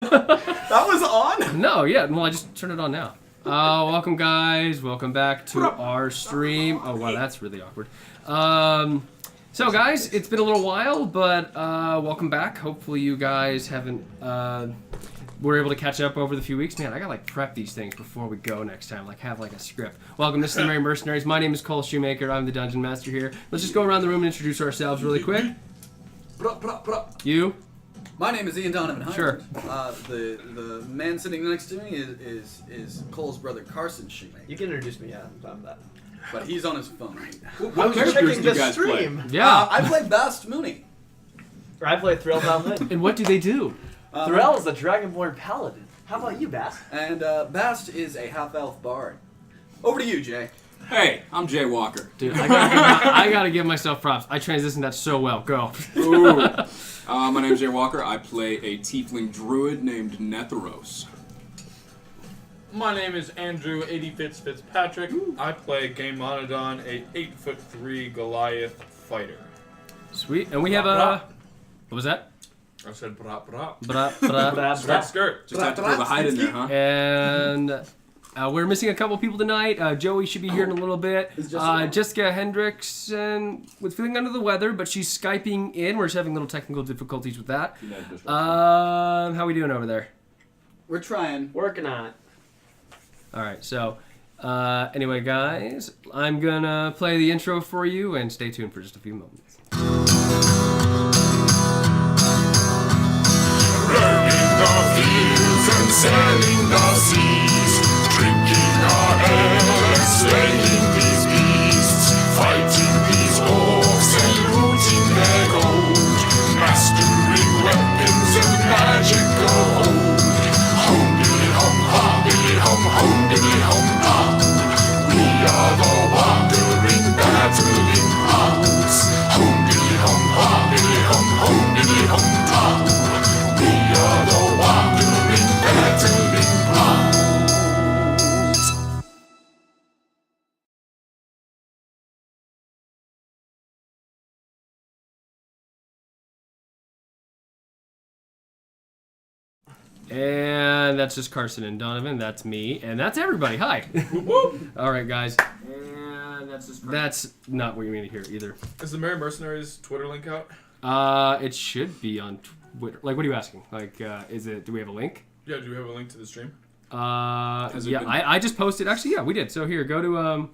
That was on? No, yeah. Well, I just turned it on now. Welcome, guys. Welcome back to our stream. Oh, wow, that's really awkward. So, guys, it's been a little while, but welcome back. Hopefully you guys haven't... were able to catch up over the few weeks. Man, I gotta, prep these things before we go next time. Have, a script. Welcome, this is the Merry Mercenaries. My name is Carson Shoemaker. I'm the Dungeon Master here. Let's just go around the room and introduce ourselves really quick. You? My name is Donovan Hyland. Sure. The man sitting next to me is Cole's brother, Carson Shoemaker. You can introduce me, yeah, I'm fine with that. But he's on his phone right now. I was checking the stream. Yeah. I play Bast Mooney. Or I play Threl Val-Hood. And what do they do? Threl is a Dragonborn Paladin. How about you, Bast? And Bast is a half-elf bard. Over to you, Jay. Hey, I'm Jay Walker. Dude, I gotta give myself props. I transitioned that so well. Go. Ooh. My name's Jay Walker. I play a tiefling druid named Netheros. My name is Andrew 80 Fitzpatrick. I play Gameonadon, a 8'3" Goliath fighter. Sweet. And we have a... What was that? I said brah brah. Bra. Skirt. Just had to throw the height in there, huh? And we're missing a couple people tonight. Joey should be here in a little bit. Jessie Hendricks was feeling under the weather, but she's Skyping in. We're just having little technical difficulties with that. How are we doing over there? We're trying. Working on it. All right, so anyway, guys, I'm going to play the intro for you, and stay tuned for just a few moments. And sailing the seas, drinking our ale and slaying these beasts, fighting these orcs and looting their gold, mastering weapons and magic of old. Home diddly hum ha, diddly hum home diddly hum ha. We are the wandering battling hounds. Home diddly hum ha, diddly hum home diddly hum ha. We are the wandering battling hounds. And that's just Carson and Donovan. That's me, and that's everybody. Hi. All right, guys. And that's just Carson. That's not what you mean to hear either. Is the Merry Mercenaries Twitter link out? It should be on Twitter. What are you asking? Is it? Do we have a link? Yeah, do we have a link to the stream? I just posted. Actually, yeah, we did. So here, go to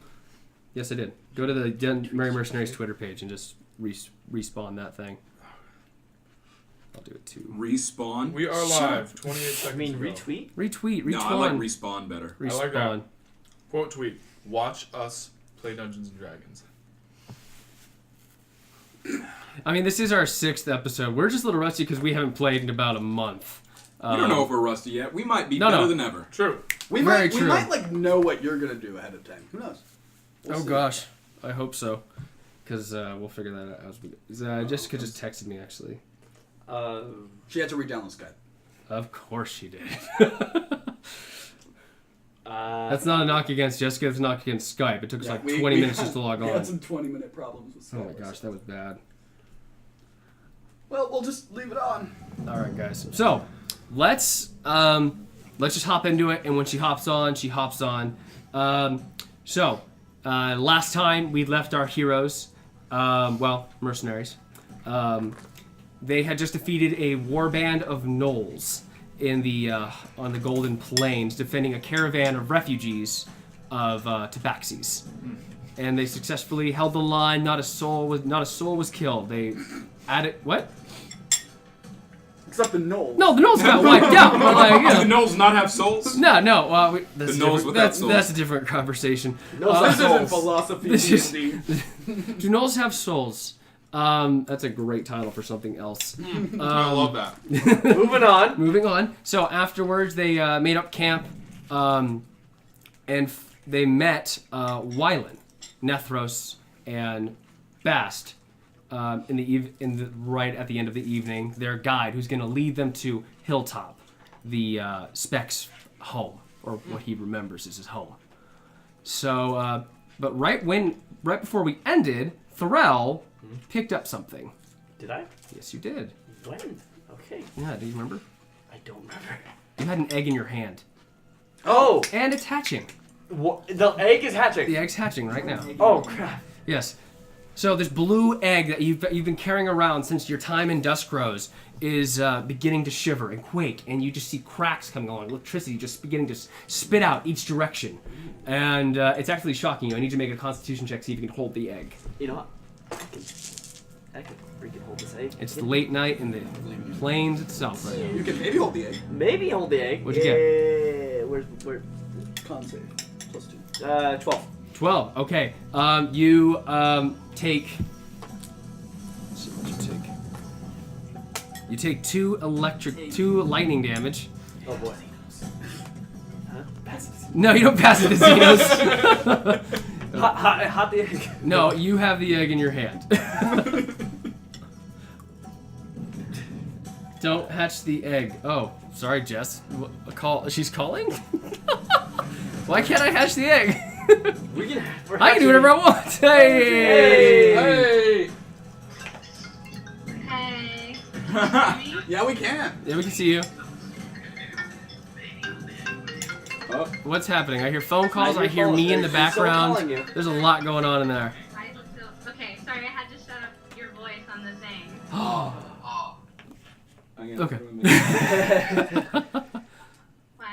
yes, I did. Go to the Merry Mercenaries Twitter page and just respawn that thing. I'll do it too. Respawn? We are live. 28 seconds. I mean, ago. retweet? No, I like respawn better. Respawn. I like that. Quote tweet. Watch us play Dungeons and Dragons. I mean, this is our 6th episode. We're just a little rusty because we haven't played in about a month. We don't know if we're rusty yet. We might be better than ever. True. We might know what you're going to do ahead of time. Who knows? We'll see. Gosh. I hope so. Because we'll figure that out as we go. Jessica just texted me, actually. She had to read down the Skype. Of course she did. That's not a knock against Jessica. It's a knock against Skype. It took us 20 minutes just to log on. We had some 20-minute problems with Skype. Oh my gosh, that was bad. Well, we'll just leave it on. All right, guys. So let's just hop into it. And when she hops on, she hops on. Last time we left our heroes, mercenaries. They had just defeated a warband of gnolls in the on the Golden Plains, defending a caravan of refugees of Tabaxis, and they successfully held the line. Not a soul was killed. They added what? Except the gnolls. No, the gnolls got wiped out. Do the gnolls not have souls? No. The gnolls without souls. That's a different conversation. This isn't philosophy. Do gnolls have souls? That's a great title for something else. I love that. Moving on. So afterwards, they made up camp, and they met Wylan, Netheros, and Bast right at the end of the evening. Their guide, who's going to lead them to Hilltop, the Speck's home, or what he remembers is his home. So, but right before we ended, Threl picked up something. Did I? Yes, you did. When? Okay. Yeah, do you remember? I don't remember. You had an egg in your hand. Oh! And it's hatching. What? The egg is hatching. The egg's hatching right now. Oh, crap. Yes. So this blue egg that you've been carrying around since your time in Dusk Rose is beginning to shiver and quake, and you just see cracks coming along, electricity just beginning to spit out each direction. And it's actually shocking you. I need you to make a constitution check, see if you can hold the egg. You know what? I can freaking hold this egg. It's late night in the plains itself right now. You can maybe hold the egg. Maybe hold the egg. What'd you get? Where? Con save. +2. 12. 12. Okay. You take. Let's see what you take. You take 2 lightning damage. Oh boy. Huh? Pass it. No, you don't pass it to Xenos. Hot the egg. No, you have the egg in your hand. Don't hatch the egg. Oh, sorry, Jess. She's calling? Why can't I hatch the egg? I can do whatever I want. Hey! Hey! Hey. Yeah, we can. Yeah, we can see you. Oh, What's happening? I hear phone calls. I I hear hear me in the phones. They're still calling background. you. There's a lot going on in there. Okay, sorry, I had to shut up your voice on the thing. I'm gonna Okay. What?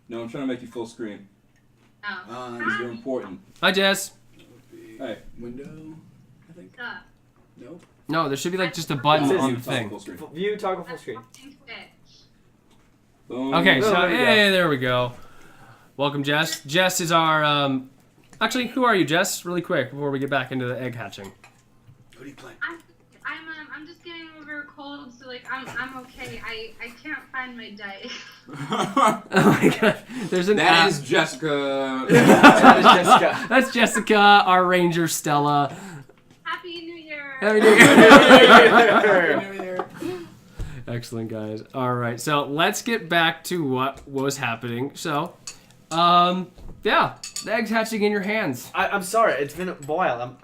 No, I'm trying to make you full screen. Oh. Because you're important. Hi, Jess. Hey. Window, I think. Stop. Nope. No, there should be like just a button Says on you the Toggle thing. full screen. View toggle full screen. Boom. Okay, Oh, so there we go. hey, there we go. Welcome, Jess. Jess is our. Actually, who are you, Jess? Really quick before we get back into the egg hatching. Who do you play? I'm just getting over a cold, so like I'm okay. I can't find my dice. Oh my god, there's an That app. is Jessica. That is Jessica. That's Jessica, our ranger, Stella. Happy New Year. Happy New Year. New Year. Excellent, guys. All right, so let's get back to what was happening. So, yeah, the egg's hatching in your hands. I'm sorry. It's been a while.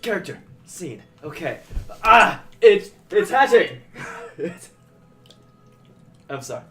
Character scene. Okay. It's hatching. I'm sorry.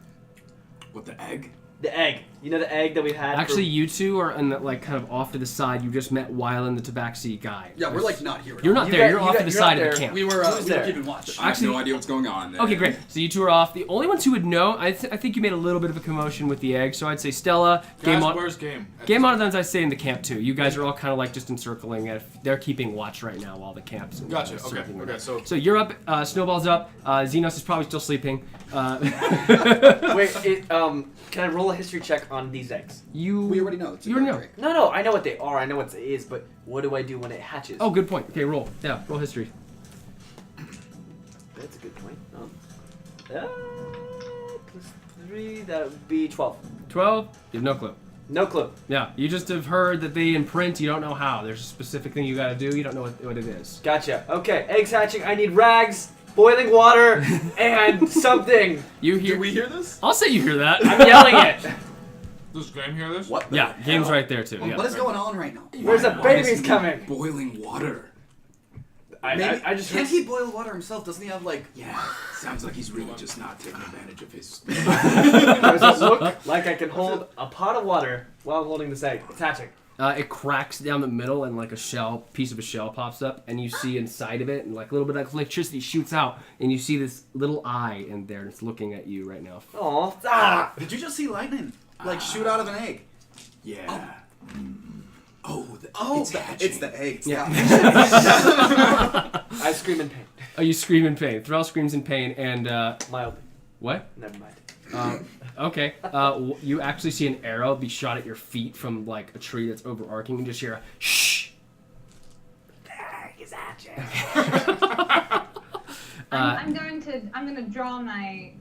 What, the egg? The egg. You know the egg that we had. Actually, you two are in the, like kind of off to the side. You just met Weil and the Tabaxi guy. Yeah, we're like not here. at You're all. not You there. got- You're you off got- to the you're side out of the there. camp. We were there? keeping watch. I have Actually- no idea what's going on there. Okay, great. So you two are off. The only ones who would know, I think you made a little bit of a commotion with the egg. So I'd say Stella, Guys, where's game? Gameonadon's I'd say in the camp too. You guys are all kind of like just encircling it. They're keeping watch right now while the camp's Gotcha. circling Okay. around. Okay. So So you're up. Snowball's up. Xenos is probably still sleeping. Wait. Can I roll a history check on these eggs? We already know. It's a You already good know. break. No. I know what they are. I know what it is. But what do I do when it hatches? Oh, good point. Okay, roll. Yeah, roll history. That's a good point. +3. That would be 12. 12. You have no clue. No clue. Yeah, you just have heard that they imprint. You don't know how. There's a specific thing you got to do. You don't know what it is. Gotcha. Okay. Eggs hatching. I need rags, boiling water, and something. You hear? Did we hear this? I'll say you hear that. I'm yelling it. does game hear this? What? the Yeah, hell? game's right there too. Yeah. What is going on right now? Where's the Why does babies he coming? need boiling water. I just Can't he boil water himself? Doesn't he have like? Yeah, sounds like he's really just not taking advantage of his. Does it look like I can hold a pot of water while holding this egg? It's hatching. It cracks down the middle and like a piece of a shell pops up, and you see inside of it, and like a little bit of electricity shoots out, and you see this little eye in there, and it's looking at you right now. Oh, ah! Did you just see lightning like shoot out of an egg? Yeah. It's the egg. Yeah. I scream in pain. Oh, you scream in pain. Threl screams in pain, and Mildly. what? Never mind. Okay. You actually see an arrow be shot at your feet from like a tree that's overarching, and just hear a shh. The egg is hatching. I'm gonna draw my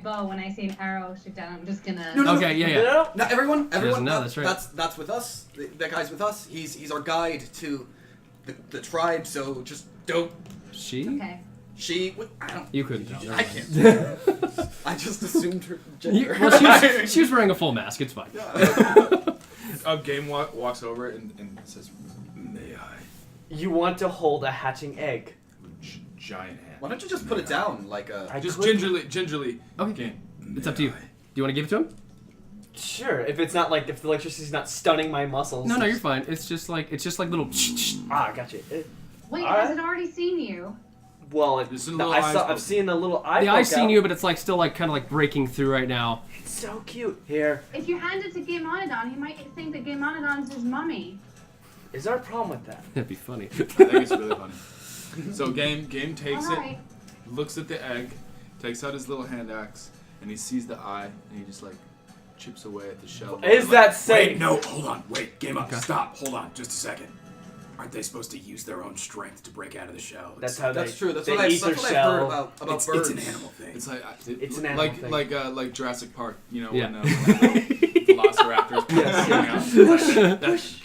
bow when I see an arrow shoot down. I'm just gonna. No, Okay, yeah. Now everyone, doesn't know, that's right. That's with us. That guy's with us. He's our guide to the tribe. So just don't. She? Okay. I don't. You couldn't tell. I can't. I just assumed her gender. Well, she was wearing a full mask. It's fine. Game walks over and says, "May I?" You want to hold a hatching egg. Giant hand. Why don't you just put it down like a? I Just could- gingerly. Okay. Game. It's up to you. Do you want to give it to him? Sure, if it's not like if the electricity's not stunning my muscles. No, you're fine. It's just like little. Ah, gotcha. Wait, Alright. has it already seen you? Well, There's a little eyes I've seen the little eye. The eye's poke seen out. you, but it's like still like kind of like breaking through right now. It's so cute. Here, If you hand it to Gameonadon, he might think that Gameonadon's his mummy. is there a problem with that? That'd be funny. I think it's really funny. So Game takes Alright. it, looks at the egg, takes out his little hand axe, and he sees the eye, and he just like chips away at the shell. Is Like, that safe? Wait, no, hold on. Wait, game up. Stop. Hold on, just a second. Aren't they supposed to use their own strength to break out of the shell? That's how That's they. true. That's they what eat their I've heard shell. about it's birds. an animal thing. It's like It's an animal thing. like Jurassic Park, you know, Yeah. when Velociraptors. Yes,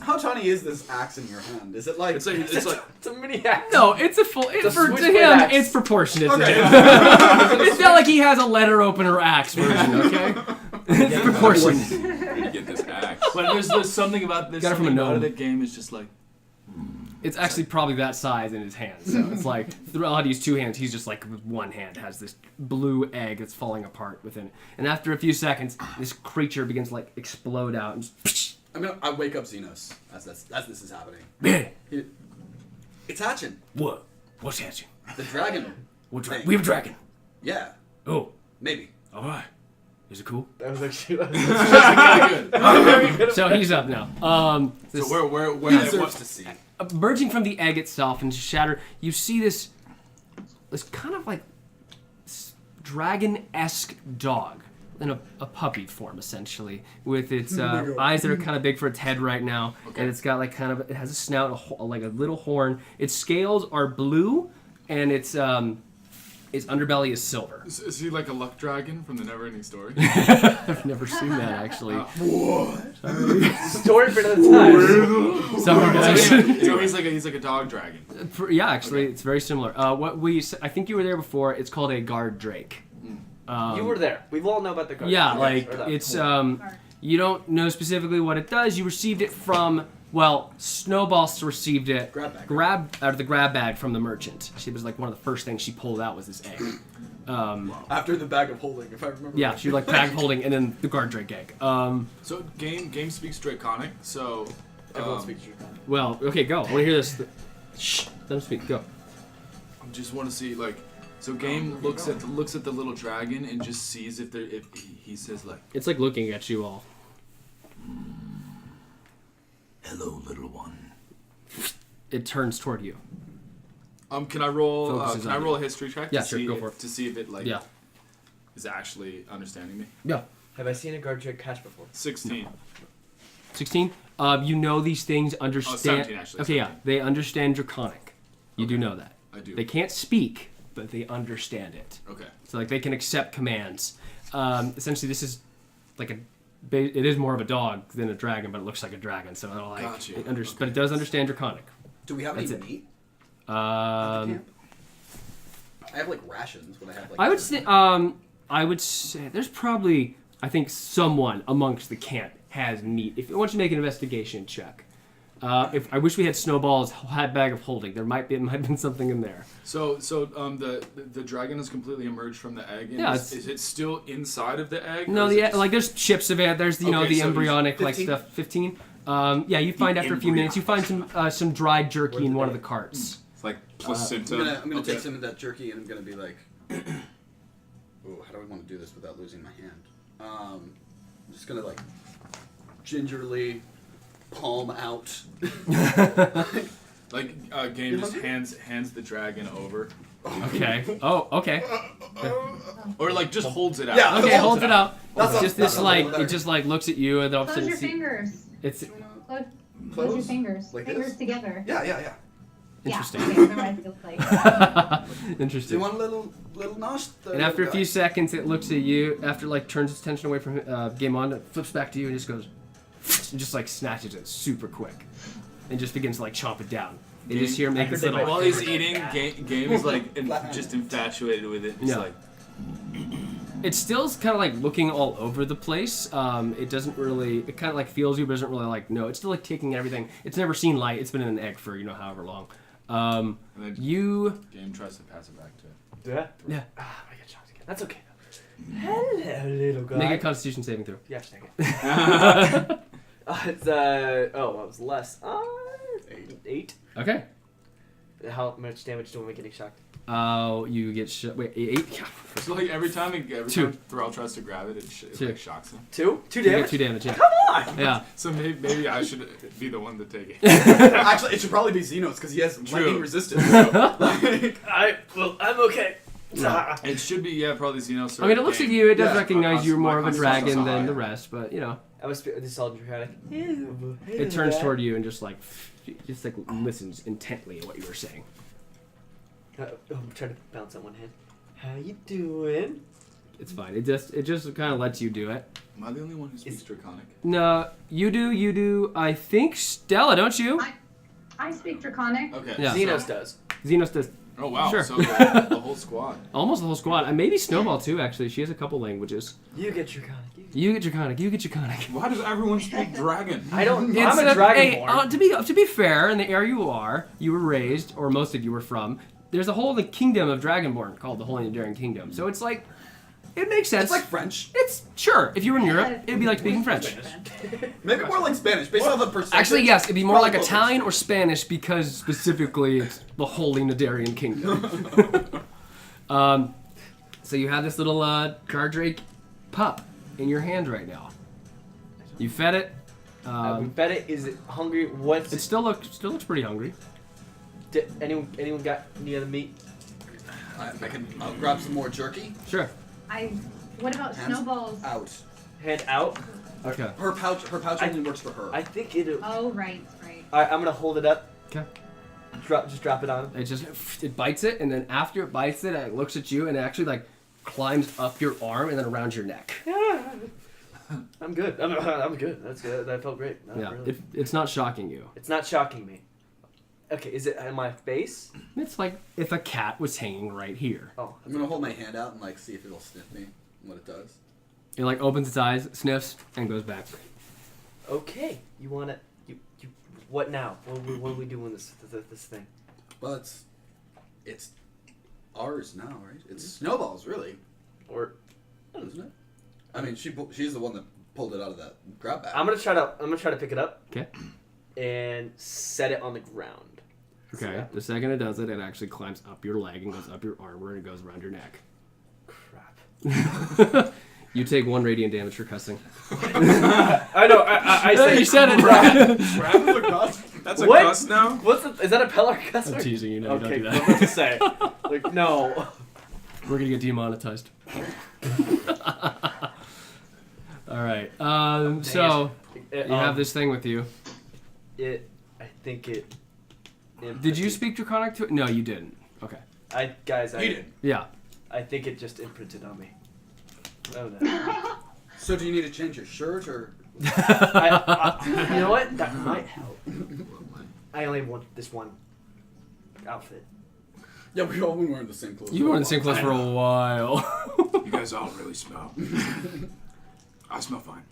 How tiny is this axe in your hand? Is it like? It's like It's a mini axe. No, it's a full. a For to switchblade him, axe. it's proportionate Okay. to him. It's not like he has a letter opener axe version. Okay, it's proportionate. you get this axe. But there's something about this. Got it from a Something about gnome. the game is just like. It's actually probably that size in his hand. So it's like Threl had to use two hands. He's just like with one hand has this blue egg that's falling apart within it. And after a few seconds, this creature begins to like explode out and just, I wake up Xenos as this is happening. man, It's hatching. what? What's hatching? The dragon. What thing. we have a dragon. Yeah, Oh, maybe. all right. Is it cool? That was actually. Kind of good. So he's up now. So where He deserves to see. Emerging from the egg itself and shatter, you see this kind of like dragon-esque dog in a puppy form, essentially, with its eyes that are kind of big for its head right now, and it's got like it has a snout, like a little horn. Its scales are blue, and its underbelly is silver. Is he like a luck dragon from the Neverending Story? I've never seen that actually. Story for another time. Sorry, guys. So he's like a dog dragon. Yeah, actually, it's very similar. I think you were there before. It's called a guard drake. You were there. We all know about the guard. Yeah, Yes, like or that. it's you don't know specifically what it does. You received it from Snowball received it. Grab bag. Out of the grab bag from the merchant. She was like one of the first things she pulled out was this egg. After the bag of holding, if I remember. Yeah, right. she like bag holding and then the guard drake egg. So game speaks Draconic. So Everyone speaks Draconic. Well, okay, go. I want to hear this. Shh, let him speak. Go. I just want to see like. So game looks at the little dragon and just sees if he says like. It's like looking at you all. Hello, little one. It turns toward you. Can I roll? Focuses Can I on roll a history check? Yeah, to sure, see go for it. To see if it like. Yeah. Is actually understanding me. Yeah. Have I seen a guard drake catch before? 16. 16. You know these things understand. 17 actually. Okay, yeah, they understand Draconic. You do know that. I do. They can't speak, but they understand it. Okay. So like they can accept commands. Essentially, this is like it is more of a dog than a dragon, but it looks like a dragon. So it'll like Gotcha. but it does understand Draconic. Do we have any That's it. meat at the Um, camp? I have like rations, but I have like. I would say there's probably I think someone amongst the camp has meat. If I want you to make an investigation check. If I wish we had Snowball's bag of holding, there might have been something in there. So the dragon has completely emerged from the egg. And Yeah, is it still inside of the egg? No, or is it just- like there's chips of it. There's the Okay, so embryonic like 15? stuff. 15. Yeah, you find after a few minutes you find some dried jerky in one of the carts. It's like placenta. I'm gonna Okay. take some of that jerky and I'm gonna be like, oh, how do I want to do this without losing my hand? I'm just gonna like gingerly palm out. Like game just hands the dragon over, Okay. Oh, okay. or like just holds it out. Yeah. Okay, holds it out. That's It's a- just this that's a like little better. it just like looks at you and then all of a Close sudden your fingers. it's Close Close? your fingers. Like fingers this? together. Yeah. interesting. Yeah, okay, that's what it feels like. Do you Interesting. want a little nosh? And after a few seconds, it looks at you. After like turns its attention away from Gameonadon, it flips back to you and just goes, and just like snatches it super quick, and just begins to like chomp it down. You just hear him make this little. While he's eating, game is like just infatuated with it. He's Yeah. like, It's still kind of like looking all over the place. It doesn't really. It kind of like feels you, but doesn't really like know. It's still like taking everything. It's never seen light. It's been in an egg for however long. and then You. game tries to pass it back to it. Did I? Yeah. Ah, I get shocked again. That's okay though. Hello, little guy. Make a Constitution saving throw. Yeah, take it. It's I was less. 8. Okay. How much damage do we make getting shocked? You get wait 8. Yeah. So like every time Threl tries to grab it, it Two. like shocks him. 2 You damage. get 2 damage. Yeah. Come on. Yeah. So maybe I should be the one to take it. Actually, it should probably be Xenos because he has lightning resistance. So, like, I'm okay. It should be probably Xenos. I mean, it looks like you. It does Yeah, recognize you're more of a Constitution's dragon high. than the rest, but you know. I was this all dramatic. It turns toward you and just like listens intently at what you were saying. I'm trying to bounce on one hand. How you doing? It's fine. It just kind of lets you do it. Am I the only one who speaks Draconic? No, you do. I think Stella, don't you? I speak Draconic. Okay. Yeah. Xenos does. Xenos does. Oh wow. Sure. So the whole squad. Almost the whole squad. And maybe Snowball too. Actually, she has a couple languages. You get Draconic. You get Draconic. You get Draconic. Why does everyone speak dragon? I don't. It's I'm a dragonborn. Hey, to be fair, in the area you were raised, or most of you were from, there's a whole kingdom of Dragonborn called the Holy Enduring Kingdom. So it's like, it makes sense. it's like French. It's sure. If you were in Europe, it'd be like speaking French. Maybe more like Spanish, based on the percentage. Actually, yes, it'd be more like Probably Italian or Spanish because specifically it's the Holy Nadarian Kingdom. So you have this little Cardrake pup in your hand right now. You fed it. We fed it. Is it hungry? What's It still looks pretty hungry. anyone got any other meat? I'll grab some more jerky. Sure. What about Hands Snowball's? Out. Hand out. Okay. Her pouch only works for her. I think it. Oh, right. Alright, I'm gonna hold it up. Okay. Just drop it on. It bites it, and then after it bites it, it looks at you, and it actually like climbs up your arm and then around your neck. I'm good. I'm good. That's good. That felt great. No, Yeah. really. It's not shocking you. It's not shocking me. Okay, is it on my face? It's like if a cat was hanging right here. Oh. I'm gonna hold my hand out and like see if it'll sniff me. What it does. It like opens its eyes, sniffs, and goes back. Okay. You wanna? You. What now? What are we doing this thing? Well, it's ours now, right? It's Snowball's, really, Or isn't it? I mean, she's the one that pulled it out of that grab bag. I'm gonna try to pick it up. Okay. And set it on the ground. Okay. The second it does it, it actually climbs up your leg and goes up your armor and goes around your neck. Crap. You take 1 radiant damage for cussing. I know. I said You said it. Crap is a cuss? That's a What? cuss now? Is that a Pellar cuss? I'm teasing you. No, Okay, you don't I do was about that. to say. Like, no. We're gonna get demonetized. All right. So you have this thing with you. I think it. Did you speak Draconic to it? No, you didn't. Okay. I did. Yeah. I think it just imprinted on me. Oh no. So do you need to change your shirt or? You know what? That might help. I only want this one outfit. Yeah, we've all been wearing the same clothes. You were in the same clothes for a while. You guys all really smell. I smell fine.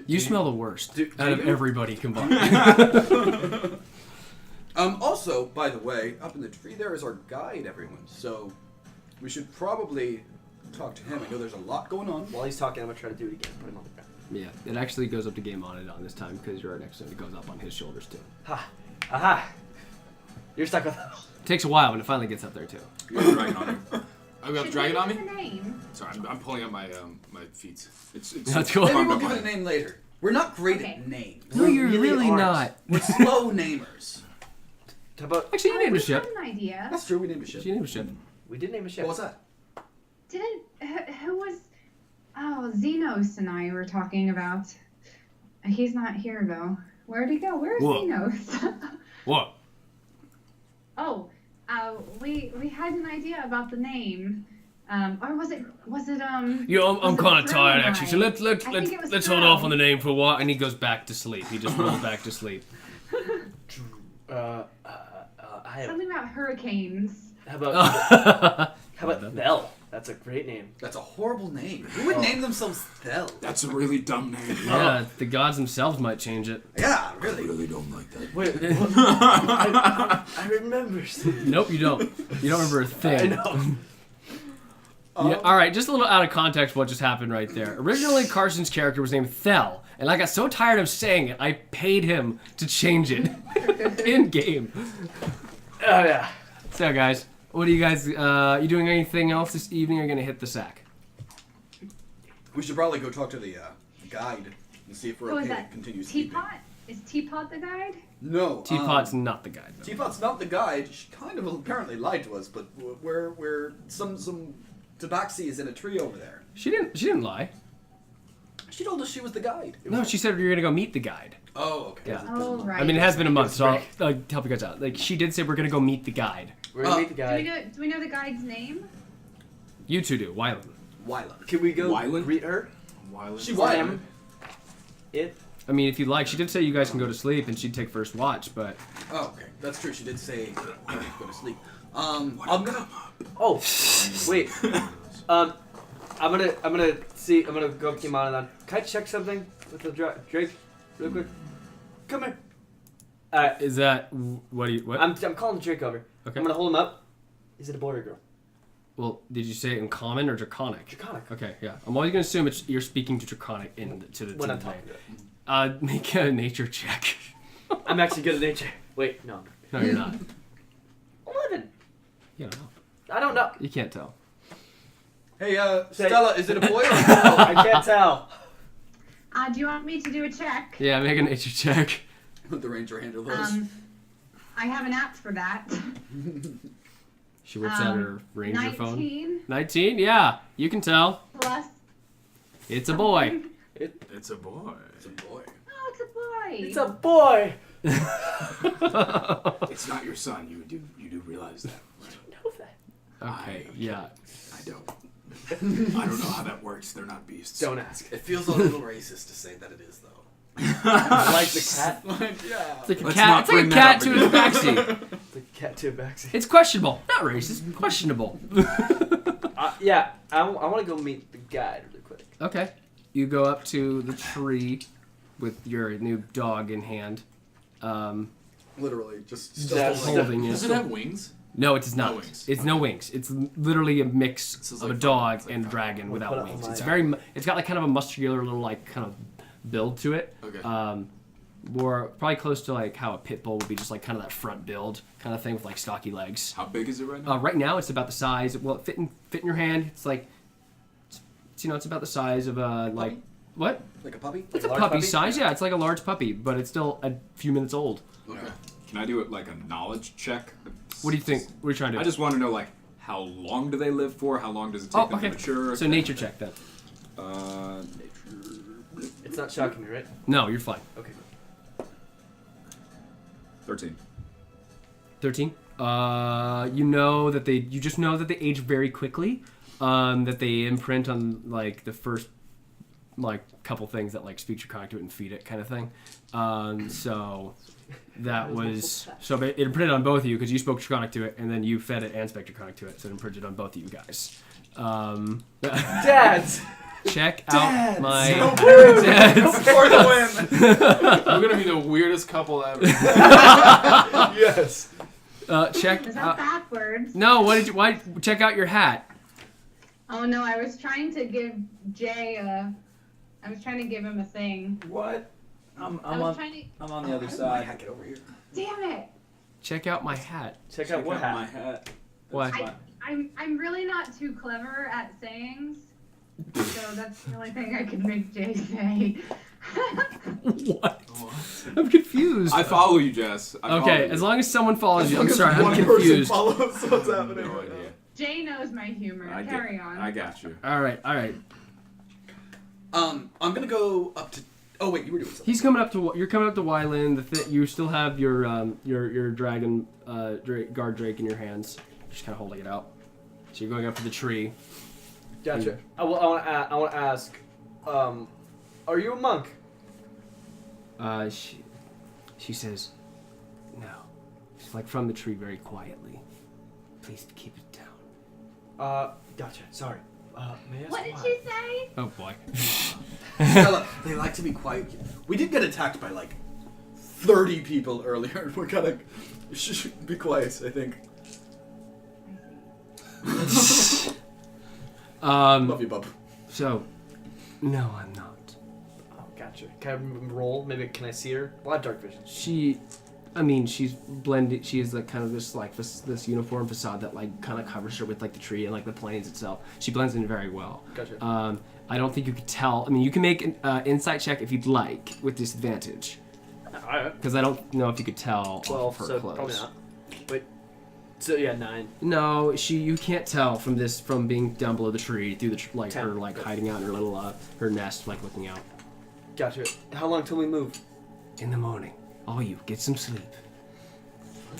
You smell the worst do out of you? everybody combined. Also, by the way, up in the tree there is our guide, everyone. So we should probably talk to him. I know there's a lot going on. While he's talking, I'm gonna try to do it again. Put him on the ground. Yeah, it actually goes up to Gameonadon this time because you're right next to him. It goes up on his shoulders too. Ha! Aha! You're stuck with. It takes a while, but it finally gets up there too. You have a dragon on me. I've got a Should dragon we on me? give it a name? Sorry, I'm pulling up my my feet. It's That's cool. Maybe climbed we'll up give my- it a name later. We're not great Okay. at names. No, you're really really aren't. not. We're slow namers. How about Actually, you named a we ship. had an idea. That's true. We named a ship. She named a ship. we did name a ship? What was that? Who was? Oh, Xenos and I were talking about. He's not here though. Where'd he go? Where's What? Xenos? What? Oh, we had an idea about the name. Or was it Yeah, I'm was it kind of Threl tired and actually. So I? let's I think it was let's Threl. hold off on the name for a while. And he goes back to sleep. He just rolls back to sleep. I have. Something about hurricanes. How about how about Bell? That's a great name. That's a horrible name. Who would name themselves Thel? That's a really dumb name. Yeah, the gods themselves might change it. Yeah, I really. really don't like that. Wait, I remember. Nope, you don't. You don't remember a thing. I know. Yeah, all right, just a little out of context what just happened right there. Originally, Carson's character was named Threl, and I got so tired of saying it, I paid him to change it in-game. Oh, yeah. So, guys, what are you guys, you doing anything else this evening, or are you going to hit the sack? We should probably go talk to the guide and see if we're Who is okay to that? continue sleeping. Teapot? Is Teapot the guide? No. Teapot's not the guy, though. Teapot's not the guide. She kind of apparently lied to us, but we're some tabaxi is in a tree over there. She didn't lie. She told us she was the guide. No, she said you're going to go meet the guide. Oh, okay. Yeah. Oh, right. I mean, it has been a month, so I'll help you guys out. Like, she did say we're going to go meet the guide. We're gonna meet the Do guy. we know the guide's name? You two do, Wyland. Wyland. Can we go Wyland? greet her? She Wyland. It? I mean, if you'd like, she did say you guys can go to sleep and she'd take first watch, but... Oh, okay. That's true. She did say go to sleep. I'm gonna. Oh, wait. I'm gonna go up to Gameonadon. Can I check something with the Drake real quick? Come here. Is that... What do you... What? I'm calling Drake over. Okay. I'm gonna hold him up. Is it a boy or a girl? Well, did you say it in common or draconic? Draconic. Okay, yeah. I'm always going to assume you're speaking to draconic to the When I'm name. talking to it. Make a nature check. I'm actually good at nature. Wait, no. No, you're not. 11. You don't know. I don't know. You can't tell. Hey, Say- Stella, is it a boy or a girl? I can't tell. Do you want me to do a check? Yeah, make a nature check. The ranger handle those. I have an app for that. She whips out her ranger phone. 19 19? Yeah, you can tell. plus. It's a boy. It's a boy. It's a boy. Oh, it's a boy. It's a boy. It's not your son. You do realize that. Right? Know that. Okay, yeah. I don't. I don't know how that works. They're not beasts. Don't ask. It feels a little racist to say that it is, though. Like the cat. Yeah. It's like a Let's cat. not It's like a bring that cat up to again. his backseat. The cat to a backseat. It's questionable. Not racist. Questionable. Yeah, I want to go meet the guide really quick. Okay. You go up to the tree with your new dog in hand. Literally, just Yeah. still Holding it. Does it have wings? No, it does not. No wings. It's no wings. It's literally a mix This is of a like dog it's like and a fun. dragon We'll put without it on wings. my- It's very. It's got like kind of a muscular little like kind of build to it. Okay. More probably close to like how a pit bull would be, just like kind of that front build kind of thing with like stocky legs. How big is it right now? Right now, it's about the size. Well, fit in your hand. It's like, it's about the size of a like what? like a puppy. It's a large puppy puppy? size. Yeah, it's like a large puppy, but it's still a few minutes old. Okay. Can I do it like a knowledge check? What do you think? What are you trying to do? I just want to know like how long do they live for? How long does it take Oh, them okay. to mature? So nature check then. It's not shocking me, right? No, you're fine. Okay. 13. 13. You just know that they age very quickly. That they imprint on like the first like couple things that like speak draconic to it and feed it kind of thing. So that was it imprinted on both of you because you spoke draconic to it and then you fed it and spoke draconic to it, so it imprinted on both of you guys. Dads! Check out my Dads. For the win. We're gonna be the weirdest couple ever. Yes. check Is that out. backwards? No, why check out your hat. Oh no, I was trying to give Jay I was trying to give him a thing. What? I'm I was trying to. on the other How did my side. hat get over here? Damn it! Check out my hat. Check out what my happened. hat. Why? That's fine. I'm really not too clever at sayings, so that's the only thing I can make Jay say. What? I'm confused. I follow you, Jess. I follow Okay, you. as long as someone follows you. I'm Because sorry, I'm one person confused. follows what's happening. No right now. idea. Jay knows my humor. I Carry get, on. I got you. All right. I'm gonna go up to. Oh wait, you were doing something. You're coming up to Wyland. You still have your dragon guard drake in your hands, just kind of holding it out. So you're going up to the tree. Gotcha. I want to ask, are you a monk? She says, no. She's like from the tree very quietly. Please keep it down. Gotcha. Sorry. May I ask What did why? she say? Oh boy. Stella, they like to be quiet. We did get attacked by like 30 people earlier. We're gonna be quiet, I think. Love you, bub. So, no, I'm not. Oh, gotcha. Can I roll? Maybe can I see her? A lot of dark vision. She's blended. She is like kind of this uniform facade that like kind of covers her with like the tree and like the plains itself. She blends in very well. Gotcha. I don't think you could tell. I mean, you can make an insight check if you'd like with disadvantage. Alright. Because I don't know if you could tell 12, off of her so clothes. probably not. Wait. So yeah, 9. No, you can't tell from being down below the tree through the her 10. like hiding out in her little her nest like looking out. Gotcha. How long till we move? In the morning, all you get some sleep.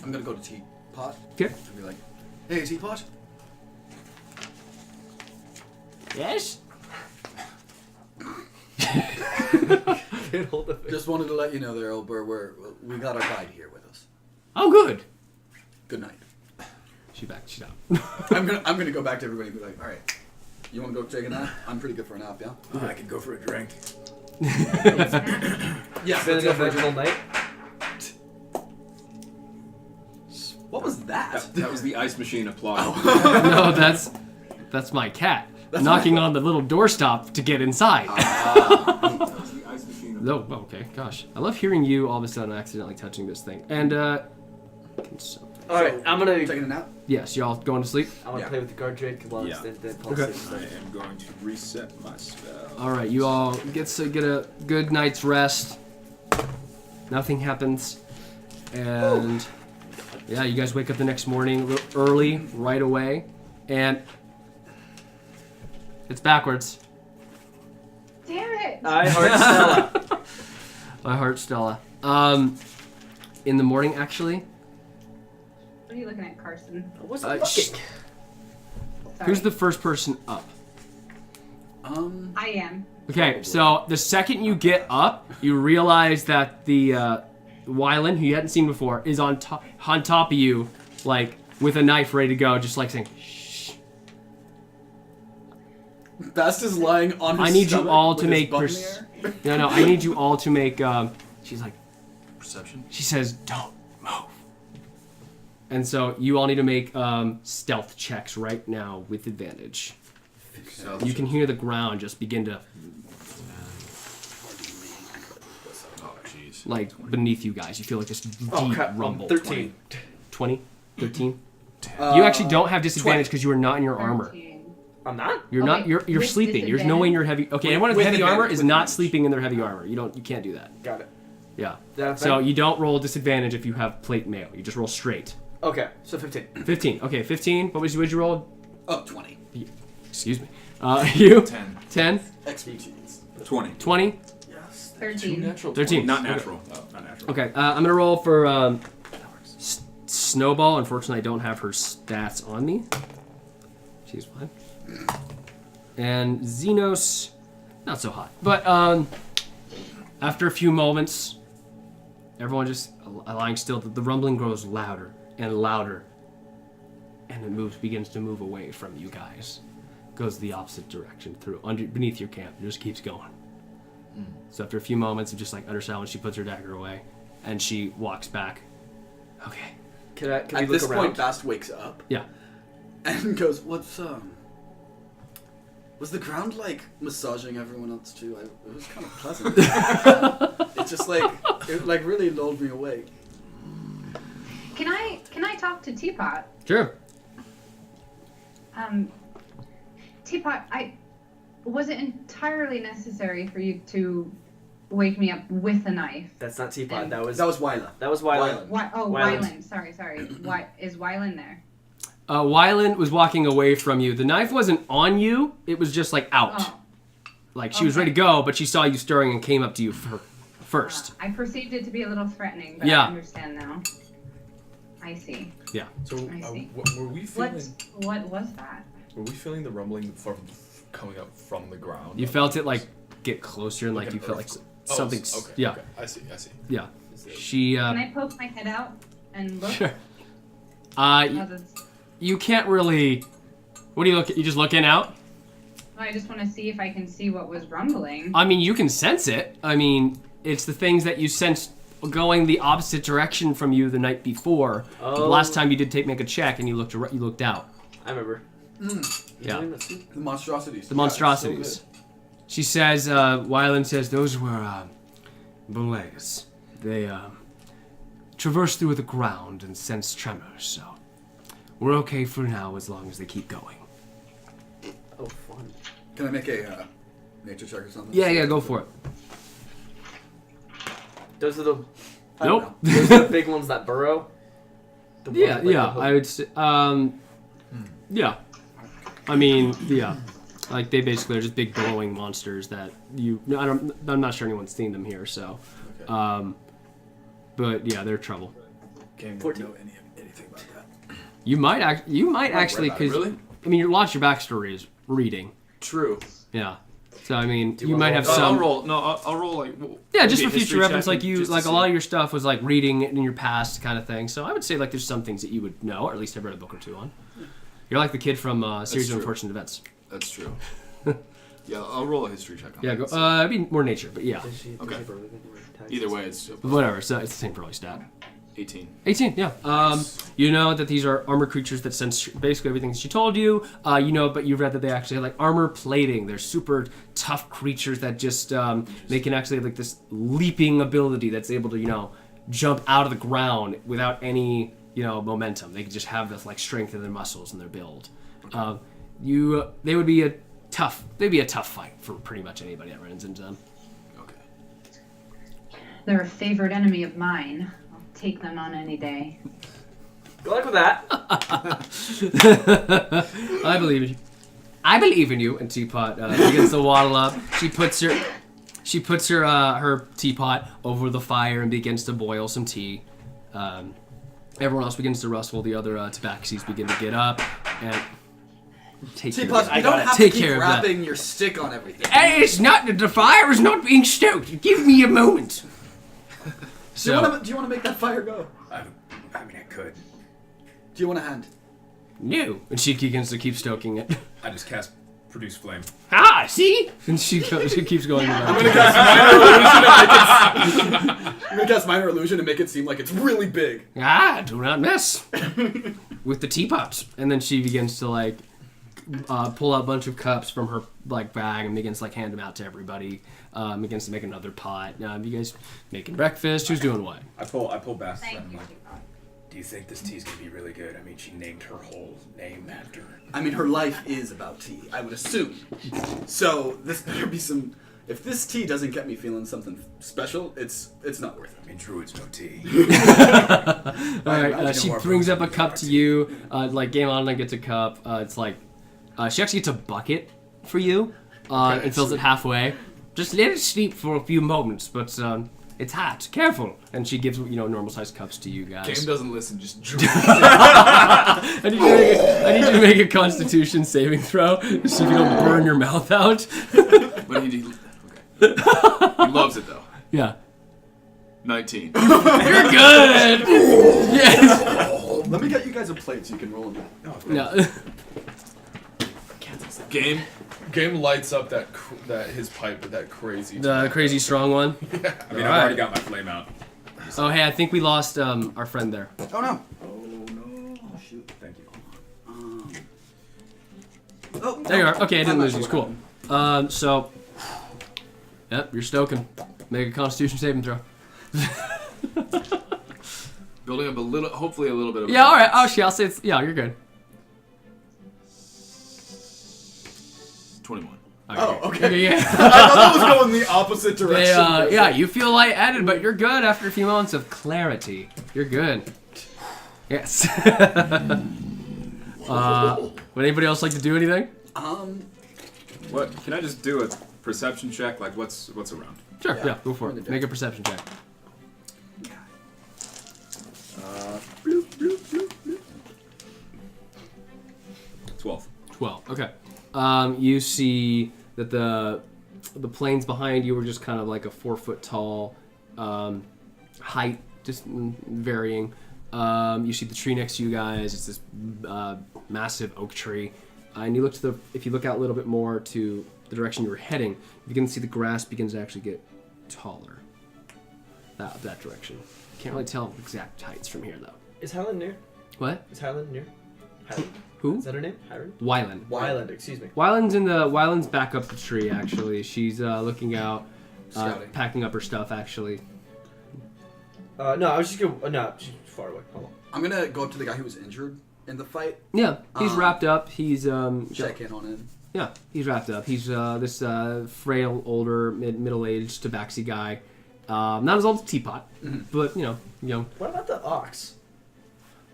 I'm gonna go to Teapot. Okay. And be like, hey, Teapot. Yes. Can't hold the Just wanted to let you know there, Elber, we got our guide here with us. Oh, good. Good night. She's out. I'm gonna go back to everybody and be like, all right, you want to go take a nap? I'm pretty good for a nap, yeah. I could go for a drink. Yeah. Been an eventful night. What was that? That was the ice machine applauding. No, that's my cat knocking on the little doorstop to get inside. That was the ice machine applauding. No, okay, gosh. I love hearing you all of a sudden accidentally touching this thing. And, Alright, I'm gonna Taking a nap? yes, y'all going to sleep? I'm gonna Yeah. play with the guard Drake while Yeah. then Okay. I am going to reset my spell. Alright, you all get a good night's rest. Nothing happens. And, yeah, you guys wake up the next morning a little early, right away. And it's backwards. Damn it! I heart Stella. My heart, Stella. In the morning, actually. What are you looking at, Carson? I wasn't Uh, looking. Sorry. Who's the first person up? I am. Okay, so the second you get up, you realize that the Wyland, who you hadn't seen before, is on top of you, like with a knife ready to go, just like saying, "Shh." Bast is lying on his I need you stomach all with to his make. butt in the air. No, I need you all to make. She's like, Perception. she says, "Don't move." And so you all need to make stealth checks right now with advantage. You can hear the ground just begin to, Oh, jeez. like, beneath you guys. You feel like this deep Oh crap! rumble. 13. 20? 13? You actually don't have disadvantage because you are not in your armor. 13. I'm not. You're Okay, not. You're with sleeping. There's no way in your heavy. Okay, anyone with with heavy armor advantage, is with not advantage. sleeping in their heavy armor. You can't do that. Got it. Yeah. That So you don't roll disadvantage if you have plate mail. You just roll straight. Okay, so 15. 15. Okay, 15. What'd you roll? Oh, 20. Excuse me. You? 10. 10? Expertise. 20. 20? Yes. 13. Natural 13. Not natural. Oh, not natural. Okay, I'm gonna roll for Snowball. Unfortunately, I don't have her stats on me. She's fine. And Xenos, not so hot. But after a few moments, everyone just lying still. The rumbling grows louder and louder, and it begins to move away from you guys. Goes the opposite direction beneath your camp. It just keeps going. So after a few moments of just like utter silence, she puts her dagger away, and she walks back. Okay. Can we At look this around? point, Bast wakes up Yeah. and goes, "What's Was the ground like massaging everyone else too? It was kind of pleasant. It just it really lulled me awake." Can I talk to Teapot? Sure. Teapot, was it entirely necessary for you to wake me up with a knife? That's not Teapot. That was Wyla. Wyland. Wyland. Wyland. Sorry. Is Wyland there? Wyland was walking away from you. The knife wasn't on you. It was just like out. Oh, Like she was Okay. ready to go, but she saw you stirring and came up to you first. I perceived it to be a little threatening, but Yeah. I understand now. I see. Yeah. So I see. were we feeling? What was that? Were we feeling the rumbling coming up from the ground? You felt it like get closer and like Like you an felt like earthquake. something. Okay. Yeah. Okay. I see. Yeah. She. Can I poke my head out and look? Sure. How's this- You can't really. What do you look at? You just looking out? I just want to see if I can see what was rumbling. I mean, you can sense it. I mean, it's the things that you sensed going the opposite direction from you the night before. The Oh. last time you did make a check and you looked out. I remember. Yeah. The monstrosities. The monstrosities. She says, Wyland says, those were belays. They traverse through the ground and sense tremors, so we're okay for now as long as they keep going. Oh, fun. Can I make a nature check or something? Yeah, go for it. Those are the Nope. those are the big ones that burrow. The ones Yeah, with, like, yeah, the hook. I would say, yeah. I mean, yeah. Like, they basically are just big burrowing monsters that I'm not sure anyone's seen them here, so. Okay. But yeah, they're trouble. Game don't know anything about that. You might actually, about it. because Really? I mean, your backstory is reading. True. Yeah. So I mean, you you wanna might have roll? some. I'll roll. No, I'll roll like. Yeah, just maybe for a future history reference, check like you, just to like a see. lot of your stuff was like reading it in your past kind of thing. So I would say like there's some things that you would know, or at least have read a book or two on. You're like the kid from Series of true. Unfortunate Events. That's true. Yeah, I'll roll a history check on Yeah, that. go. I mean more nature, but yeah, Does she Okay. have a ribbon or tags? Either way, it's whatever. So it's the same for early stat. 18. 18, yeah. You know that these are armored creatures that sense basically everything she told you. You know, but you've read that they actually have like armor plating. They're super tough creatures that just they can actually have like this leaping ability that's able to jump out of the ground without any momentum. They can just have this like strength in their muscles and their build. They would be a tough fight for pretty much anybody that runs into them. Okay. They're a favorite enemy of mine. I'll take them on any day. Good luck with that. I believe in you. I believe in you. And Teapot begins to waddle up. She puts her her teapot over the fire and begins to boil some tea. Everyone else begins to rustle. The other tabaxis begin to get up and take care of Teapots, that. you don't have Take to keep care of that. wrapping your stick on everything. Hey, it's not the fire is not being stoked. Give me a moment. Do you want to make that fire go? I mean, I could. Do you want a hand? No. And she begins to keep stoking it. I just cast Produce Flame. Ah, see? And she keeps going. I'm gonna cast minor illusion and make it seem like it's really big. Ah, do not mess with the teapots. And then she begins to like pull out a bunch of cups from her like bag and begins to like hand them out to everybody. Begins to make another pot. You guys making breakfast? Who's doing what? I pull Bast and I'm like, do you think this tea's gonna be really good? I mean, she named her whole name after it. I mean, her life is about tea, I would assume. So this better be some. If this tea doesn't get me feeling something special, it's not worth it. I mean, druids no tea. All right. She brings up a cup to you. Like Gameonadon gets a cup. It's like she actually gets a bucket for you and fills it halfway. Just let it steep for a few moments, but it's hot. Careful. And she gives normal sized cups to you guys. Game doesn't listen, just drink. I need you to make a Constitution saving throw, so you don't burn your mouth out. But he loves it though. Yeah. 19. You're good. Yes. Let me get you guys a plate so you can roll them. No. Game lights up that his pipe with that crazy. The crazy strong one. I mean, I've Alright. already got my flame out. Oh, hey, I think we lost our friend there. Oh no. Oh shoot! Thank you. Oh, There you are. Okay, I didn't I'm lose not you. sure Cool. So, yep, you're stoking. Make a Constitution saving throw. Building up hopefully a little bit of. Yeah, all right. Oh, shit, I'll say it's. Yeah, you're good. 21. Oh, okay. Yeah. I thought that was going the opposite direction. Yeah, you feel lightheaded, but you're good after a few moments of clarity. You're good. Yes. Would anybody else like to do anything? What? Can I just do a perception check? Like, what's around? Sure. Yeah, go for it. Make a perception check. 12. 12. Okay. You see that the planes behind you were just kind of like a 4 foot tall height, just varying. You see the tree next to you guys. It's this massive oak tree, and you look to if you look out a little bit more to the direction you were heading, you begin to see the grass begins to actually get taller. That direction. Can't really tell exact heights from here though. Is Hyland near? What? Is Hyland near? Who? Is that her name? Hiram? Wyland. Wyland, excuse me. Wyland's back up the tree, actually. She's looking out, Scouting. packing up her stuff, actually. No, I was just gonna. No, she's far away. Hold on. I'm gonna go up to the guy who was injured in the fight. Yeah, he's wrapped up. He's Check in on him. Yeah, he's wrapped up. He's this frail, older, middle-aged tabaxi guy. Not as old as Teapot, but young. What about the ox?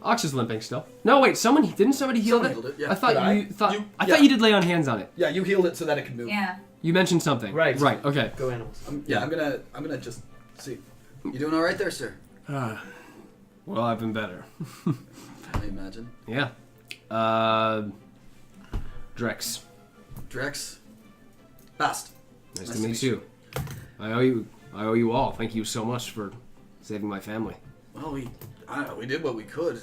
Ox is limping still. No, wait. Didn't somebody heal Someone it? healed it, yeah. I thought Did you thought. You- I yeah. thought you did lay on hands on it. Yeah, you healed it so that it could move. Yeah. You mentioned something. Right. Right. Okay. Go animals. I'm gonna just see. You doing all right there, sir? Well, I've been better. I imagine. Yeah. Drex. Drex. Bast. Nice to meet you. I owe you all. Thank you so much for saving my family. Well, I don't know, we did what we could.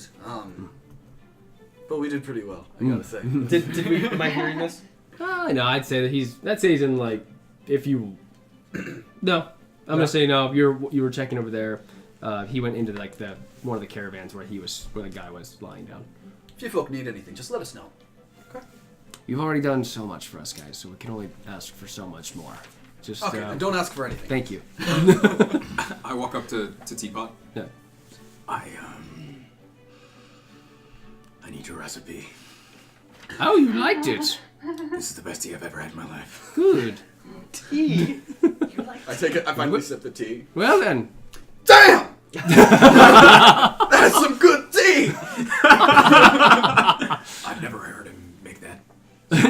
But we did pretty well, I gotta say. Did we? Am I hearing this? No, I'd say that he's in like, if you, no, I'm gonna say no. You were checking over there. He went into like one of the caravans where the guy was lying down. If you folk need anything, just let us know. Okay. You've already done so much for us guys, so we can only ask for so much more. Just Okay, and don't ask for anything. Thank you. I walk up to Teapot. Yeah. I need your recipe. Oh, you liked it. This is the best tea I've ever had in my life. Good. Tea. I take it. I finally sip the tea. Well then. Damn! That's some good tea. I've never heard him make that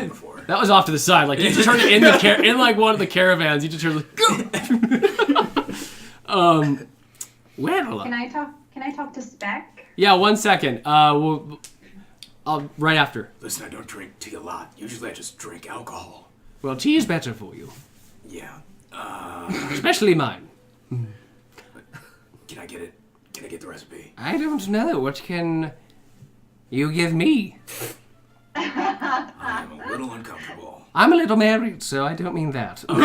before. That was off to the side. Like you just turned it in like one of the caravans. You just heard like, go. Well. Can I talk to Speck? Yeah, 1 second. I'll right after. Listen, I don't drink tea a lot. Usually I just drink alcohol. Well, tea is better for you, Yeah. especially mine. Can I get it? Can I get the recipe? I don't know. What can you give me? I'm a little uncomfortable. I'm a little married, so I don't mean that. Good.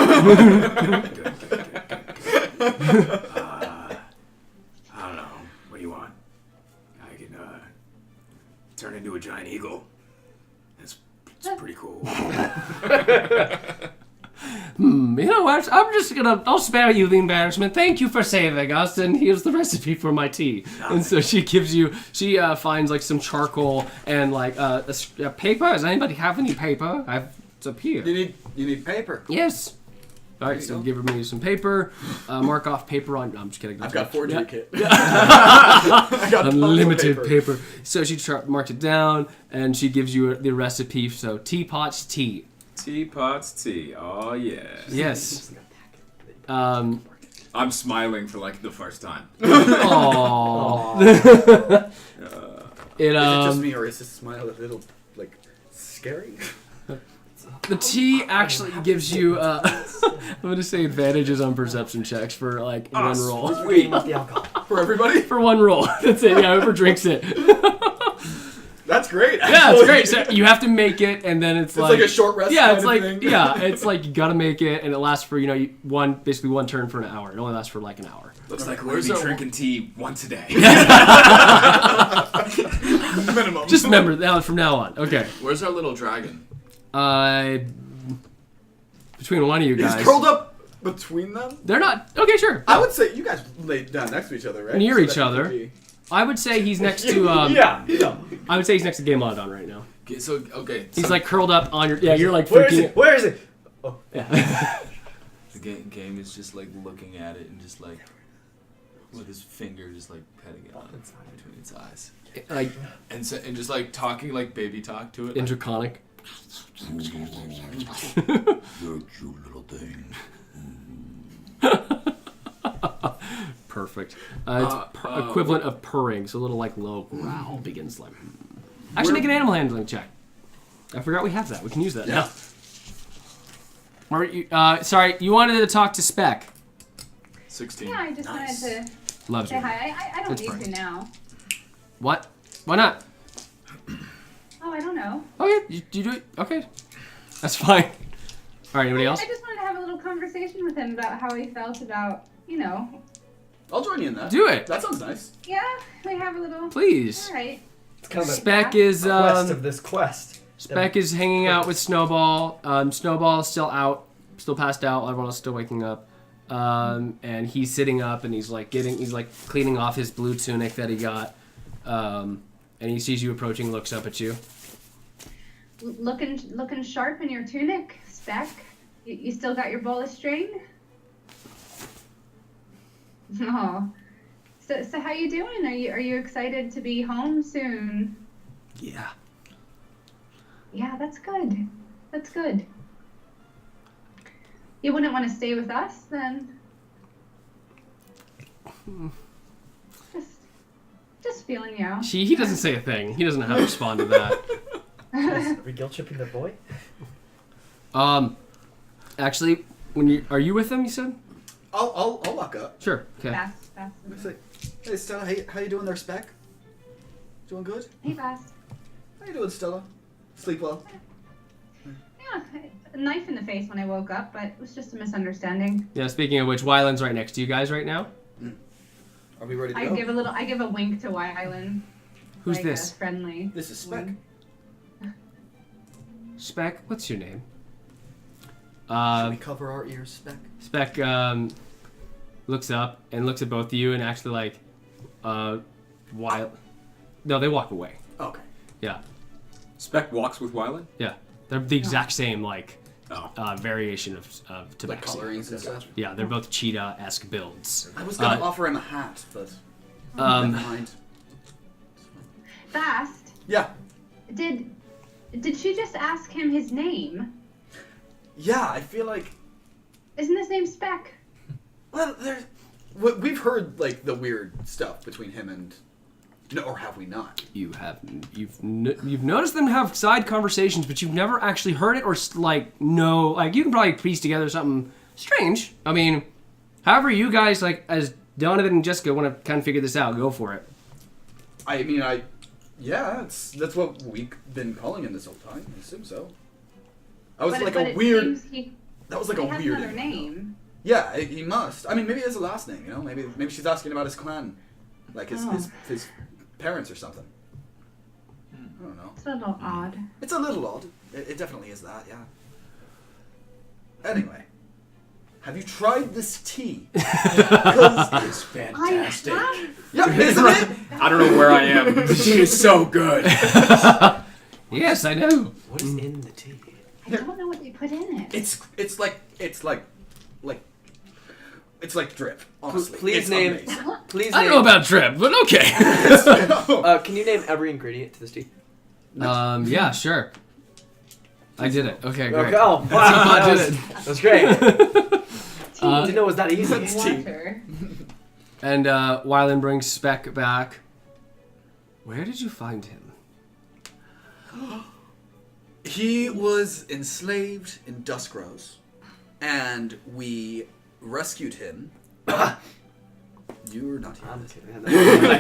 I don't know. What do you want? I can turn into a giant eagle. It's pretty cool. You know what? I'll spare you the embarrassment. Thank you for saving us, and here's the recipe for my tea. And so she finds like some charcoal and like a paper. Does anybody have any paper? It's up here. You need paper. Yes. All right, so give me some paper. Mark off paper on. No, I'm just kidding. I've got forgery kit. I got unlimited paper. So she marked it down, and she gives you the recipe. So Teapot's tea. Teapot's tea. Oh yeah. Yes. I'm smiling for like the first time. Aww. Is it just me, or is this smile a little like scary? The tea actually gives you, I'm gonna say advantages on perception checks for like one roll. Sweet. The alcohol. For everybody? For one roll. That's it. Yeah, whoever drinks it. That's great. Yeah, it's great. So you have to make it, and then it's like a short rest. Yeah, kind it's of like thing. it's like you gotta make it, and it lasts for basically one turn for an hour. It only lasts for like an hour. Looks like we're gonna be drinking tea once a day. Minimum. Just remember that from now on. Okay. Where's our little dragon? Between one of you guys. He's curled up between them. They're not. Okay, sure. I would say you guys laid down next to each other, right? Near So each that you other. could be- I would say he's next to. Yeah. I would say he's next to Gameonadon right now. Okay. He's like curled up on your. Yeah, you're like Where is freaking. it? Where is it? Yeah. The game is just like looking at it and just like with his finger just like petting it on between its eyes. Like And just like talking like baby talk to it. interconic. You're a cute little thing. Perfect. It's equivalent of purring, so a little like low growl begins like. Actually, make an animal handling check. I forgot we have that. We can use that now. Sorry, you wanted to talk to Speck. 16. Yeah, I just wanted to Loves say you. hi. I don't That's need fine. to now. What? Why not? Oh, I don't know. Okay, you do it. Okay, that's fine. All right, anybody else? I just wanted to have a little conversation with him about how he felt about, I'll join you in that. Do it. That sounds nice. yeah, we have a little. Please. All right. It's kind of the Speck is quest of this quest. Speck is hanging out with Snowball. Snowball is still out, still passed out. Everyone else is still waking up. And he's sitting up and he's like cleaning off his blue tunic that he got. And he sees you approaching, looks up at you. Looking sharp in your tunic, Speck. You still got your bowl of string? Oh. So how you doing? Are you excited to be home soon? Yeah. Yeah, that's good. That's good. You wouldn't want to stay with us then? Just feeling you out. He doesn't say a thing. He doesn't know how to respond to that. Are we guilt tripping the boy? Actually, are you with them? You said. I'll walk up. Sure. Okay. Bast. Hey Stella, how you doing there, Speck? Doing good? Hey, Bast. How you doing, Stella? Sleep well? Yeah, a knife in the face when I woke up, but it was just a misunderstanding. Yeah. Speaking of which, Wyland's right next to you guys right now. Are we ready to I go? give a wink to Wyland. Who's like this? A friendly. This is Speck. wink. Speck. What's your name? Should we cover our ears, Speck? Speck looks up and looks at both of you and actually like, No, they walk away. Okay. Yeah. Speck walks with Wyland? Yeah. They're the exact same like Oh. variation of Tabaxi. Like colorings and stuff. Yeah, they're both cheetah-esque builds. I was gonna offer him a hat, but never mind. Bast. Yeah. Did she just ask him his name? Yeah, I feel like. Isn't his name Speck? Well, we've heard like the weird stuff between him and. No, or have we not? You've noticed them have side conversations, but you've never actually heard it or you can probably piece together something strange. I mean, however you guys as Donovan and Jessica want to kind of figure this out, go for it. I mean, that's what we've been calling him this whole time. I assume so. That was like a weird. That was like a weird. He has another name. Yeah, he must. I mean, maybe he has a last name. You know, maybe she's asking about his clan, like his parents or something. I don't know. It's a little odd. It's a little odd. It definitely is that. Yeah. Anyway, have you tried this tea? It's fantastic. Yeah, isn't it? I don't know where I am. The tea is so good. Yes, I know. What is in the tea? I don't know what they put in it. It's like drip. Honestly, Please it's name. amazing. Please I name. don't know about drip, but okay. Can you name every ingredient to this tea? Yeah, sure. I did it. Okay, great. Okay. Oh, wow. I did it. That was great. Tea. Didn't know it was that easy. Water. And Wyland brings Speck back. Where did you find him? He was enslaved in Duskrose, and we rescued him. You're not here. I'm kidding.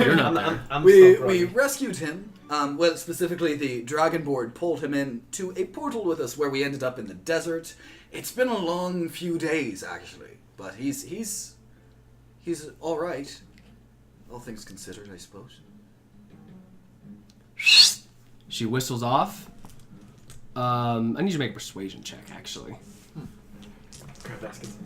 You're not there. I'm We rescued him. Well, specifically, the Dragon Board pulled him in to a portal with us, where we ended up in the desert. It's been a long few days, actually, but he's all right. All things considered, I suppose. She whistles off. I need you to make a persuasion check, actually. Grab baskets.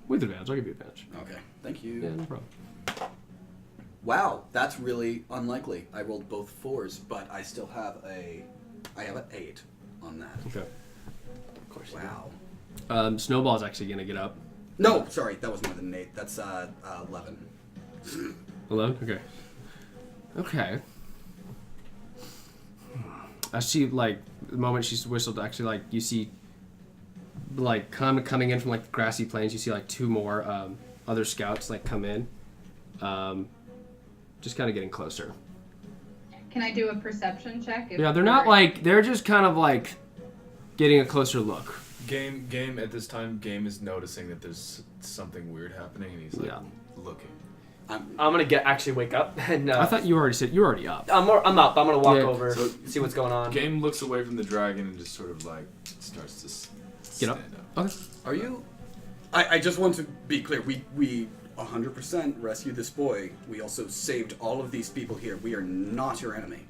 With advantage, I'll give you advantage. Okay, thank you. Yeah, no problem. Wow, that's really unlikely. I rolled both 4s, but I still have an 8 on that. Okay. Of course. Wow. Snowball's actually gonna get up. No, sorry, that was more than an 8. That's 11. 11? Okay. Okay. As she, the moment she's whistled, actually, you see, coming in from, the grassy plains, you see, 2 more, other scouts, come in. Just kind of getting closer. Can I do a perception check? Yeah, they're not, they're just kind of, getting a closer look. Game at this time, Game is noticing that there's something weird happening, and he's looking. I'm gonna actually wake up and. I thought you already said you were already up. I'm up. I'm gonna walk Yeah. over, So- see what's going on. Game looks away from the dragon and just sort of starts to Get stand up. Okay. Are you? I just want to be clear. We 100% rescue this boy. We also saved all of these people here. We are not your enemy.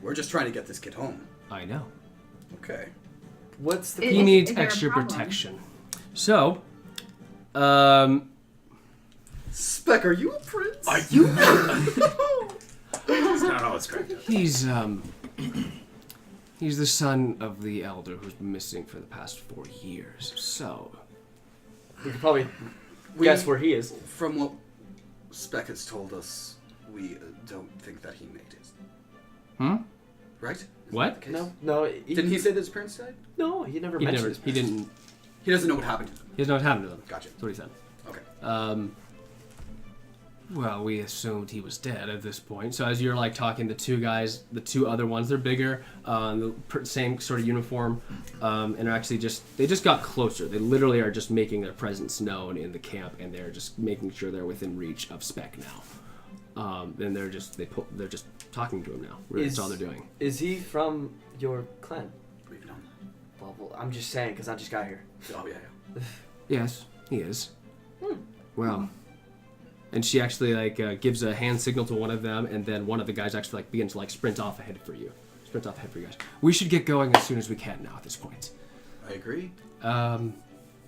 We're just trying to get this kid home. I know. Okay. What's the? He needs is there a extra problem? protection. So, Speck, are you a prince? Are you? It's not all it's cracked up. He's the son of the elder who's been missing for the past 4 years. So, We could probably guess where he is. From what Speck has told us, we don't think that he made it. Right? Is What? that the case? No. Didn't he say that his parents died? No, he never he mentioned never. his He parents. didn't. He doesn't know what happened to them. He doesn't know what happened to them. Gotcha. That's what he said. Okay. Well, we assumed he was dead at this point. So as you're like talking, the two guys, the two other ones, they're bigger, same sort of uniform, and are actually they just got closer. They literally are just making their presence known in the camp, and they're just making sure they're within reach of Speck now. And they're just talking to him now. Really, that's all they're doing. Is he from your clan? We've known. Well, I'm just saying because I just got here. Oh, yeah. Yes, he is. Well. And she actually gives a hand signal to one of them, and then one of the guys actually begins to sprint off ahead for you. Sprint off ahead for you guys. We should get going as soon as we can now at this point. I agree.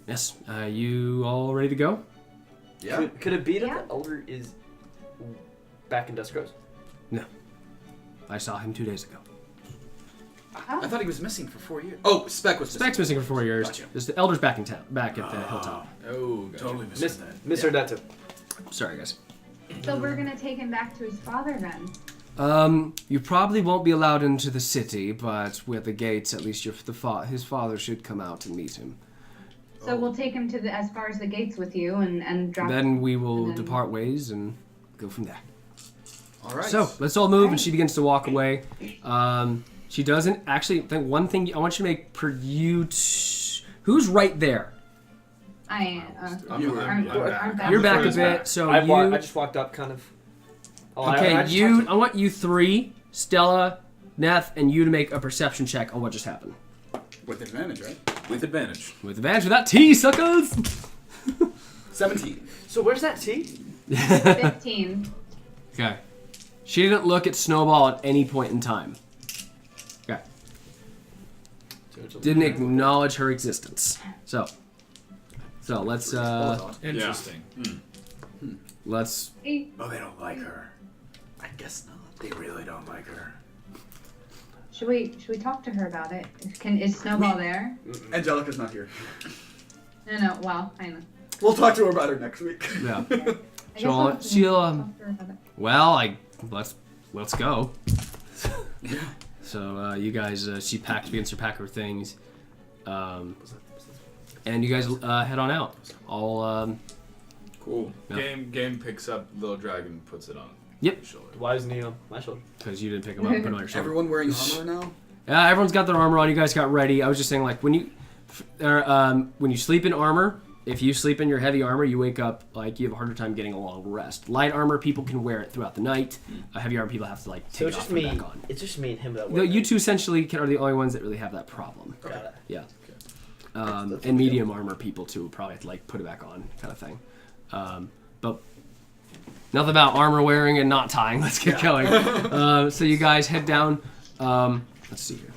Yes. You all ready to go? Yeah. Could it be that Yeah. the elder is back in Duskrose? No. I saw him 2 days ago. I thought he was missing for 4 years. Oh, Speck was missing. Speck's missing for 4 years. Gotcha. There's the elder's back in town, back at the hilltop. Oh, gotcha. Totally missed that. Misheard that too. Sorry, guys. So we're gonna take him back to his father then. You probably won't be allowed into the city, but with the gates, at least his father should come out and meet him. So we'll take him to as far as the gates with you and drop. Then we will and then- depart ways and go from there. All right. So let's all move, and she begins to walk away. She doesn't actually. One thing I want you to make who's right there? You were- I'm back. You're back a Furthest bit, back. so I you. just walked up, kind of. Oh, Okay, I just talked to- I want you three, Stella, Neth, and you to make a perception check on what just happened. With advantage, right? With advantage. With advantage with that T, suckers! 17. So where's that T? 15. Okay. She didn't look at Snowball at any point in time. Okay. Didn't acknowledge her existence. So let's Interesting. let's Oh, they don't like her. I guess not. They really don't like her. Should we talk to her about it? Is Snowball there? Angelica's not here. No. Well, I know. We'll talk to her about her next week. yeah. I guess She'll talk to her about it. Well, let's go. So you guys, she begins to pack her things, and you guys head on out. All Cool. Yeah. Game picks up Little Dragon, puts it on Yep. his shoulder. Why isn't he on my shoulder? because you didn't pick them up and put them on your shoulder. Everyone wearing armor now? Yeah, everyone's got their armor on. You guys got ready. I was just saying, when you sleep in armor, if you sleep in your heavy armor, you wake up you have a harder time getting a long rest. Light armor, people can wear it throughout the night. Heavy armor, people have to take So it it's off just and me. back on. It's just me and him that No, way. you two essentially are the only ones that really have that problem. Got it. Yeah. And medium armor people too would probably have to put it back on, kind of thing. But nothing about armor wearing and not tying. Let's get going. So you guys head down. Let's see here.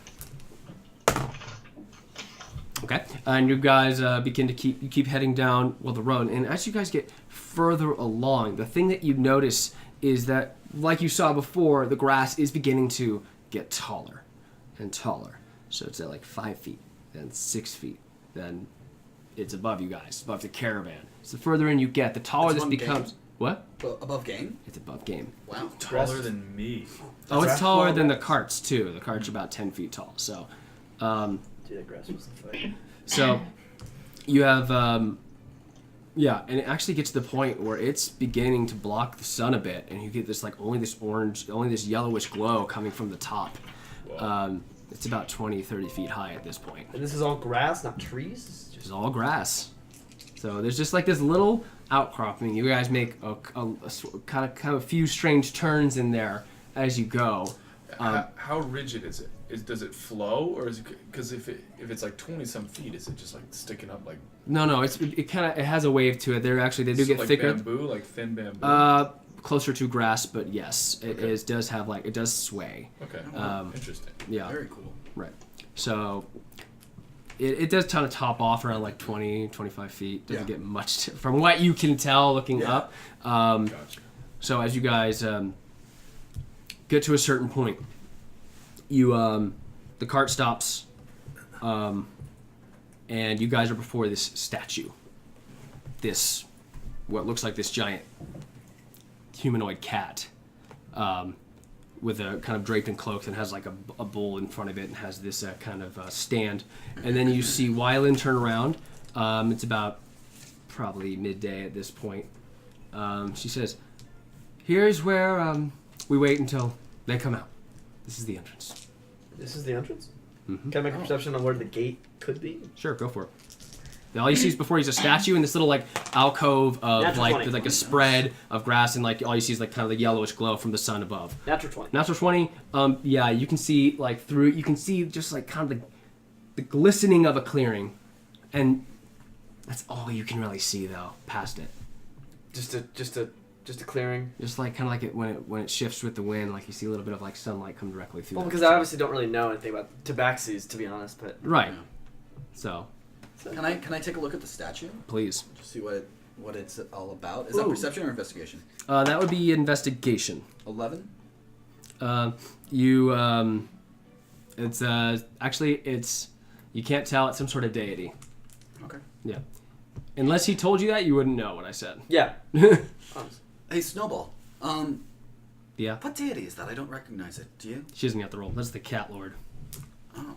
Okay, and you guys begin to keep heading down the road. And as you guys get further along, the thing that you notice is that, like you saw before, the grass is beginning to get taller and taller. So it's at 5 feet, then 6 feet, then it's above you guys, above the caravan. So the further in you get, the taller It's this above becomes. game? What? Above game? It's above game. Wow. Taller than me. Oh, it's Grass taller wall than the grass. carts too. The carts are about 10 feet tall. So, Dude, that grass was the fight. so you have, yeah, and it actually gets to the point where it's beginning to block the sun a bit, and you get this only this yellowish glow coming from the top. It's about 20, 30 feet high at this point. And this is all grass, not trees. It's all grass. So there's just this little outcropping. You guys make a kind of a few strange turns in there as you go. How rigid is it? does it flow, or is it because if it's like 20 some feet, is it just like sticking up like? No, it has a wave to it. They do get like thicker. Bamboo, like thin bamboo. Closer to grass, but yes, it does have it does sway. Okay. Interesting. Yeah. Very cool. Right. So it does kind of top off around like 20, 25 feet. Doesn't get much from what you can tell looking up. Gotcha. So as you guys get to a certain point, the cart stops, and you guys are before this statue. This, what looks like this giant humanoid cat, with a kind of draped in cloak and has like a bull in front of it and has this kind of stand. And then you see Wyland turn around. It's about probably midday at this point. She says, "Here's where we wait until they come out. This is the entrance." This is the entrance? Mm-hmm. Can I make a perception on where the gate could be? Sure, go for it. All you see is before he's a statue in this little alcove of Natural 20. with a spread of grass, and all you see is kind of the yellowish glow from the sun above. Natural 20. Natural 20. Yeah, you can see through. You can see just kind of the glistening of a clearing, and that's all you can really see though past it. Just a clearing. Just kind of like it when it shifts with the wind, you see a little bit of sunlight come directly through. Well, because I obviously don't really know anything about tabaxis, to be honest, but right. So. Can I take a look at the statue? Please. Just see what it's all about. Is that perception or investigation? That would be investigation. 11. It's actually you can't tell. It's some sort of deity. Okay. Yeah. Unless he told you that, you wouldn't know what I said. yeah. Hey, Snowball. Yeah. What deity is that? I don't recognize it. Do you? She doesn't have to roll. That's the Cat Lord. Oh.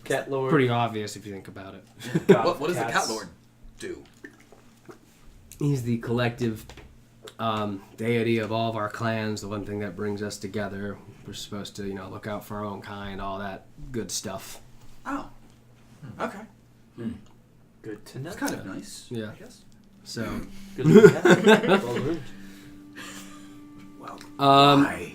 Cat Lord. Pretty obvious if you think about it. What does the Cat Lord do? He's the collective deity of all of our clans, the one thing that brings us together. We're supposed to, look out for our own kind, all that good stuff. Oh. Okay. Good to know. That's kind of nice. Yeah. I guess. So. Good to know. Well, Why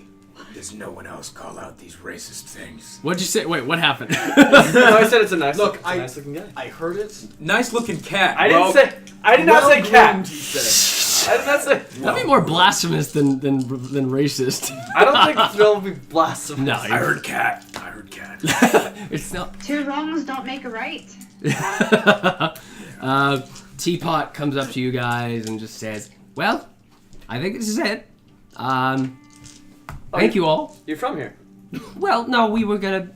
does no one else call out these racist things? What'd you say? Wait, what happened? No, I said it's a nice nice looking guy. I heard it. Nice looking cat. I did not say cat. He said. I did not say. That'd be more blasphemous than racist. I don't think Threl would be blasphemous. No, I heard cat. it's not. Two wrongs don't make a right. Teapot comes up to you guys and just says, "Well, I think this is it. Thank you all. You're from here. Well, no, we were gonna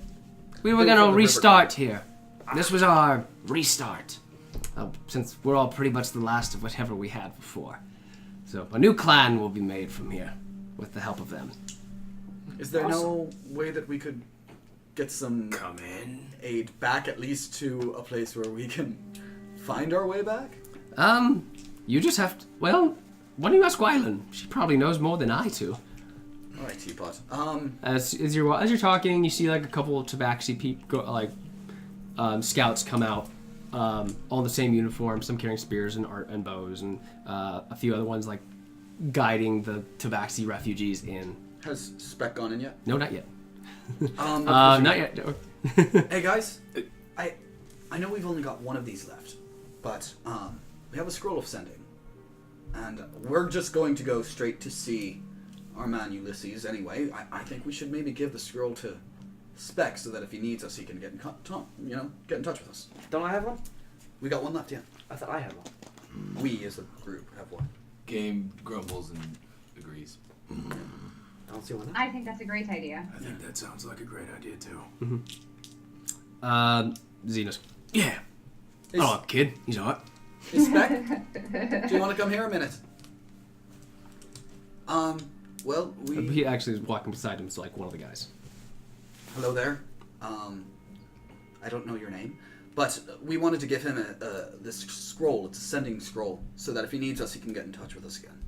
restart here. This was our restart, since we're all pretty much the last of whatever we had before. So a new clan will be made from here, with the help of them. Is there no way that we could get some aid back, at least to a place where we can find our way back? You just have to. Well, why don't you ask Wyland? She probably knows more than I do." All right, Teapot. As you're talking, you see a couple of tabaxi scouts come out, all in the same uniform. Some carrying spears and bows, and a few other ones guiding the tabaxi refugees in. Has Speck gone in yet? No, not yet. Not yet. Hey guys, I know we've only got one of these left, but we have a scroll of sending, and we're just going to go straight to see our man Ulysses anyway. I think we should maybe give the scroll to Speck so that if he needs us, he can get in touch with us. Don't I have one? We got one left, yeah. I thought I had one. We as a group have one. Game grumbles and agrees. I don't see one. I think that's a great idea. I think that sounds like a great idea too. Xenos. Yeah. Oh, kid. He's alright. Hey, Speck, do you want to come here a minute? Well, He actually is walking beside him. It's one of the guys. Hello there. I don't know your name, but we wanted to give him this scroll. It's a sending scroll, so that if he needs us, he can get in touch with us again.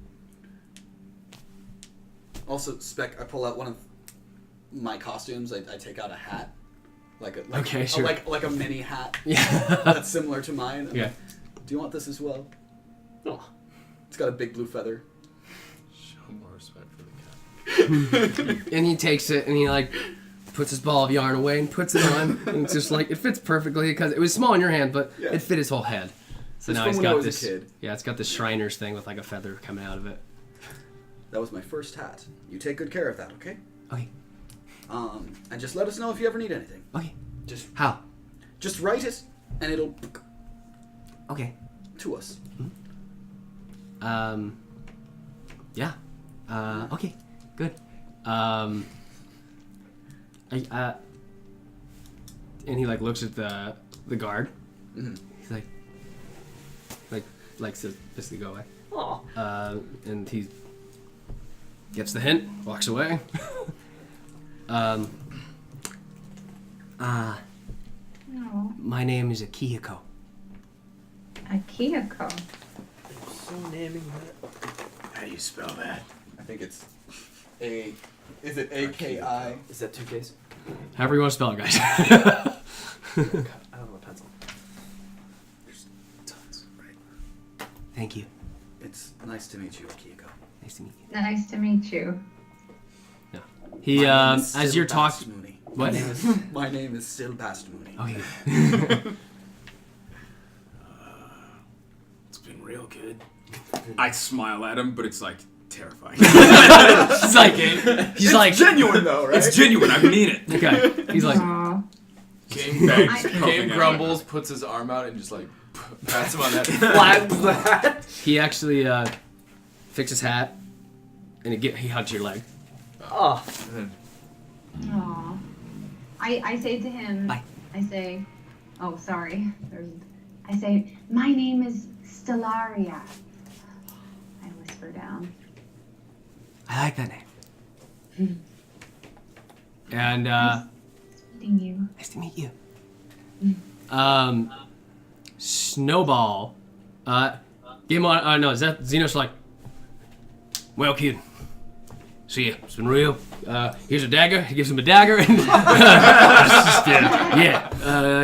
Also, Speck, I pull out one of my costumes. I take out a hat, okay, sure. like a mini hat. Yeah. That's similar to mine. Yeah. Do you want this as well? No. It's got a big blue feather. Show more respect for the cat. And he takes it and he puts his ball of yarn away and puts it on, and it's just like it fits perfectly because it was small in your hand, but it fit his whole head. So It's now from he's when I got was a this. kid. Yeah, it's got this Shriner's thing with like a feather coming out of it. That was my first hat. You take good care of that, okay? Okay. And just let us know if you ever need anything. Okay. Just How? Just write it, and it'll Okay. to us. Yeah. Okay. Good. And he like looks at the guard. Mhm. He's like says basically go away. Aw. And he gets the hint, walks away. No. My name is Akihiko. Akihiko. So naming that. How do you spell that? I think it's A. Is it A-K-I? Is that 2 Ks? However you want to spell it, guys. I don't have a pencil. There's tons, right? Thank you. It's nice to meet you, Akihiko. Nice to meet you. Nice to meet you. He, My name is as still you're talking. Bast Mooney. What? My name is still Bast Mooney. Okay. It's been real good. I smile at him, but it's like terrifying. He's like, Genuine though, right? It's genuine. I mean it. okay. He's like, Aw. Game grumbles, puts his arm out, and just like pats him on that. Flags that. he actually fixes his hat, and he hugs your leg. Oh. Aw. I say to him, Bye. I say, oh, sorry. I say, my name is Stellaria. I whisper down. I like that name. And Meeting you. nice to meet you. Snowball. Game on. No, is that Xenos? Like, well, kid. See ya. It's been real. Here's a dagger. He gives him a dagger, and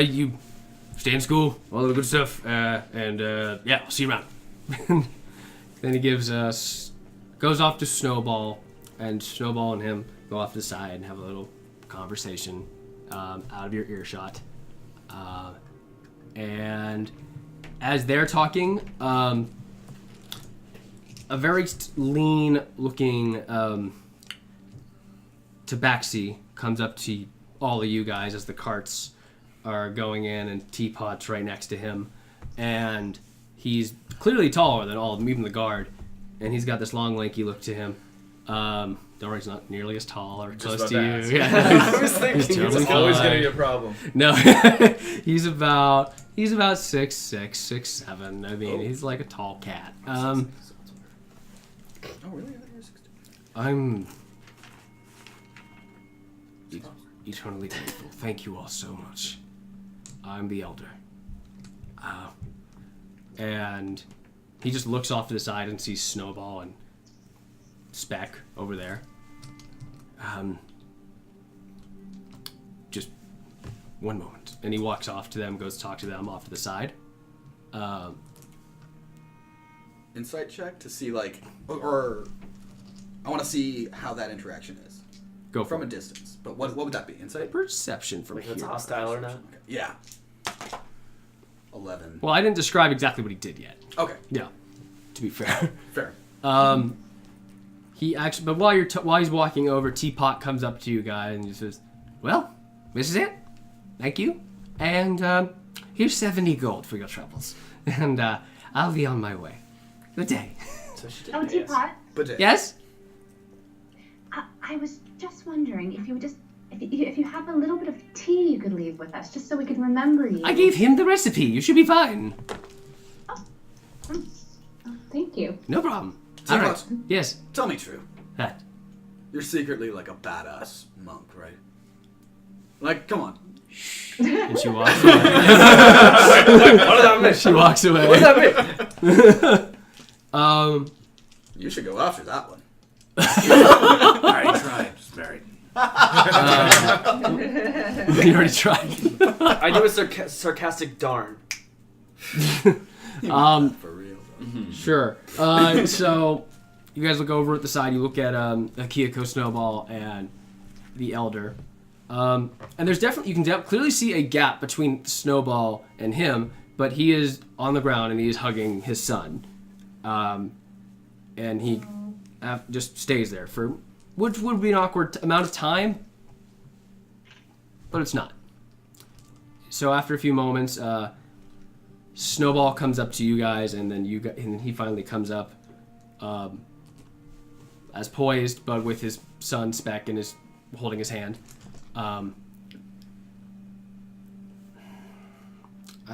you stay in school, all the good stuff, and I'll see you around. Then he goes off to Snowball, and Snowball and him go off to the side and have a little conversation out of your earshot. And as they're talking, a very lean-looking tabaxi comes up to all of you guys as the carts are going in, and Teapot's right next to him. And he's clearly taller than all of them, even the guard. And he's got this long, lanky look to him. Don't worry, he's not nearly as tall or close to you. Yeah, I was thinking totally It's always fine. gonna be a problem. No, he's about 6'6", 6'7". I mean, he's like a tall cat. Oh, really? I thought you were 16. I'm eternally grateful. Thank you all so much. I'm the elder. And he just looks off to the side and sees Snowball and Speck over there. Just one moment. And he walks off to them, goes to talk to them off to the side. Insight check to see or I want to see how that interaction is. Go From for a distance. But what would that be? Insight? perception from Like here. if it's hostile or not. Okay. Yeah. 11. Well, I didn't describe exactly what he did yet. Okay. Yeah, to be fair. Fair. He actually, but while he's walking over, Teapot comes up to you guys and he says, "Well, this is it. Thank you, and here's 70 gold for your troubles, and I'll be on my way. Good day." So she did Oh, pay us. Teapot. But Yes. I was just wondering if you would if you have a little bit of tea you could leave with us, just so we could remember you. I gave him the recipe. You should be fine. Oh, thank you. No problem. Teapot. All right. Yes. Tell me true. That. You're secretly like a badass monk, right? Like, come on. And she walks away. What did I miss? She walks away. What did I miss? You should go after that one. I already tried. Just married. You already tried. I do a sarcastic darn. For real, though. Sure. So you guys look over at the side. You look at Akihiko, Snowball, and the Elder. And there's definitely, you can clearly see a gap between Snowball and him, but he is on the ground and he is hugging his son. And he just stays there for, which would be an awkward amount of time, but it's not. So after a few moments, Snowball comes up to you guys, and then and he finally comes up as poised, but with his son Speck and is holding his hand. I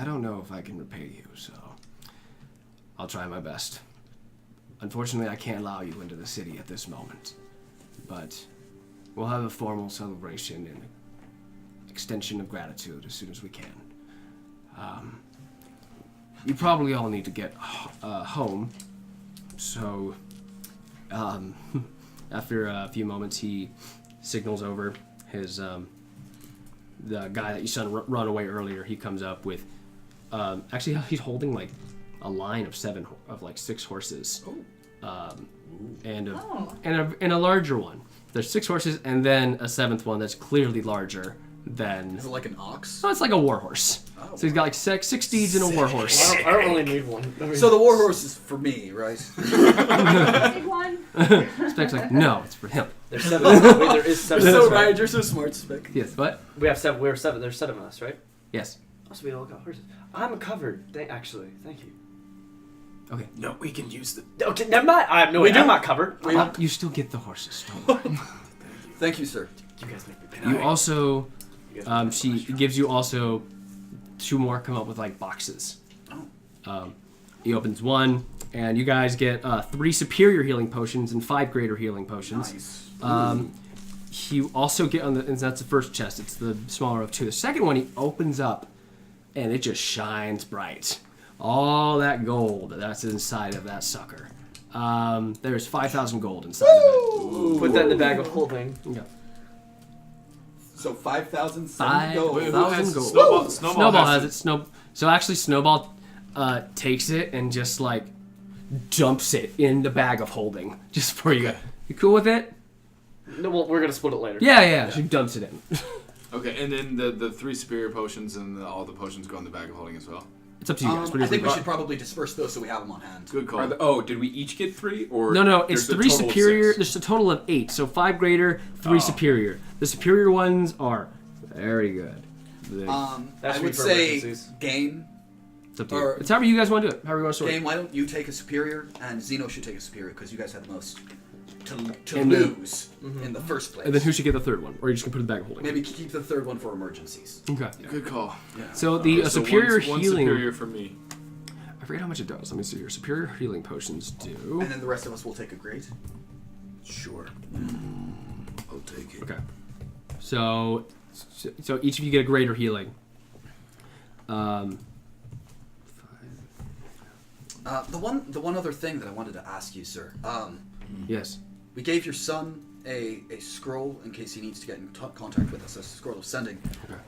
don't know if I can repay you, so I'll try my best. Unfortunately, I can't allow you into the city at this moment, but we'll have a formal celebration and extension of gratitude as soon as we can. You probably all need to get home, so after a few moments, he signals over his the guy that you saw run away earlier. He comes up with actually he's holding like a line of 6 horses. And a larger one. There's 6 horses and then a 7th one that's clearly larger than. Is it like an ox? No, it's like a war horse. Oh, so he's got like 6 steeds and a war horse. I don't really need one. So the war horse is for me, right? Big one. Speck's like, no, it's for him. There's 7. Wait, there is 7. You're so right. You're so smart, Speck. Yes, what? We have 7. We're 7. There's 7 of us, right? Yes. Also, we all got horses. I'm covered. Actually, thank you. Okay. No, we can use the. Okay, never mind. I'm not covered. You still get the horses. Don't worry. Thank you, sir. You guys make me pay. You also, she gives you also 2 more. Come up with like boxes. He opens one, and you guys get 3 superior healing potions and 5 greater healing potions. Nice. You also get and that's the first chest. It's the smaller of 2. The second one he opens up, and it just shines bright. All that gold that's inside of that sucker. There's 5,000 gold inside of it. Put that in the bag of holding. Yeah. So 5,000 gold. 5,000 Snowball gold. Snowball has it. So actually, Snowball takes it and just like dumps it in the bag of holding just for you. You cool with it? No, well, we're gonna split it later. Yeah. She dumps it in. Okay, and then the 3 superior potions and all the potions go in the bag of holding as well. It's up to you guys. I think we should probably disperse those so we have them on hand. Good call. Did we each get 3 or? No. It's there's a 3 total of superior. 6? There's a total of 8. So 5 greater, 3 superior. The superior ones are very good. I would say Game. It's up to you. It's however you guys want to do it. However you want to sort it. Game, why don't you take a superior, and Xenos should take a superior, because you guys had the most to lose in the first place. And then who should get the 3rd one? Or you just can put it in the bag of holding. Maybe keep the 3rd one for emergencies. Okay. Yeah. Good call. Yeah. So the superior one healing. superior for me. I forget how much it does. Let me see here. Superior healing potions do. And then the rest of us will take a great. Sure. I'll take it. Okay. So each of you get a greater healing. The one other thing that I wanted to ask you, sir. Yes. We gave your son a scroll in case he needs to get in contact with us. A scroll of sending. Okay.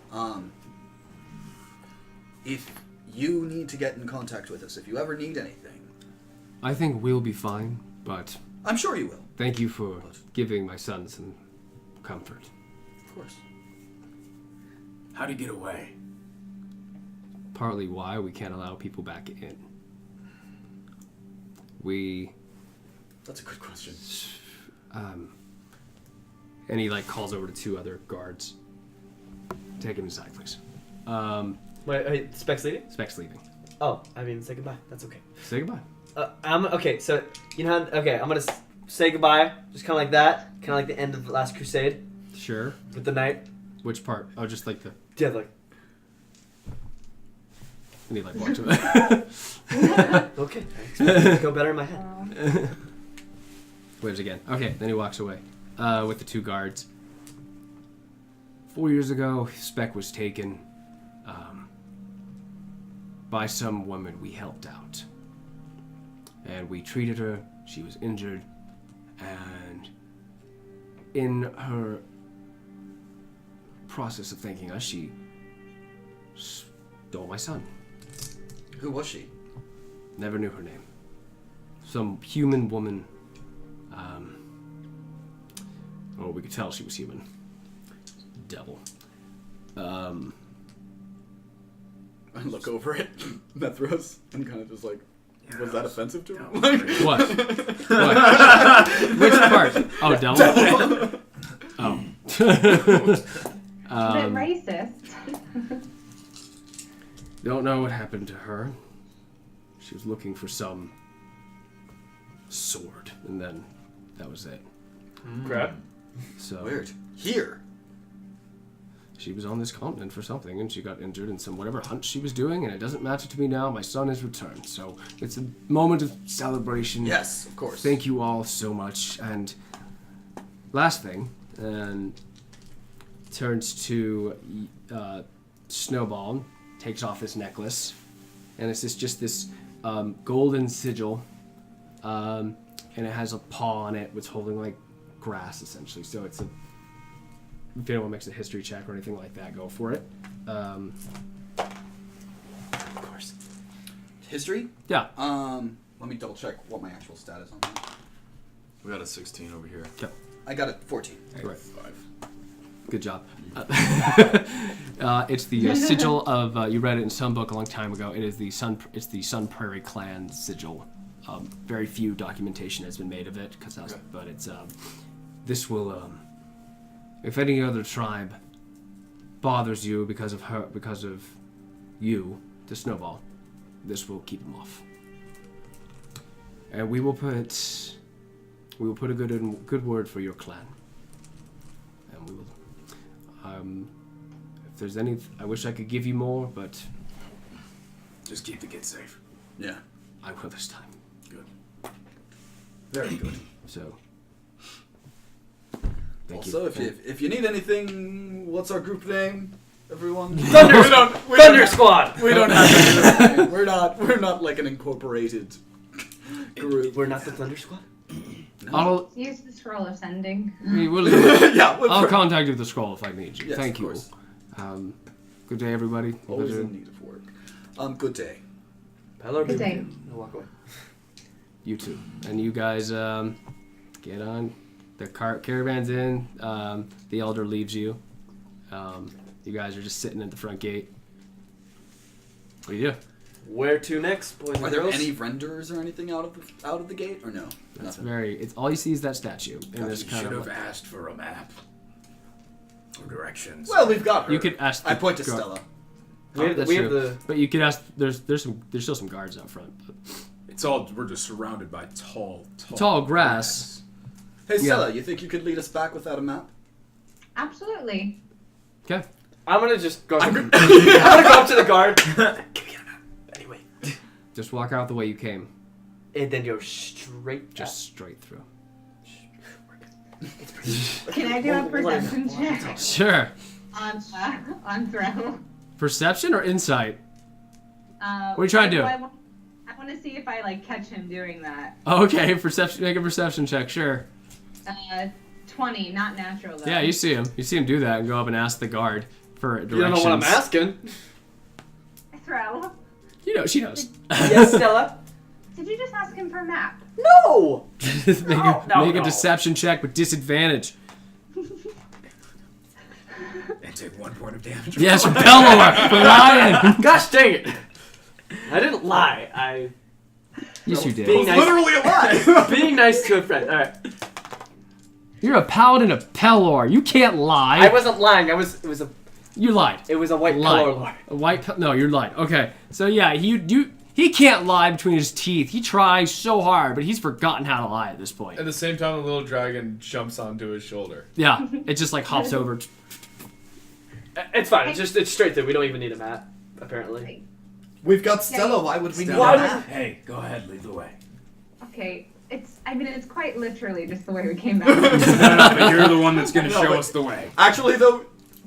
If you need to get in contact with us, if you ever need anything, I think we'll be fine, but I'm sure you will. thank you for giving my son some comfort. Of course. How'd he get away? Partly why we can't allow people back in. That's a good question. And he like calls over to 2 other guards. Take him inside, please. Wait, Speck's leaving? Speck's leaving. Oh, I mean, say goodbye. That's okay. Say goodbye. Okay, so, you know how, I'm gonna say goodbye, just kind of like that, kind of like the end of the Last Crusade, Sure. with the knight. Which part? Oh, just like the... Yeah, like, And he like walks away. okay, I expect it to go better in my head. Waves again. Okay, then he walks away with the 2 guards. 4 years ago, Speck was taken by some woman we helped out. And we treated her. She was injured. And in her process of thanking us, she stole my son. Who was she? Never knew her name. Some human woman. Well, we could tell she was human. devil. I look over at Netheros and kind of just like, was that offensive to him? What? Which part? Oh, devil? Oh. A bit racist. Don't know what happened to her. She was looking for some sword, and then that was it. Crap. So Weird. Here. she was on this continent for something, and she got injured in some whatever hunt she was doing, and it doesn't matter to me now. My son has returned, so it's a moment of celebration. Yes, of course. Thank you all so much. And last thing, and turns to Snowball, takes off his necklace, and it's just this golden sigil, and it has a paw on it, which holding like grass essentially. So it's a. If anyone makes a history check or anything like that, go for it. Of course. History? Yeah. Let me double check what my actual stat is on that. We got a 16 over here. Yep. I got a 14. Right. 5. Good job. It's the sigil of. You read it in some book a long time ago. It is the Sun. It's the Sun Prairie Clan sigil. Very few documentation has been made of it, but it's. This will. If any other tribe bothers you because of you, the Snowball, this will keep them off. And we will put a good word for your clan. And we will. If there's any, I wish I could give you more, but Just keep the kid safe. Yeah. I will this time. Good. Very good. So. Also, if you need anything, what's our group name, everyone? Thunder Squad. We don't have anything. We're not like an incorporated group. We're not the Thunder Squad. I'll Use the scroll of sending. I'll contact you with the scroll if I need you. Yes, Thank of you. course. Good day, everybody. Always in need of work. Good day. Good day. I'll walk away. You too. And you guys get on. The caravan's in. The elder leaves you. You guys are just sitting at the front gate. What do you do? Where to next, boys and Are there girls? any renders or anything out of the gate, or no? That's Nothing. It's all you see is that statue. And this You kind should of. have asked for a map. Or directions. Well, we've got her. You could ask. I point to guard- Stella. We have That's we have true. the. But you could ask. There's still some guards out front. But we're just surrounded by tall grass. Hey, Yeah. Stella, you think you could lead us back without a map? Absolutely. Okay. I'm gonna just go. I'm gonna go up to the guard. Give me a map. Anyway. Just walk out the way you came. And then go straight. Just straight through. Can I do a perception check Sure. on Threl? Perception or insight? What are you trying to do? I want to see if I like catch him doing that. Okay, perception. Make a perception check. Sure. 20, not natural though. Yeah, you see him. You see him do that and go up and ask the guard for directions. You don't know what I'm asking. Threl, You know, she knows. Yes, Stella. did you just ask him for a map? No. make a deception check with disadvantage. And take 1 point of damage. Yes, for Bellower, for lying. Gosh dang it. I didn't lie. Yes, you did. Being nice, Literally alive! being nice to a friend. All right. You're a paladin of Pelor. You can't lie. I wasn't lying. It was You lied. a white Lied. color lord. A white. No, you're lying. Okay. So yeah, he can't lie between his teeth. He tries so hard, but he's forgotten how to lie at this point. At the same time, the little dragon jumps onto his shoulder. Yeah, it just like hops over. It's fine. It's straight through. We don't even need a map. Apparently. We've got Stella. Why would we need Why a would- map? Hey, go ahead, lead the way. Okay, it's quite literally just the way we came back. No, but you're the one that's gonna show us the way. Actually, though,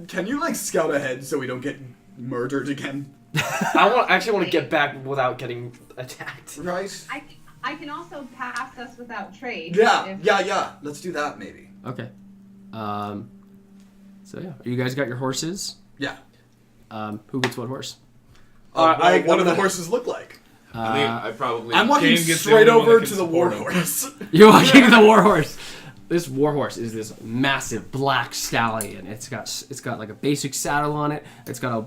can you like scout ahead so we don't get murdered again? I actually want to get back without getting attacked. Right? I can also pass us without trade. Yeah, if- yeah. Let's do that maybe. Okay. So yeah, you guys got your horses. Yeah. Who gets what horse? What do the horses look like? I probably. I'm walking Kane gets the straight only one over that to can the war support him. horse. You're walking the war horse. this warhorse is this massive black stallion. It's got like a basic saddle on it. It's got a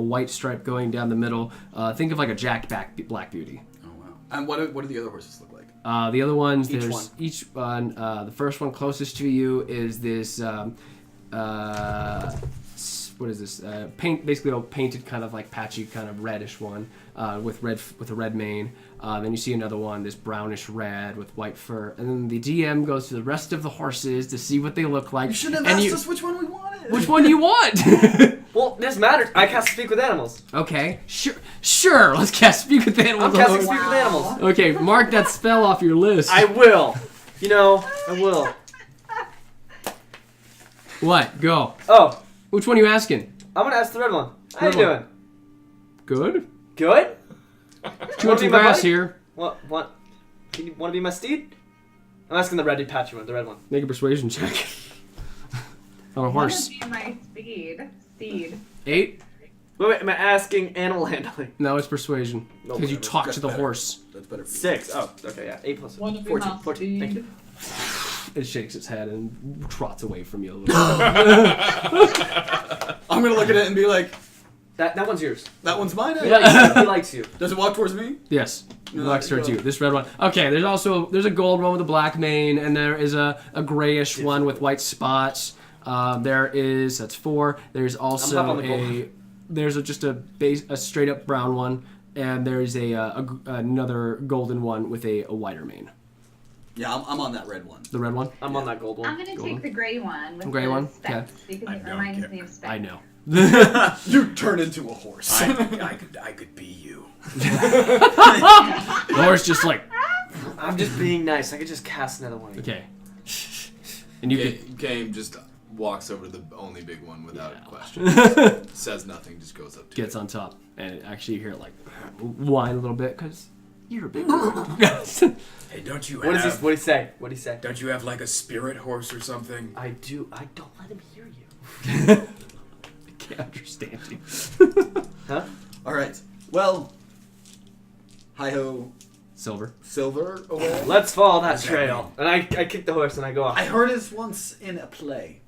white stripe going down the middle. Think of like a jacked back Black Beauty. Oh wow! And what do the other horses look like? The other ones, Each one. The first one closest to you is this. What is this? Basically a painted kind of like patchy kind of reddish one with a red mane. Then you see another one, this brownish red with white fur. And then the DM goes to the rest of the horses to see what they look like. You shouldn't have asked us which one we wanted. Which one do you want? Well, this matters. I cast Speak with Animals. Okay, sure. Let's cast Speak with Animals. I'm casting Speak with Animals. Okay, mark that spell off your list. I will. I will. What? Go. Oh, Which one are you asking? I'm gonna ask the red one. How you Red one. doing? Good. Good? Do you want some my grass buddy? here? What? Do you want to be my steed? I'm asking the red patchy one, the red one. Make a persuasion check. On a horse. Be my steed. 8? Wait, am I asking animal handling? No, it's persuasion. No, Because you whatever. talk That's to the better. horse. That's better. For you. 6. Oh, okay, yeah. 8 plus 1 14. 14. Thank you. It shakes its head and trots away from you a little bit. I'm gonna look at it and be like, That one's yours. that one's mine. He likes you. He likes you. Does it walk towards me? Yes. No, Lux towards go. you. This red one. Okay, there's a gold one with a black mane, and there is a grayish one with white spots. That's 4. There's also I'm up on the gold. just a straight up brown one, and there's another golden one with a whiter mane. Yeah, I'm on that red one. The red one? I'm on that gold one. I'm gonna take the gray one with Gray the one? specks because I it don't reminds care. me of Speck. I know. You turn into a horse. I could be you. The horse just like, I'm just being nice. I could just cast another one. okay. And you get Game just walks over to the only big one without Yeah. question. Says nothing, just goes up to gets it. on top, and actually you hear it like whine a little bit because you're a big one. Hey, don't you What have? does he say? What did he say? Don't you have like a spirit horse or something? I do. I don't let him hear you. I can't understand you. Huh? All right. Well, hi ho, Silver. silver away. Let's follow that What's that trail. And I kick the horse and I go off. I heard it once in a play.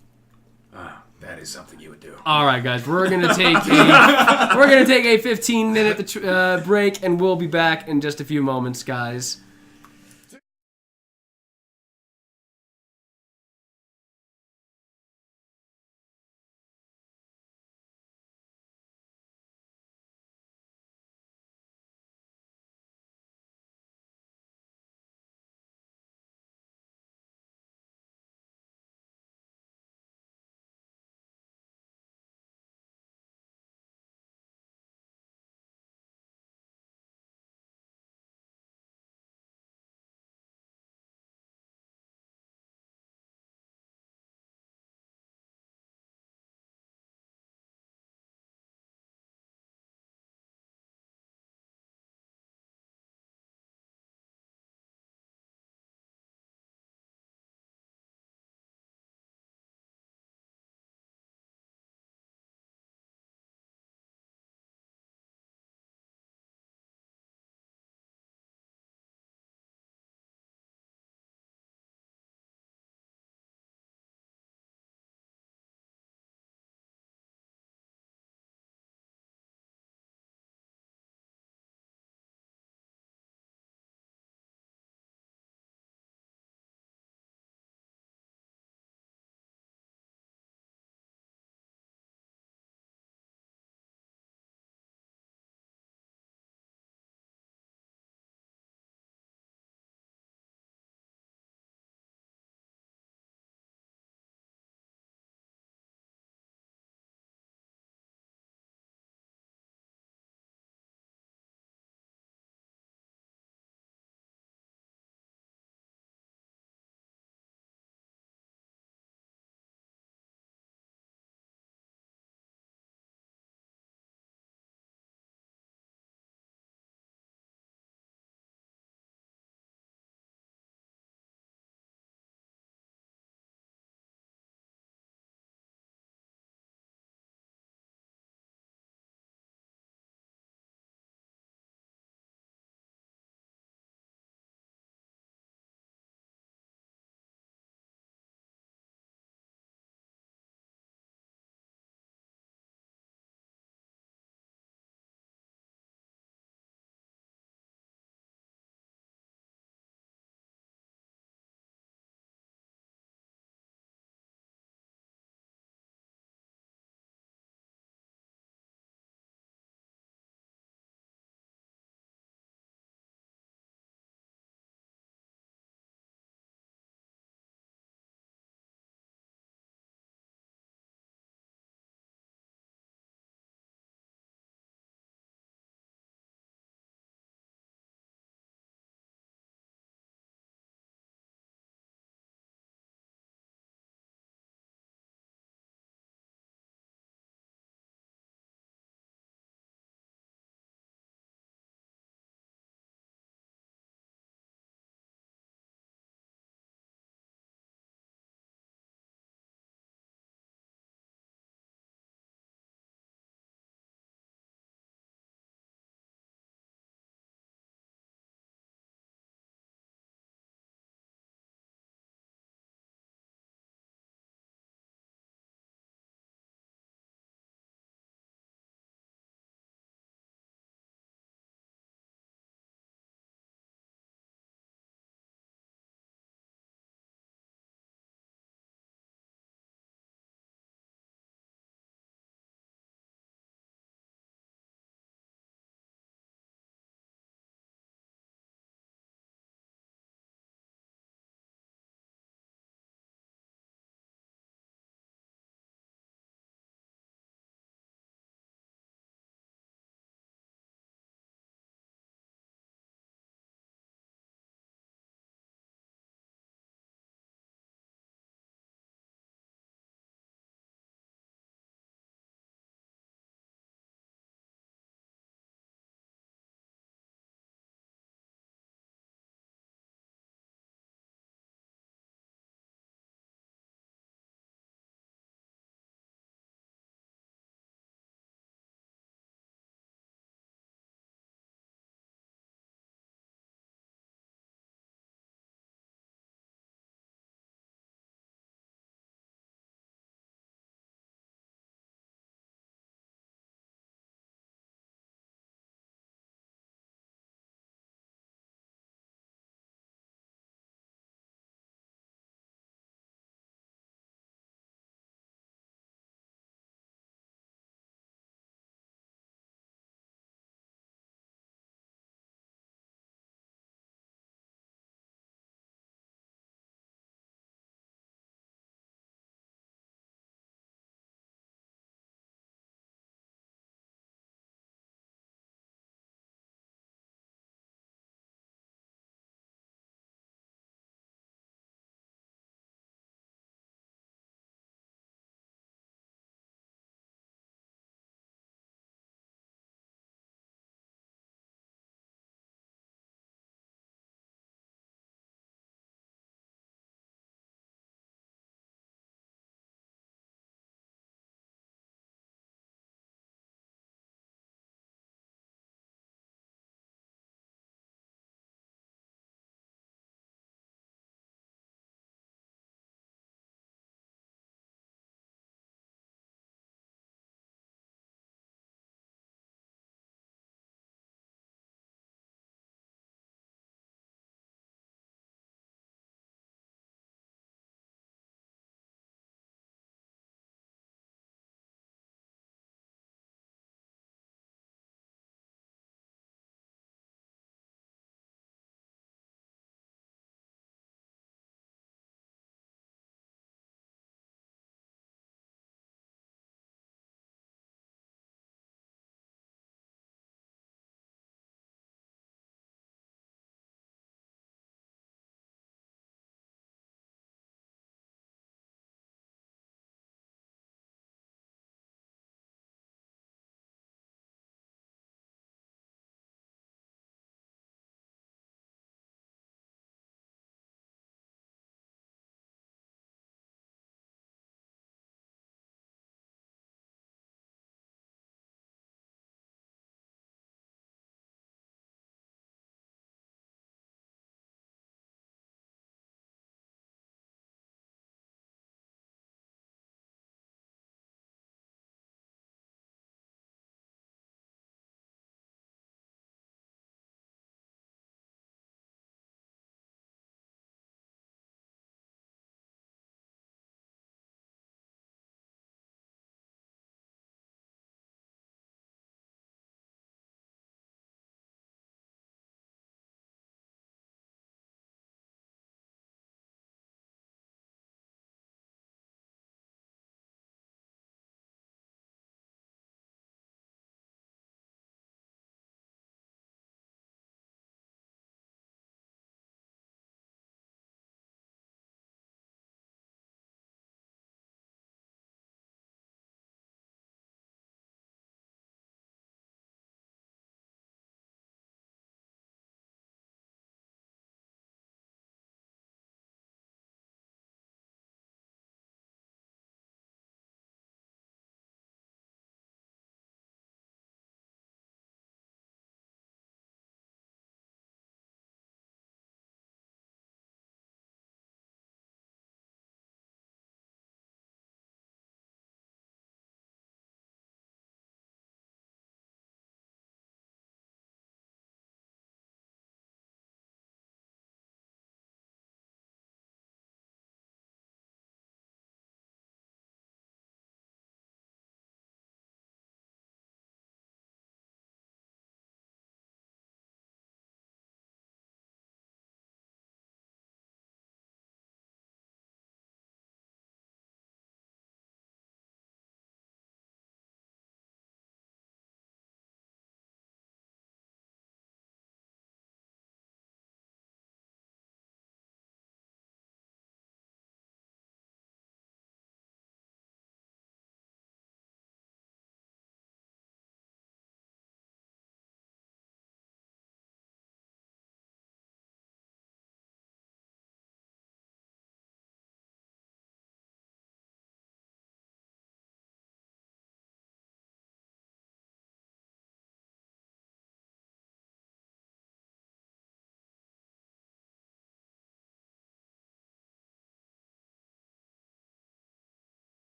Ah, that is something you would do. All right, guys, we're gonna take a 15-minute break, and we'll be back in just a few moments, guys.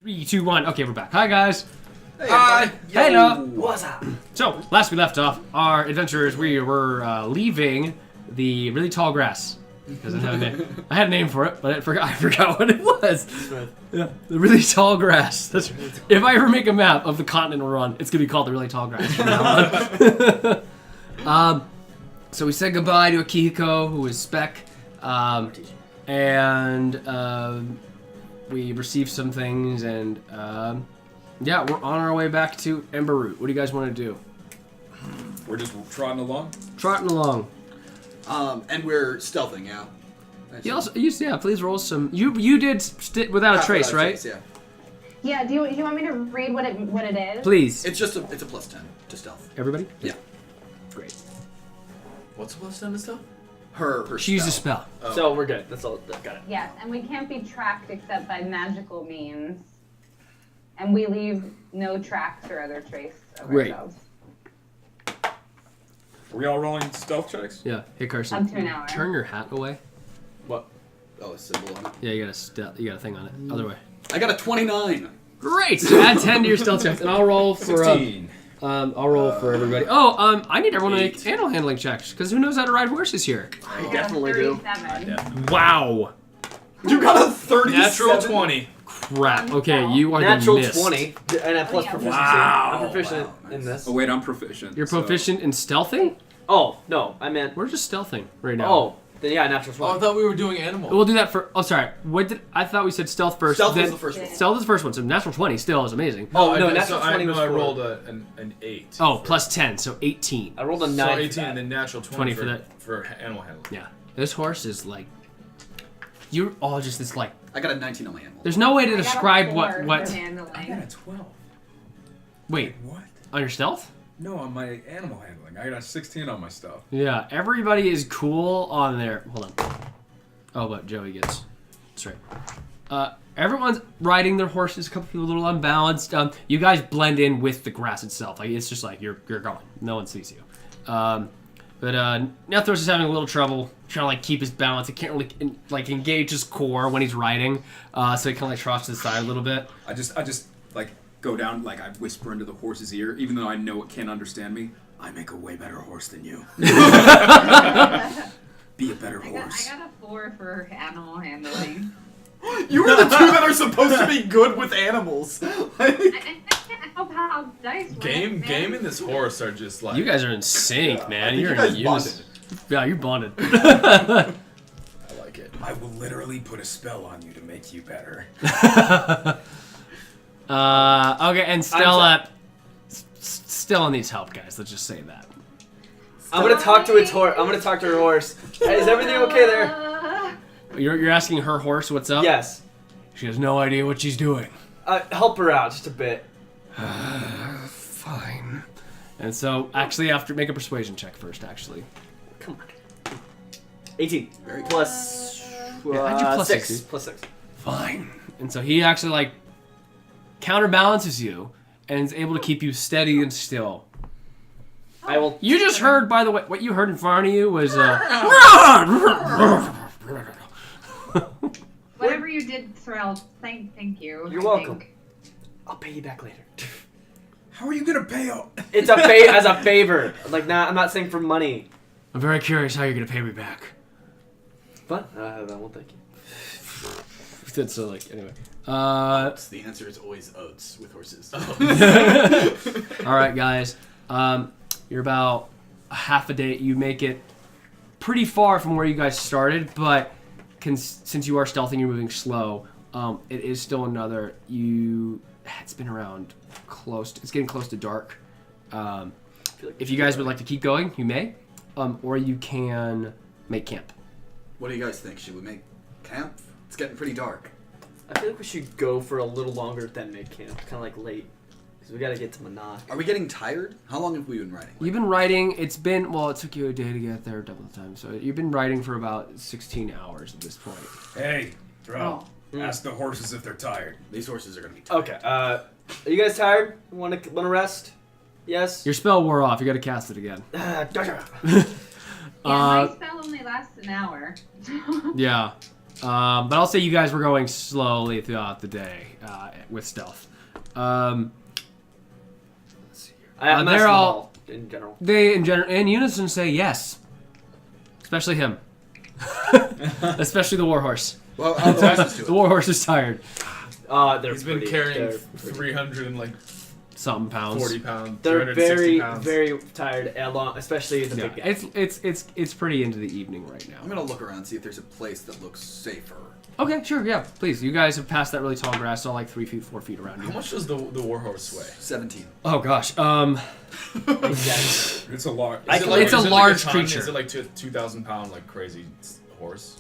3, 2, 1. Okay, we're back. Hi, guys. Hi. Hey, no. What's up? So, last we left off, our adventurers, we were leaving the really tall grass. Because I had a name for it, but I forgot what it was. Yeah, the really tall grass. If I ever make a map of the continent we're on, it's gonna be called the really tall grass from now on. So we said goodbye to Akihiko, who is Speck, and we received some things, and yeah, we're on our way back to Ember Root. What do you guys want to do? We're just trotting along. Trotting along. And we're stealthing, yeah. Please roll some. You did without a trace, right? Yeah. Yeah. Do you want me to read what it is? Please. It's just it's a plus 10 to stealth. Everybody? Yeah. Great. What's the plus 10 to stuff? Her She used a spell. Oh. So we're good. That's all. Got it. Yes, and we can't be tracked except by magical means, and we leave no tracks or other trace of ourselves. Are we all rolling stealth checks? Yeah. Hey, Carson. Up to an hour. Turn your hat away. What? Oh, a symbol on it. Yeah, you got a thing on it. Other way. I got a 29. Great. So add 10 to your stealth checks, and I'll roll for 16. I'll roll for everybody. Oh, I need everyone to make animal handling checks because who knows how to ride horses here? I definitely do. 37. Wow. You got a 37. Natural 20. Crap. Okay, you are Natural the mist. 20, and I plus yeah. proficiency. Wow. I'm proficient Wow, in this. Oh wait, I'm proficient. You're proficient in stealthing? Oh no, I meant. We're just stealthing right now. Oh, then yeah, natural 20. Oh, I thought we were doing animal. We'll do that for. Oh, sorry. I thought we said stealth first. Stealth then, was the first one. Stealth is the first one, so natural 20 still is amazing. Oh, no, I, natural 20 was I for- rolled an 8. Oh, plus 10, so 18. I rolled a 9. So for 18 that. and then natural 20 20 for that. for animal handling. Yeah. This horse is like. You're all just this like. I got a 19 on my animal. There's no way to I got a describe 4 what. for handling. I got a 12. Wait, What? on your stealth? No, on my animal handling. I got a 16 on my stuff. Yeah, everybody is cool on there. Hold on. Oh, but Joey gets. That's right. Everyone's riding their horses. A couple people a little unbalanced. You guys blend in with the grass itself. Like it's just like you're gone. No one sees you. But Netheros is having a little trouble trying to like keep his balance. He can't really engage his core when he's riding. So he kind of like troughs to the side a little bit. I just like go down, like I whisper into the horse's ear, even though I know it can't understand me. I make a way better horse than you. Be a better horse. I got a 4 for animal handling. You are the two that are supposed to be good with animals. I can't help how dice work, man. Game and this horse are just like. You guys are in sync, man. think You're you guys in bonded. unison. Yeah, you're bonded. I like it. I will literally put a spell on you to make you better. Okay, and Stella. Stella needs help, guys. Let's just say that. I'm gonna talk to its horse. I'm gonna talk to her horse. Hey, is everything okay there? You're asking her horse what's up? Yes. She has no idea what she's doing. Help her out just a bit. Fine. And so, actually, after make a persuasion check first. Actually, Come on. 18. Very good. Plus. Yeah, add your plus 6. 6. Plus 6. fine. And so he actually like counterbalances you and is able to keep you steady and still. I will. You just heard, by the way, what you heard in front of you was Whatever you did, Threl, thank you. You're I welcome. think. I'll pay you back later. How are you gonna pay all? It's as a favor. Like, nah, I'm not saying for money. I'm very curious how you're gonna pay me back. But I won't thank you. That's so like anyway. The answer is always oats with horses. All right, guys. You're about a half a day. You make it pretty far from where you guys started, but since you are stealthing, you're moving slow. It is still another. It's been around close. It's getting close to dark. If you guys would like to keep going, you may, or you can make camp. What do you guys think? Should we make camp? It's getting pretty dark. I feel like we should go for a little longer than mid-camp. Kind of like late. Because we got to get to Menok. Are we getting tired? How long have we been riding? You've been riding. It took you a day to get there, double the time. So you've been riding for about 16 hours at this point. Hey, Threl, Oh. ask the horses if they're tired. These horses are going to be tired. Okay. Are you guys tired? Want to rest? Yes? Your spell wore off. You got to cast it again. Gotcha. Yeah, my spell only lasts an hour. Yeah. But I'll say you guys were going slowly throughout the day with stealth. Let's see here. I'm asking they're them all in general. They in unison say yes, especially him, especially the warhorse. Well, the The warhorse is tired. He's been carrying 300 and like Something pounds. 40 pounds. They're very, pounds. very tired, especially the big guy. It's pretty into the evening right now. I'm gonna look around, see if there's a place that looks safer. Okay, sure, yeah, please. You guys have passed that really tall grass, all like 3 feet, 4 feet around you. How much does the warhorse weigh? 17. Oh gosh, Exactly. It's a large. It's a large creature. Is it like 2,000 pound like crazy horse?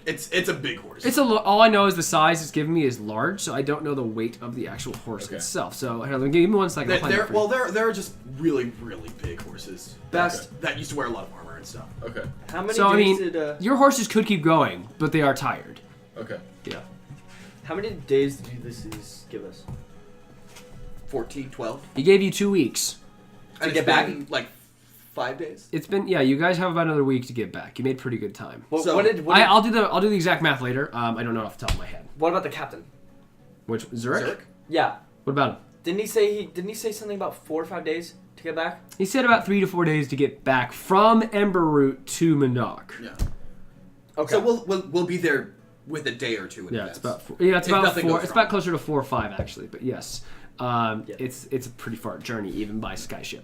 It's a big horse. all I know is the size it's giving me is large, so I don't know the weight of the actual horse itself. So here, give me 1 second. They're just really, really big horses. Bast that used to wear a lot of armor and stuff. Okay. How many So I days mean, did your horses could keep going, but they are tired. Okay. Yeah. how many days did Ulysses give us? 14, 12. He gave you 2 weeks. And get it's back? been, like 5 days. It's been you guys have about another week to get back. You made pretty good time. What, So- what did I'll do the exact math later. I don't know off the top of my head. what about the captain? Which Zurich? Yeah, What about him? didn't he say something about 4 or 5 days to get back? He said about 3 to 4 days to get back from Ember Root to Menok. Yeah. Okay. So we'll be there with a day or two in Yeah, advance. it's about it's If about nothing 4. goes It's wrong. about closer to 4 or 5 actually, but yes, it's a pretty far journey even by skyship.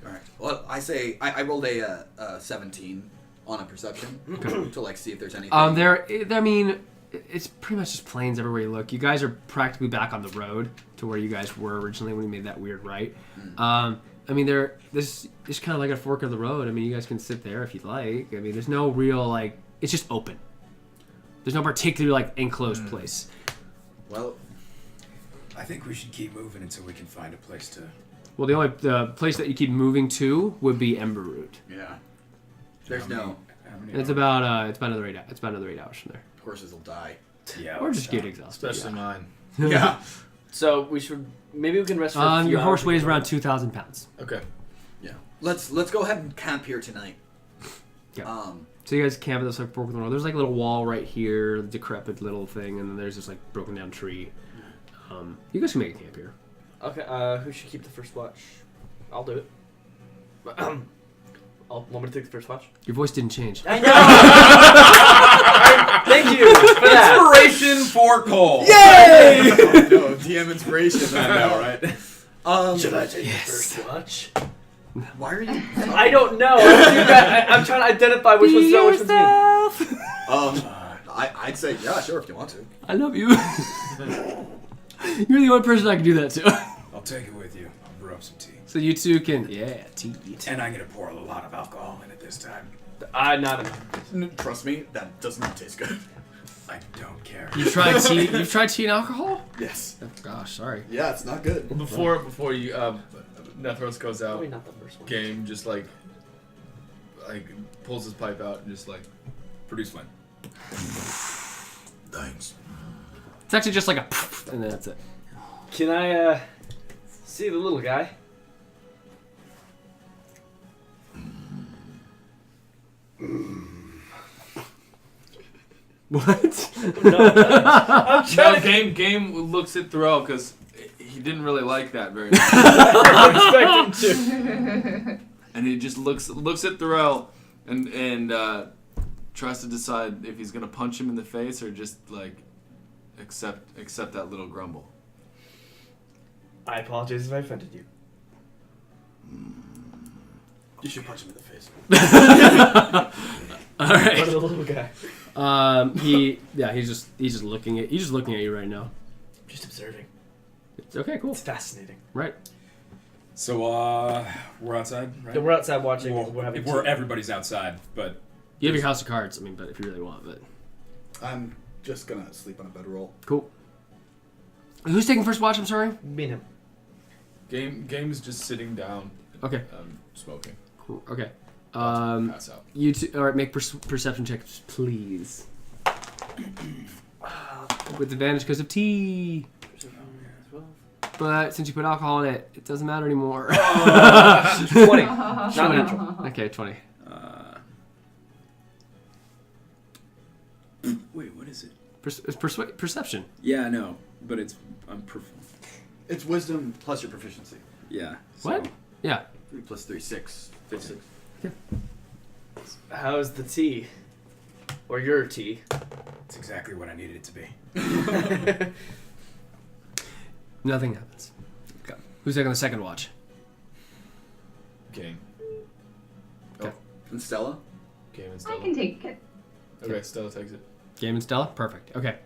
All right. Well, I say I rolled a 17 on a perception to like see if there's anything. I mean, it's pretty much just plains everywhere you look. You guys are practically back on the road to where you guys were originally when you made that weird right. I mean, this is kind of like a fork of the road. I mean, you guys can sit there if you'd like. I mean, there's no real it's just open. There's no particular enclosed place. Well, I think we should keep moving until we can find a place to. Well, the place that you keep moving to would be Ember Root. yeah. There's How many It's about another 8 hours. It's about another 8 hours from there. horses will die. Yeah. Or let's just get stop. exhausted. Especially mine. Yeah. So we maybe we can rest for a few Your horse hours weighs before- around 2,000 pounds. Okay. Yeah. Let's go ahead and camp here tonight. Yeah. So you guys camp at this fork of the road. There's a little wall right here, decrepit little thing, and then there's this broken down tree. You guys can make a camp here. Okay. Who should keep the first watch? I'll do it. Want me to take the first watch? Your voice didn't change. I know. Thank you for that. Inspiration for Cole. Yay! No, DM inspiration. I know, right? Should I take the first watch? Why are you? I don't know. I'm trying to identify which one's so, which one's me. I'd say yeah, sure, if you want to. I love you. You're the only person I can do that to. I'll take it with you. I'll brew up some tea. So you two can, tea. And I'm gonna pour a lot of alcohol in it this time. Not enough. Trust me, that does not taste good. I don't care. You've tried tea. You've tried tea and alcohol? Yes. Oh, gosh, sorry. Yeah, it's not good. Before you Netheros goes out, Probably not the first one. Game just like pulls his pipe out and just Produce flame. Thanks. It's actually just like a, and then that's it. Can I see the little guy? What? I'm trying to Game looks at Threl because he didn't really like that very much. expect him to. And he just looks at Threl and tries to decide if he's gonna punch him in the face or just accept that little grumble. I apologize if I offended you. You should punch him in the face. All right. What the little guy? He's just looking at you right now. Just observing. It's okay, cool. It's fascinating. Right. So, we're outside, right? Yeah, we're outside watching. Well, we're having everybody's outside, but You have your house of cards. I mean, but if you really want, but I'm just gonna sleep on a bedroll. cool. Who's taking first watch? I'm sorry. me and him. Game's just sitting down, Okay. smoking. Cool. Okay. Pass out. You two, all right. Make perception checks, please. With advantage because of tea. But since you put alcohol in it, it doesn't matter anymore. 20. Not 20. natural. Okay, 20. Wait, what is it? Perception. Yeah, I know, but it's It's wisdom plus your proficiency. yeah. What? Yeah. 3 plus 3, 6. 6. How's the tea? Or your tea? It's exactly what I needed it to be. Nothing happens. Okay. Who's taking the second watch? Game. Okay. And Stella? Game and I Stella. can take it. Okay, Stella takes it. Game and Stella? Perfect. Okay.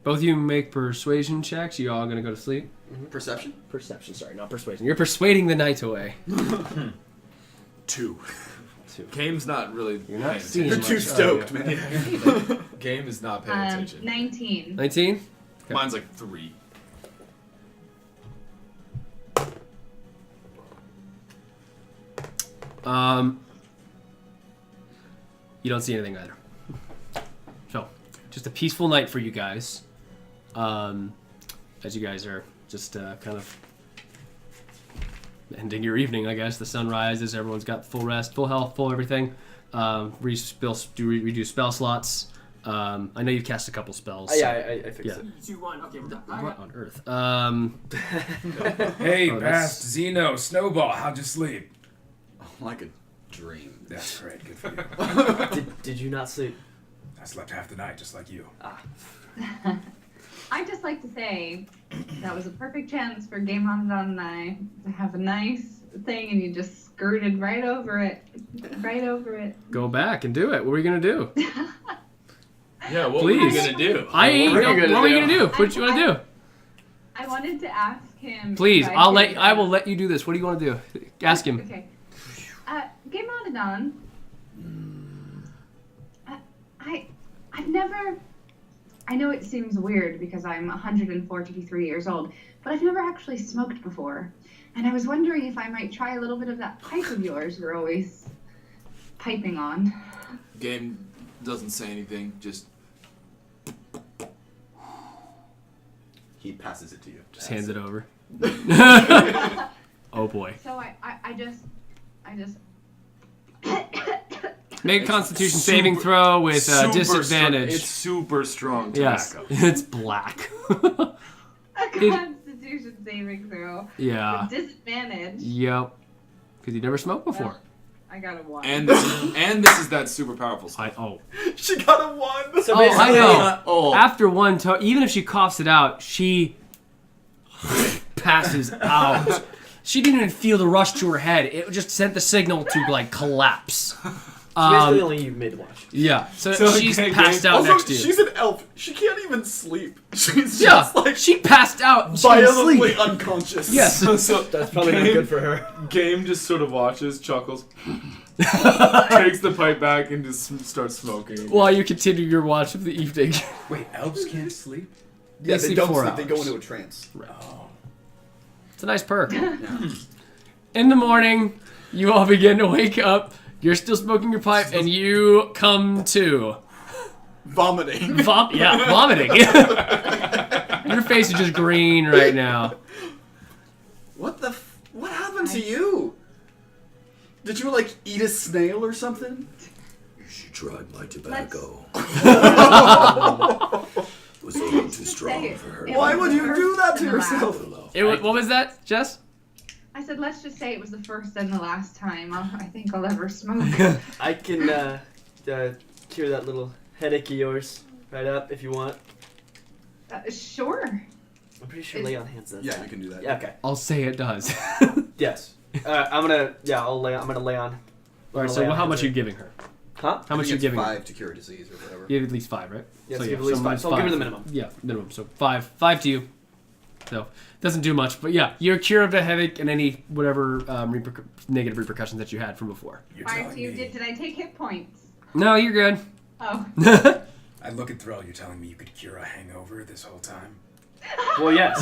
Both of you make persuasion checks. You all going to go to sleep? Perception? Perception, sorry, not persuasion. You're persuading the night away. 2. Game's not really. You're not paying seeing You're much. too stoked, man. Game is not paying attention. 19. 19? Okay. Mine's like 3. You don't see anything either. So, just a peaceful night for you guys. As you guys are just kind of ending your evening, I guess. The sun rises, everyone's got full rest, full health, full everything. Redo spell slots. I know you've cast a couple spells. I fixed Yeah. it. 2-1. Okay, we're done. What on earth? Hey, Oh, Bast, Xenos, Snowball, how'd you sleep? Like a dream. That's great, good for you. Did you not sleep? I slept half the night, just like you. I'd just like to say that was a perfect chance for Gameonadon and I to have a nice thing, and you just skirted right over it. Right over it. Go back and do it. What are we going to do? Yeah, what Please. were you gonna do? I ain't What know. are you gonna What are you do? going to do? What you want to do? I wanted to ask him. Please, if I could, will let you do this. What do you want to do? Ask him. Okay. Gameonadon. I've never. I know it seems weird because I'm 143 years old, but I've never actually smoked before. And I was wondering if I might try a little bit of that pipe of yours you're always piping on. Game doesn't say anything, just He passes it to you. Just hands it over. Oh boy. So I just Make a Constitution saving throw with super disadvantage. It's super strong Yes, tobacco. it's black. a Constitution saving throw Yeah. with disadvantage. Yep. Because you never smoked before. Well, I got a 1. And this is that super powerful stuff. She got a 1! So Oh, I basically, know. Oh. After one, even if she coughs it out, she passes out. She didn't even feel the rush to her head. It just sent the signal to like collapse. basically only you mid-watch. Yeah. So she's okay, passed out Also, next to you. she's an elf. She can't even sleep. She's Yeah. just like She passed out. And she didn't violently sleep. unconscious. Yes. So That's probably not good for her. Game just sort of watches, chuckles, takes the pipe back, and just starts smoking. While you continue your watch of the evening. Wait, elves can't sleep? Yeah, they sleep don't 4 sleep. They go hours. into a trance. It's a nice perk. Yeah. In the morning, you all begin to wake up. You're still smoking your pipe, and you come to. Vomiting. Vomiting. Your face is just green right now. What happened to you? Did you like eat a snail or something? She tried my tobacco. Let's Was a little too strong for her. Why would you do that to yourself? What was that, Jess? I said, let's just say it was the first and the last time I think I'll ever smoke. I can cure that little headache of yours right up if you want. Sure. I'm pretty sure lay on hands does Yeah, that. you can do that. Yeah, okay. I'll say it does. Yes. I'm gonna lay on. Alright, so how much are you giving her? Huh? How much I are you think it's giving her? 5 to cure a disease or whatever. You have at least 5, right? Yes, So, give at least 5. So I'll give her the minimum. Yeah, minimum. So 5. 5 to you. So, doesn't do much. But yeah, you're cured of the headache and any whatever negative repercussions that you had from before. You're 5 telling to you. me. Did I take hit points? No, you're good. Oh. I look at Threl, you're telling me you could cure a hangover this whole time? Well, yes.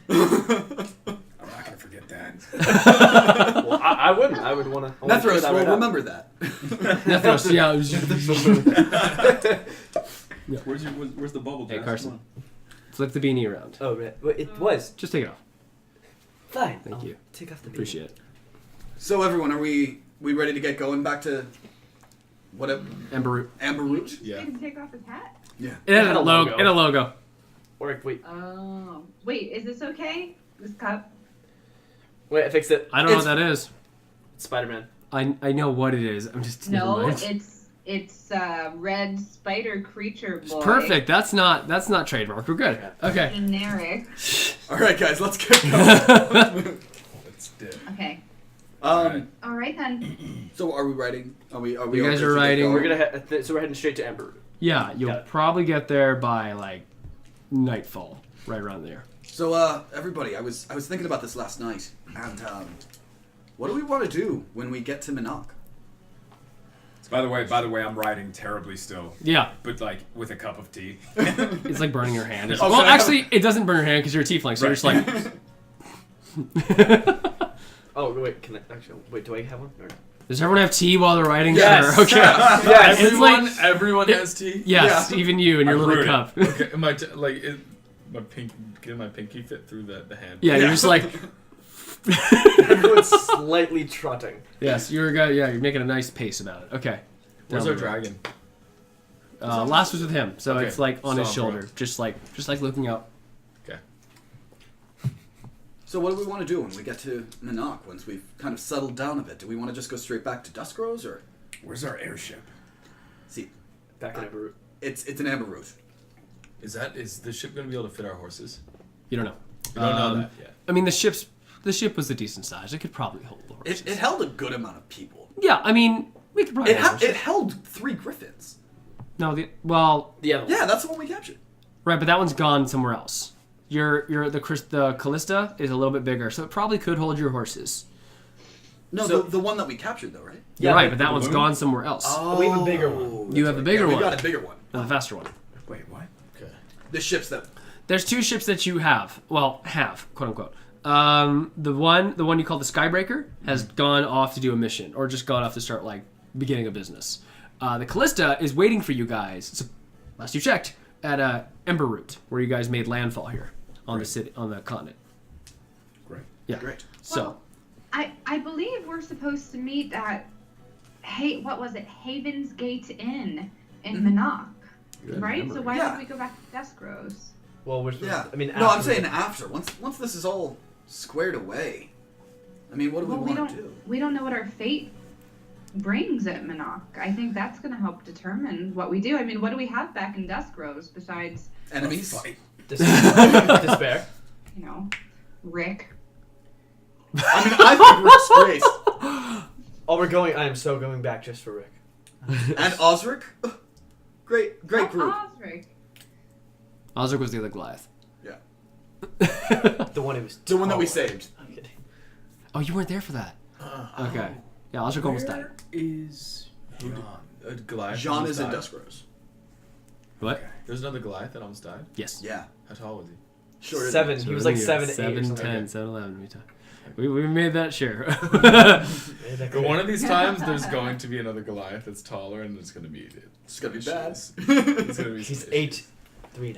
I'm not gonna forget that. Well, I wouldn't. I would want to. Netheros will remember that. Netheros, yeah. Where's the bubble? Hey, Jess? Carson. Come Flip the beanie around. Oh, right. Well, it was. Just take it off. Fine. Thank I'll you. Take off the beanie. Appreciate it. So everyone, are we ready to get going back to What a Amber root. amber root. He Yeah. didn't take off his hat. Yeah. It had had a a logo. logo. It had a logo. Or wait, Oh. Wait, is this okay? This cup? wait, I fixed it. I don't know what that is. Spider-Man. I know what it is. I'm just No, never mind. it's red spider creature boy. Perfect. That's not trademark. We're good. Okay. Generic. All right, guys, let's get going. Let's do it. Okay. Alright. All right then. So are we writing? Are we? You guys okay are to get writing. going? We're gonna so we're heading straight to Ember. Yeah, you'll Got it. probably get there by like nightfall, right around there. So, everybody, I was thinking about this last night, and what do we want to do when we get to Menok? By the way, I'm writing terribly still, Yeah, but like with a cup of tea. it's like burning your hand. Oh, Well, can I have- actually, it doesn't burn your hand because you're a tiefling, so you're just like. Oh wait, wait? Do I have one? Or... Does everyone have tea while they're writing? Yes. Sure. Okay. Yeah, It's like Everyone has tea. yes, Yeah. even you and your I'm little rooting. cup. Okay, my can my pinky fit through the hand? Yeah, you're just like Everyone's slightly trotting. yes, you're making a nice pace about it. Okay. Where's Down our the road. dragon? Last was with him, so Okay, it's like on his Sombra. shoulder, just like looking up. Okay. So what do we want to do when we get to Menok, once we've kind of settled down a bit? Do we want to just go straight back to Duskrose, or... Where's our airship? See, Back in Ember. it's an amber root. Is the ship going to be able to fit our horses? You don't know. We don't know that yet. I mean, the ship was a decent size. It could probably hold the horses. It held a good amount of people. Yeah, I mean, we could probably. It held 3 griffins. No, The other one. Yeah, that's the one we captured. right, but that one's gone somewhere else. The Callista is a little bit bigger, so it probably could hold your horses. No, So- the one that we captured, though, right? You're Yeah, right, the but that one's balloon? gone somewhere else. Oh, we have a bigger one. You have a bigger yeah, one. We got a bigger one. The faster one. Wait, what? Okay. The ships that... There's 2 ships that you have. Well, quote unquote. The one you call the Skybreaker has gone off to do a mission, or just gone off to start like beginning a business. The Callista is waiting for you guys. So, last you checked, at Ember Root, where you guys made landfall here on the city, on the continent. Great. Yeah. Great. So, I believe we're supposed to meet at what was it? Haven's Gate Inn in Menok. Good Right? memory. So why Yeah. don't we go back to Duskrose? Well, we're. Yeah. I mean, no, I'm after- saying after. Once this is all squared away. I mean, what do we want to do? We don't know what our fate brings at Menok. I think that's going to help determine what we do. I mean, what do we have back in Duskrose besides, Enemies? Despair. you know, Rick? I mean, I think we're straight. Oh, we're going. I am so going back just for Rick. And Osric? Great group. Osric. Osric was the other Goliath. Yeah. The one who was. The one that we taller. saved. I'm kidding. Oh, you weren't there for that. Okay. Yeah, Osric almost died. Where is John? Goliath. Jean almost is in died. Duskrose. What? There's another Goliath that almost died. Yes. Yeah. How tall was he? Sure. 7. He was like 7, 8. 7, or something. 10, 7, 11. We made that sure. But one of these times, there's going to be another Goliath that's taller, and it's going to be. It's gonna be bad. It's going to be. He's some 8, issues. 3.5.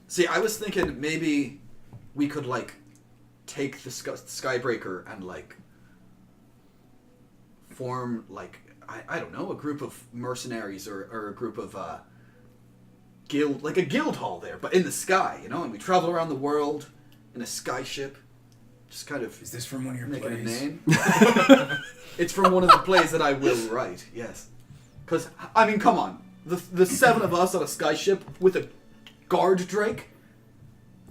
See, I was thinking maybe we could like take the Skybreaker and like form like I don't know, a group of mercenaries or a group of guild, like a guild hall there, but in the sky, you know, and we travel around the world in a sky ship, just kind of Is this from one of your making a plays? name. It's from one of the plays that I will write, yes. Because, I mean, come on. The 7 of us on a sky ship with a guard drake,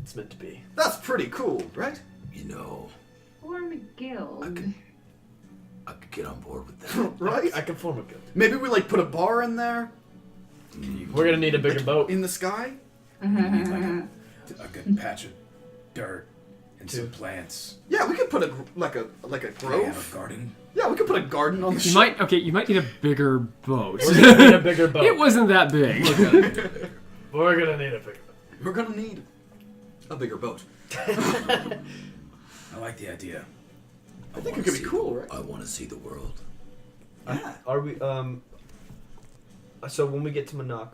It's meant to be. that's pretty cool, right? You know, Form a guild. I could get on board with that. Right? I can form a guild. Maybe we like put a bar in there We're gonna need a bigger boat. in the sky. We need like a good patch of dirt and some plants. Yeah, we could put a like a Do they have grove. a garden? Yeah, we could put a garden on the You ship. might need a bigger boat. We're gonna need a bigger boat. It wasn't that big. We're gonna need a bigger boat. We're gonna need a bigger boat. I like the idea. I think it could be cool, right? I want to see the world. Yeah. Are we? So when we get to Menok,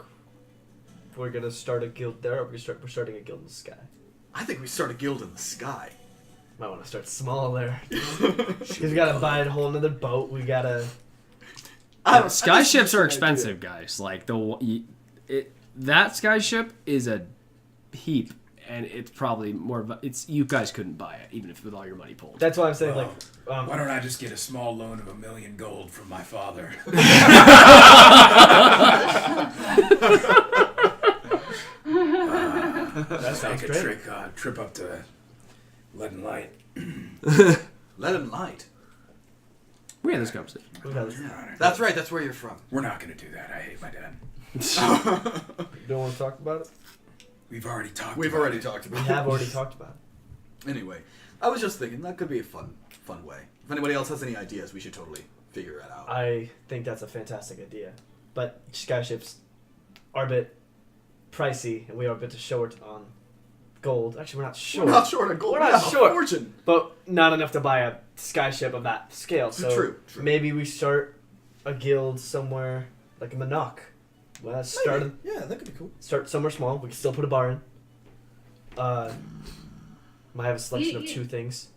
we're gonna start a guild there, or we're starting a guild in the sky. I think we start a guild in the sky. Might want to start small there. Cause we gotta buy a whole another boat. We gotta. Sky ships are expensive, guys. Like that sky ship is a heap, and it's probably more. You guys couldn't buy it, even if with all your money pulled. That's why I'm saying, why don't I just get a small loan of $1 million gold from my father? That sounds great. Trip up to Lead and Light. Lead and Light. We had this conversation. That's right. That's where you're from. We're not going to do that. I hate my dad. You don't want to talk about it? We've already talked about it. We have already talked about it. Anyway, I was just thinking that could be a fun way. If anybody else has any ideas, we should totally figure it out. I think that's a fantastic idea. But skyships are a bit pricey, and we are a bit short on gold. Actually, we're not short. We're not short on gold. We're not short. Fortune. But not enough to buy a skyship of that scale. So True. maybe we start a guild somewhere like a Menok. Well, Yeah, that could be cool. Start somewhere small. We can still put a bar in. Might have a selection of 2 things.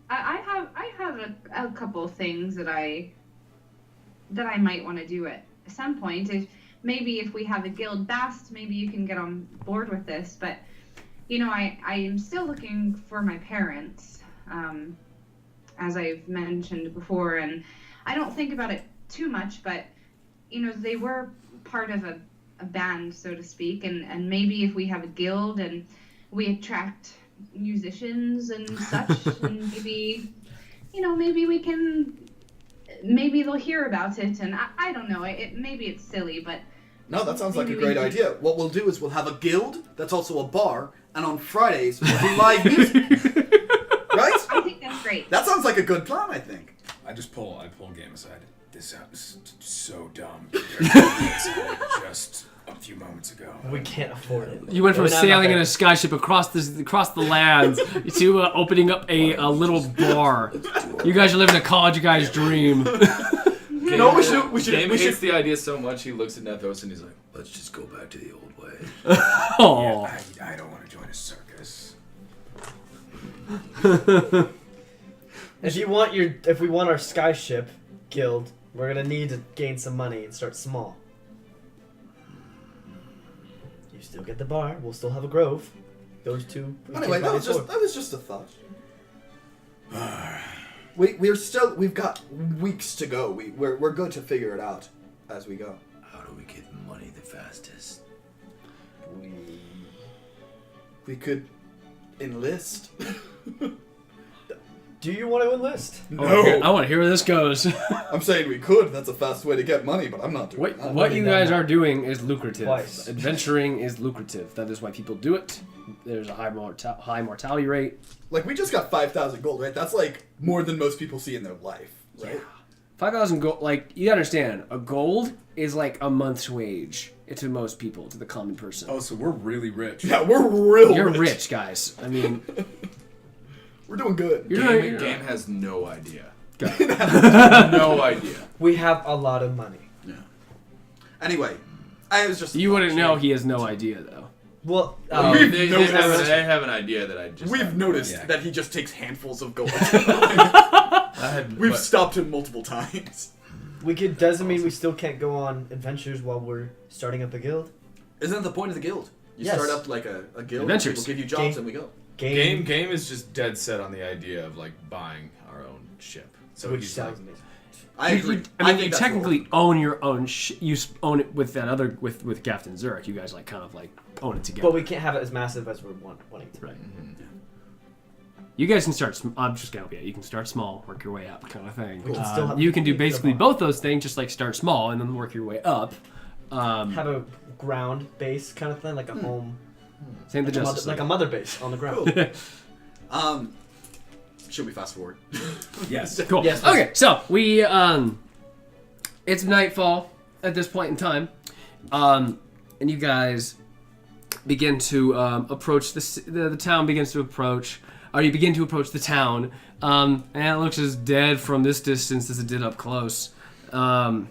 I have a couple things that I might want to do at some point. If we have a guild, Bast, maybe you can get on board with this. But I am still looking for my parents, as I've mentioned before, and I don't think about it too much. But they were part of a band, so to speak, and maybe if we have a guild and we attract musicians and such, and maybe we can, maybe they'll hear about it, and I don't know, maybe it's silly, but no, that sounds like a great idea. What we'll do is we'll have a guild that's also a bar, and on Fridays we'll do live music. Right? I think that's great. That sounds like a good plan, I think. I pull game aside. This sounds so dumb compared to what we said just a few moments ago. We can't afford it. You went from sailing in a skyship across the lands to opening up a little bar. You guys are living a college guy's dream. No, we should. Game hates the idea so much. He looks at Netheros and he's like, "Let's just go back to the old way." Oh. Yeah, I don't want to join a circus. If we want our skyship guild, we're gonna need to gain some money and start small. You still get the bar. We'll still have a grove. Those two. Anyway, that was just a thought. We've got weeks to go. We're good to figure it out as we go. How do we get money the fastest? We could enlist. Do you want to enlist? No. I want to hear where this goes. I'm saying we could. That's a fast way to get money, but I'm not doing that. What you guys are doing is lucrative. Twice. Adventuring is lucrative. That is why people do it. There's a high mortality rate. Like, we just got 5,000 gold, right? That's like more than most people see in their life, right? Yeah. 5,000 gold. Like, you understand, a gold is like a month's wage to most people, to the common person. Oh, so we're really rich. Yeah, we're real You're rich, guys. I mean, we're doing good. Game has no idea. No idea. We have a lot of money. Yeah. Anyway, I was just. You wouldn't know he has no idea, though. Well, they have an idea that I just. We've noticed that he just takes handfuls of gold. We've stopped him multiple times. Doesn't mean we still can't go on adventures while we're starting up a guild. Isn't that the point of the guild? You start up like a guild. Adventures. People give you jobs and we go. Game is just dead set on the idea of like buying our own ship. So Which he's sounds like, amazing. I agree. I mean, you technically own your own. You own it with that other with Captain Zurich. You guys like kind of like own it together. But we can't have it as massive as we're wanting to. Right. You guys can start. I'm just gonna help you. You can start small, work your way up, kind of thing. We can still have you can do basically both those things, just like start small and then work your way up. Have a ground base kind of thing, like a home. Same the Justice like a mother base on the ground. Should we fast forward? Yes. Cool. Yes. Okay, so we it's nightfall at this point in time, and you guys begin to approach the town begins to approach. Or you begin to approach the town, and it looks as dead from this distance as it did up close. And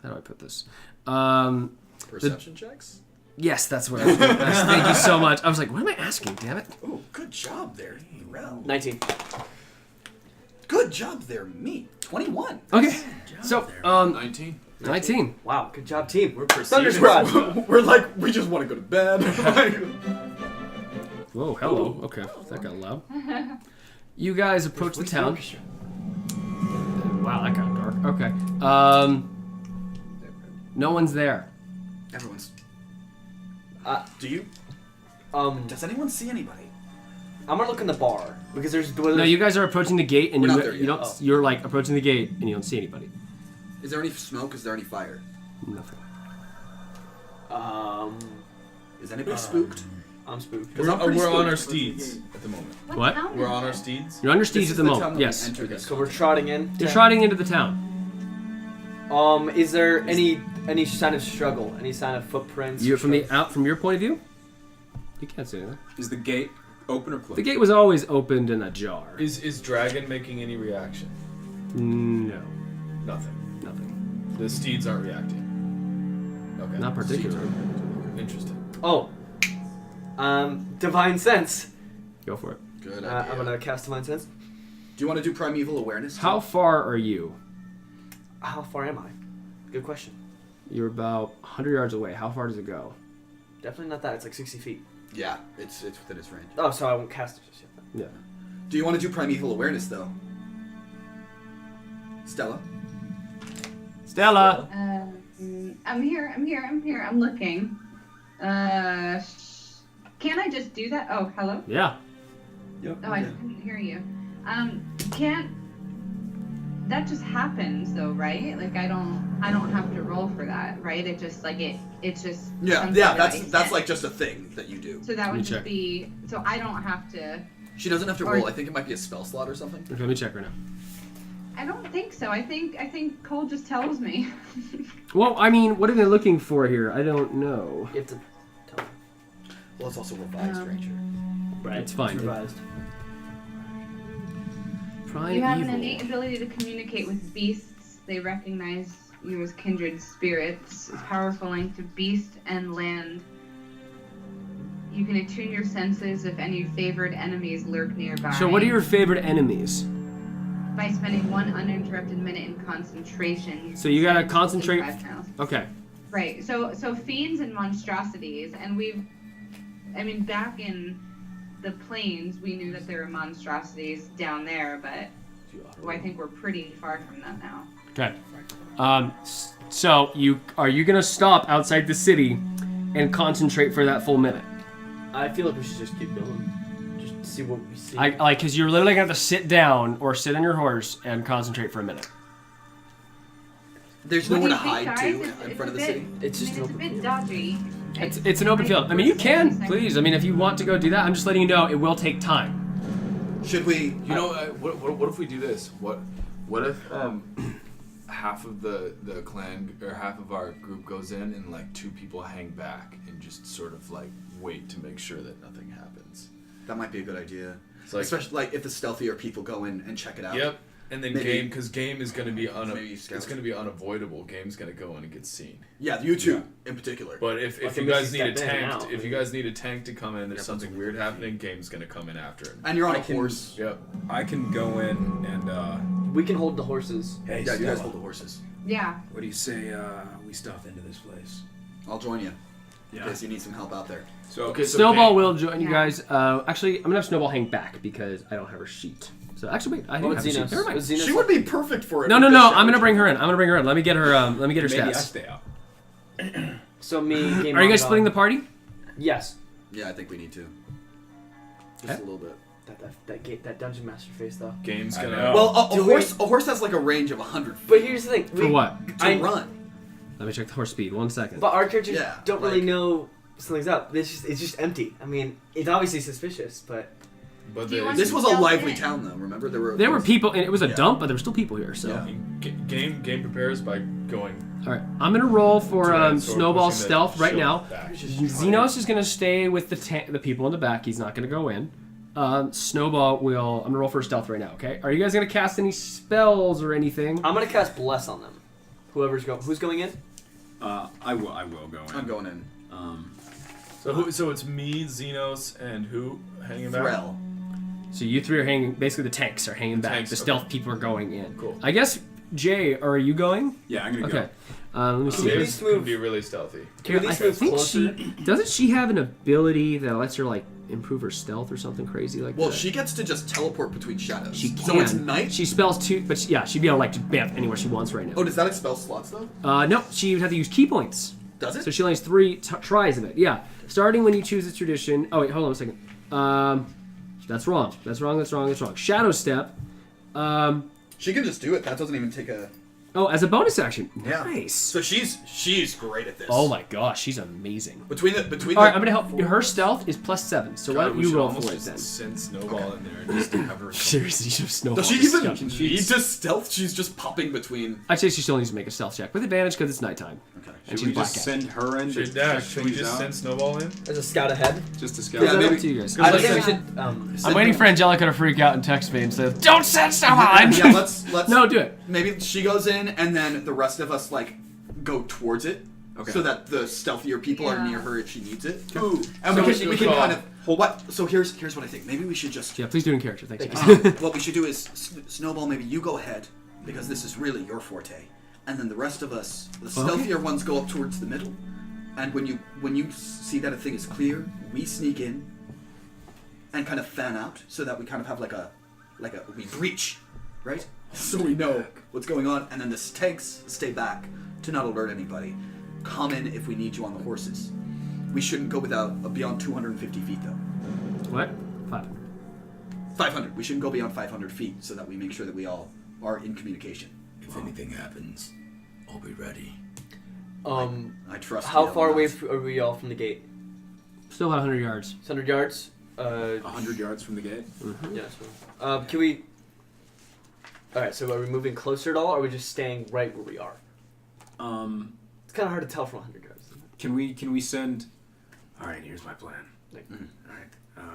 how do I put this? Perception checks? Yes, that's what I was going to ask. Thank you so much. I was like, what am I asking, damn it? Oh, good job there, Threl. 19. Good job there, me. 21. Okay. So 19. 19. Wow, good job, team. We're Thunder perceiving. Squad. We're like, we just want to go to bed. Whoa, hello. Okay, that got loud. You guys approach the town. Wow, that got dark. Okay. No one's there. Everyone's. Do you? Does anyone see anybody? I'm gonna look in the bar because there's. No, you guys are approaching the gate, and We're not you there you yet. don't. Oh. You're like approaching the gate, and you don't see anybody. Is there any smoke? Is there any fire? Nothing. Is anybody spooked? I'm spooked. We're I'm pretty on spooked. our steeds at the moment. What? town We're is on our it? steeds. You're under This siege is at the the town moment. that we Yes. enter this So we're trotting in. You're trotting into the town. Is there any sign of struggle? Any sign of footprints? You from your point of view, you can't see anything. Is the gate open or closed? The gate was always opened and ajar. Is Dragon making any reaction? No, Nothing. nothing. The steeds aren't reacting. Okay. Not particularly. Interesting. Oh. Divine Sense. Go for it. Good idea. I'm gonna cast Divine Sense. Do you want to do primeval awareness? How far are you? How far am I? Good question. You're about 100 yards away. How far does it go? Definitely not that. It's like 60 feet. Yeah, it's within its range. Oh, so I won't cast it just yet. Then. Yeah. Do you want to do primeval awareness though? Stella? Stella. I'm here. I'm looking. Can I just do that? Oh, hello? Yeah. Oh, I couldn't hear you. Can't... That just happens though, right? Like I don't have to roll for that, right? It just like it's just something that I that's set. like just a thing that you do. So that Let me would just check. be so I don't have to. She doesn't have to Or- roll. I think it might be a spell slot or something. Okay, let me check right now. I don't think so. I think Cole just tells me. Well, I mean, what are they looking for here? I don't know. You have to tell me. Well, it's also revised, Ranger. Right. It's fine. Revised. Prime You have an evil. innate ability to communicate with beasts. They recognize you as kindred spirits. A powerful link to beast and land. You can attune your senses if any favored enemies lurk nearby. So, what are your favorite enemies? By spending 1 uninterrupted minute in concentration. So you gotta sense concentrate- 5 miles. Okay. Right. So fiends and monstrosities, and back in the plains, we knew that there were monstrosities down there, but I think we're pretty far from that now. Okay. So are you gonna stop outside the city and concentrate for that full minute? I feel like we should just keep going. Just see what we see. Because you're literally gonna have to sit down or sit on your horse and concentrate for a minute. There's What do nowhere to you think, hide guys? to It's in front of the a city. bit- It's just I an mean, open it's a bit field. dodgy. It's an open field. I mean, you can, please. I mean, if you want to go do that, I'm just letting you know it will take time. Should we? You know, what if we do this? What if half of the clan or half of our group goes in and like 2 people hang back and just sort of like wait to make sure that nothing happens? That might be a good idea. It's like- Especially like if the stealthier people go in and check it out. Yep. And then Maybe- because game is going to be Maybe it's scout. going to be unavoidable. Game's going to go in and get seen. Yeah, you two in particular. But if I you think guys we need a should step in tank, now. if you guys need a tank to come in, there's something weird happening. Game's going to come in after it. And you're on I a can- horse. Yep. I can go in and We can hold the horses. hey, Yeah, you guys Stella, hold the horses. Yeah. what do you say we stuff into this place? I'll join you. In Yeah. case you need some help out there. So Snowball Game- will join you Yeah. guys. Actually, I'm gonna have Snowball hang back because I don't have her sheet. So actually, wait, I do What have about a sheet. Xenos? Never mind. Was Xenos She would be perfect for it. No. with the I'm shower gonna bring gel. her in. Let me get her. Let me get her Maybe I stats. stay out. So me, Gameonadon. Are you guys splitting the party? Yes. Yeah, I think we need to. Just Okay. a little bit. That dungeon master face though. Game's I going know. to. Well, Do a horse has like a range of 100 feet But here's the thing. For what? to run. Let me check the horse speed. 1 second. But our characters Yeah, don't really like- know something's up. It's just empty. I mean, it's obviously suspicious, but But Do you the, want This was a Stealth lively in. town, though. Remember, there were people, and it was a Yeah. dump, but there were still people here. So, Yeah. game prepares by going. all right, I'm gonna roll for to so we're Snowball pushing the stealth right shield now. back. Xenos is gonna stay with the people in the back. He's not gonna go in. Snowball will. I'm gonna roll for stealth right now. Okay. Are you guys gonna cast any spells or anything? I'm gonna cast bless on them. Who's going in? I will go in. I'm going in. Um, So it's me, Xenos, and who hanging back? Threl. So you three are hanging. Basically, the tanks are hanging back. tanks, The stealth people are going in. Cool. I guess Jay, are you going? Yeah, I'm gonna Okay. go. Let me Can we see. at This least can move? be really stealthy. Can we at least move think closer? doesn't she have an ability that lets her like improve her stealth or something crazy like Well, that? she gets to just teleport between shadows. She can. So it's night. She spells two, but she'd be able to like to bamf anywhere she wants right now. Oh, does that expel slots though? No, she would have to use key points. Does it? So she only has 3 tries of it. Yeah. Starting when you choose this tradition. Oh wait, hold on a second. That's wrong. That's wrong. Shadow step. She can just do it. That doesn't even take a. Oh, as a bonus action. Yeah. Nice. So she's great at this. Oh my gosh, she's amazing. Between All the. right, I'm gonna help. Her stealth is +7. So why God, don't we you should roll almost for it just then? send Snowball in there and just have her. Seriously, you should have snowballed. Does she this even stuff. need to stealth? She's just popping between. I'd say she still needs to make a stealth check with advantage because it's nighttime. Okay. And Should we she's just black send her in to Should check should we things just out? send Snowball in? There's a scout ahead. Just to scout. Yeah, It's maybe- up to you guys. I Let's think we send- should. I'm waiting for Angelica to freak out and text me and say, "Don't send someone." Yeah, let's. No, do it. Maybe she goes in, and then the rest of us like go towards it, Okay. so that the stealthier people are Yeah. near her if she needs it. Ooh. And So we we can, should we can call- kind of. What? So here's what I think. Maybe we should just. Yeah, please do it in character. Thanks. What we should do is Snowball. Maybe you go ahead because this is really your forte, and then the rest of us, the stealthier ones, go up towards the middle. And when you see that a thing is clear, we sneak in and kind of fan out so that we kind of have like a we breach, right? So we know what's going on, and then the tanks stay back to not alert anybody. Come in if we need you on the horses. We shouldn't go beyond 250 feet though. What? 5. 500. We shouldn't go beyond 500 feet so that we make sure that we all are in communication. If anything happens, I'll be ready. I trust. How you far on away that. are we all from the gate? Still about 100 yards. 100 yards. 100 yards from the gate. Yeah. So, can we? All right. So are we moving closer at all, or are we just staying right where we are? It's kind of hard to tell from 100 yards. Can we send? All right, here's my plan. All right,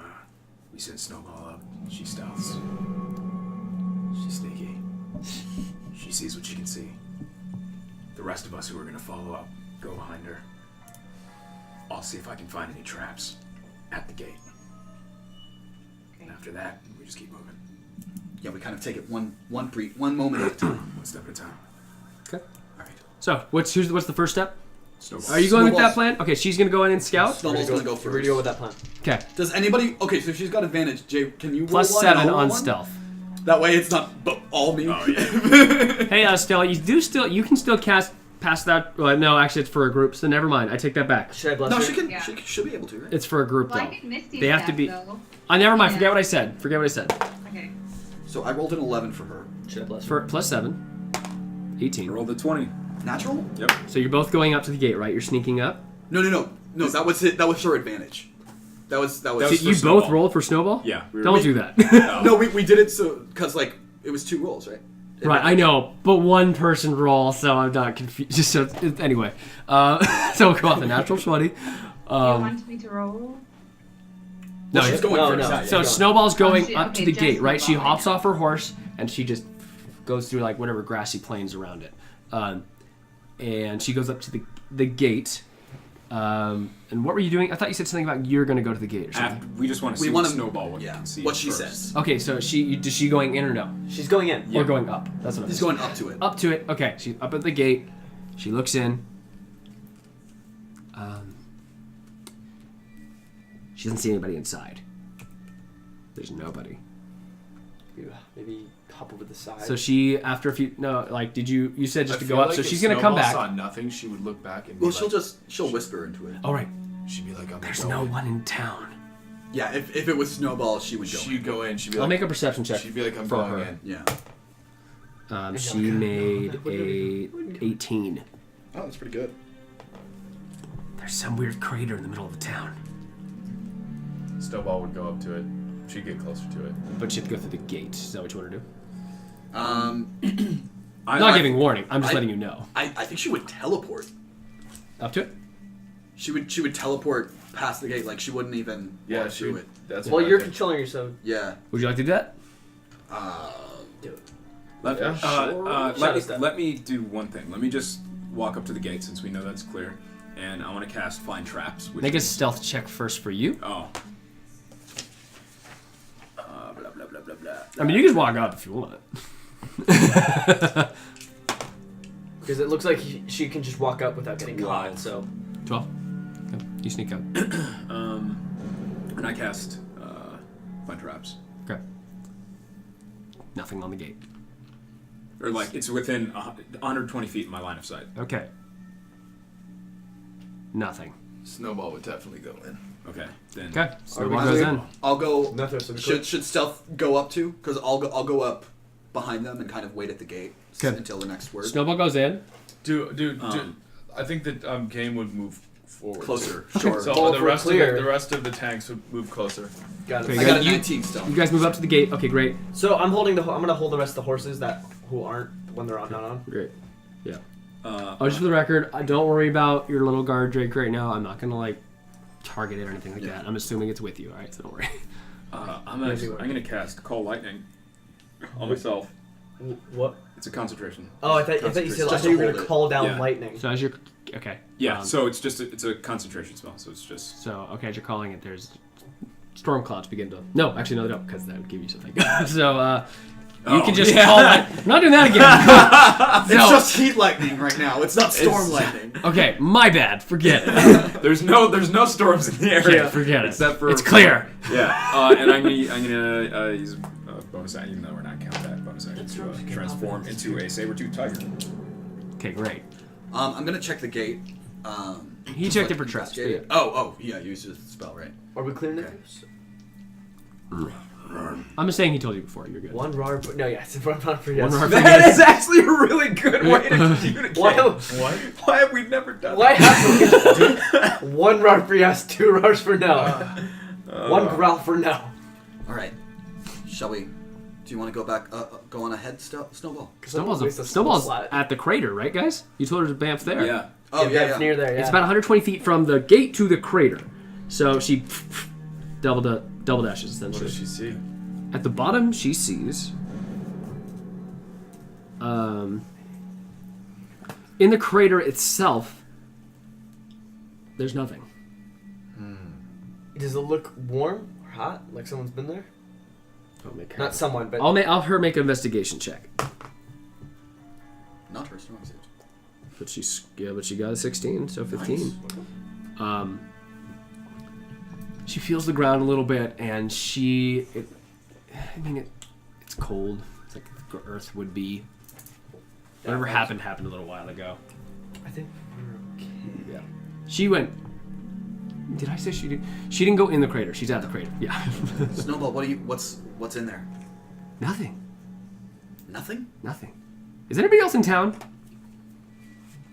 we send Snowball up. She stealths. She's sneaky. She sees what she can see. The rest of us who are gonna follow up go behind her. I'll see if I can find any traps at the gate. And after that, we just keep moving. Yeah, we kind of take it one moment at a time. One step at a time. Okay. All right. So what's the first step? Snowball. Are you going with that Snowball's- plan? Okay, she's gonna go in and scout. Snowball's gonna go We're first. gonna go with that plan. Okay. Does anybody? Okay, so she's got advantage. Jay, can you roll Plus one 7 and I'll roll on one? stealth. That way, it's not all me. Oh yeah. Hey, Stella, you can still cast past that. Well, no, actually, it's for a group. So never mind. I take that back. Should I bless No, her? she can. Yeah. She should be able to, right? It's for a group Well, I though. did Misty They have to step, be. though. Never mind. Yeah. Forget what I said. Okay. So I rolled an 11 for her. Should I bless her? For plus 7, 18. Roll the 20. Natural? Yep. So you're both going up to the gate, right? You're sneaking up. No. That was it. That was her advantage. That was. That So was you for Snowball. both rolled for Snowball? Yeah. Don't do that. No, we did it so because like it was 2 rolls, right? Right, I know, but one person roll, so I'm not confused. Just so, anyway, so we'll go off the natural 20. Do you want me to roll? No, she's going no, first. no. So Yeah. Snowball's going she- up to okay, the just gate, right? She Snowball, hops yeah. off her horse and she just goes through like whatever grassy plains around it, and she goes up to the gate. And what were you doing? I thought you said something about you're going to go to the gate or something. After, we just want to We see wanna- what Snowball Yeah. can see. What she first. says. Okay, so is she going in or no? She's going in. Or going up? That's what I'm He's going up to it. up to it. Okay, she's up at the gate. She looks in. She doesn't see anybody inside. There's nobody. Maybe hop over the side. So she, after a few, no, like, did you said just I to feel go up, like so if she's gonna come Snowball back. saw nothing, she would look back and Well, be like, she'll whisper into it. All right, she'd be like, I'm there's going. no one in town. Yeah, if it was Snowball, she would go. She'd go in. She'd be I'll like, make a perception check. She'd be like, I'm for going her. in. Yeah. She made a 18. Oh, that's pretty good. There's some weird crater in the middle of the town, Snowball would go up to it. She'd get closer to it. but you have to go through the gate. Is that what you want to do? I'm not giving warning. I'm just letting you know. I think she would teleport. Up to it. She would teleport past the gate. Like she wouldn't even Yeah, walk she through would. it. That's well, what I you're think. controlling her, so Yeah. Would you like to do that? do it. Yeah. Shadow Let me do one thing. Let me just walk up to the gate since we know that's clear, and I want to cast Find Traps. Which Make a is- stealth check first for you. Oh. Blah, blah, I mean, you can just walk up if you want. Because it looks like she can just walk up without getting caught. So 12. Okay. You sneak up. And I cast Find Traps. Okay. Nothing on the gate. Or like it's within 120 feet in my line of sight. Okay. Nothing. Snowball would definitely go in. Okay. Then. Okay. Snowball goes in. I'll go. Netheros, Should stealth go up too? Because I'll go up behind them and kind of wait at the gate until the next word. Snowball goes in. Dude, I think that Game would move forward. Closer. Too. Sure. So the rest of the tanks would move closer. Got it. Okay, I got a 19 stealth. You guys move up to the gate. Okay, great. So I'm gonna hold the rest of the horses who aren't when they're not on. Great. Yeah. Just for the record, don't worry about your little guard Drake right now. I'm not gonna target it or anything like that. I'm assuming it's with you. All right, so don't worry. I'm gonna cast Call Lightning on myself. What? It's a concentration. Oh, I thought you said you were gonna call down lightning. So as you're okay. Yeah. So it's a concentration spell. So it's just. So okay, as you're calling it, there's storm clouds begin to. No, actually no, they don't, because that would give you something. So you can just call it. I'm not doing that again. It's just heat lightning right now. It's not storm lightning. Okay, my bad. Forget it. There's no storms in the area. Forget it. Except for it's clear. Yeah. And I'm gonna use a bonus action, even though we're not counting that bonus action, to transform into a saber-tooth tiger. Okay, great. I'm gonna check the gate. He checked it for traps. Yeah. Oh, yeah. You used the spell, right? Are we clearing Okay. it? I'm just saying he told you before. You're good. One rar. No, yes. One rar for yes. One rar for That yes. is actually a really good way to communicate. Why have we never done Why that? have we one rar for yes, two rars for no. One growl for no. All right. Shall we? Do you want to go back? Go on ahead, Snowball. Snowball's at the crater, right, guys? You told her to bamf there. Yeah. Oh yeah. It's near there. Yeah. It's about 120 feet from the gate to the crater. So she double dashes essentially. What does she see? At the bottom, she sees. In the crater itself, there's nothing. Does it look warm or hot? Like someone's been there? I'll make her. Not someone, but I'll her make an investigation check. Not her strong suit. But she got a 16, so 15. Nice. She feels the ground a little bit, and it's cold. It's like the earth would be. Whatever happened a little while ago. I think we're okay. Yeah. She went. Did I say she did? She didn't go in the crater. She's at the crater. Yeah. Snowball, what's in there? Nothing. Nothing? Nothing. Is anybody else in town?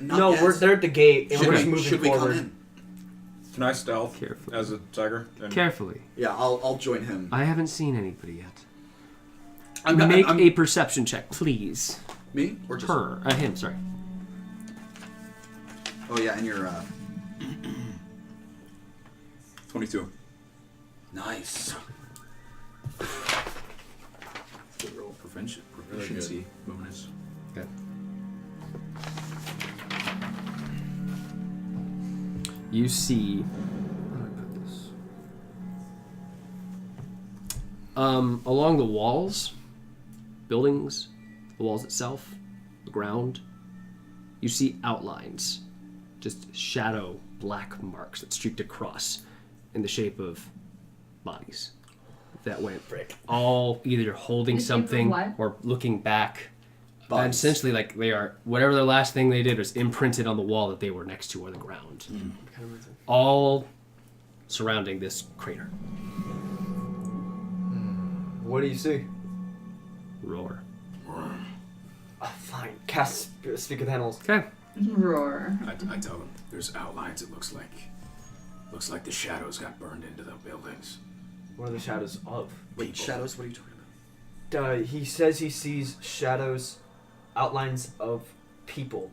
No, they're at the gate, and we're just moving should we forward. come in? Can I stealth Carefully. as a tiger? Carefully. Yeah, I'll join him. I haven't seen anybody yet. I'm a perception check, please. Me or just her? Him. Sorry. Oh yeah, and you're 22. Nice. Good roll. Proficiency bonus. Okay. You see. How do I put this? Along the walls, buildings, the walls itself, the ground, you see outlines, just shadow black marks that streaked across in the shape of bodies that went all either holding something or looking back. And essentially, they are, whatever the last thing they did was imprinted on the wall that they were next to or the ground. All surrounding this crater. What do you see? Roar. Oh, fine. Cast Speak with Animals. Okay. Roar. I tell them there's outlines. It looks like the shadows got burned into the buildings. What are the shadows of? Wait, shadows? What are you talking about? He says he sees shadows, outlines of people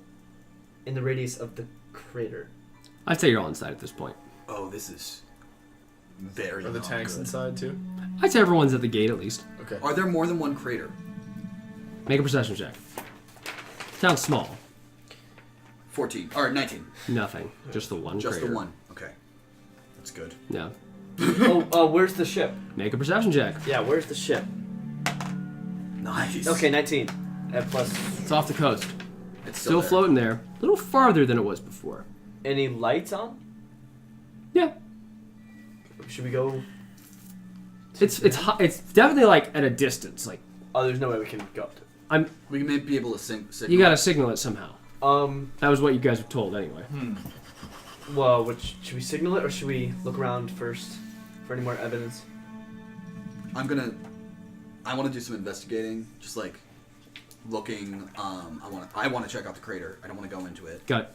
in the radius of the crater. I'd say you're all inside at this point. Oh, this is very Are the tanks good. inside too? I'd say everyone's at the gate at least. Okay. Are there more than one crater? Make a perception check. Sounds small. 14 or 19. Nothing. Just the one Just crater. the one. Okay. That's good. Yeah. Where's the ship? Make a perception check. Yeah, where's the ship? Nice. Okay, 19. At plus. It's off the coast. It's Still there. floating there. A little farther than it was before. Any lights on? Yeah. Should we go? It's definitely like at a distance. Like Oh, there's no way we can go up to it. We may be able to signal. You gotta signal it somehow. Um. That was what you guys were told anyway. Well, should we signal it or should we look around first for any more evidence? I want to do some investigating. Just like looking. I want to check out the crater. I don't want to go into it. Got it.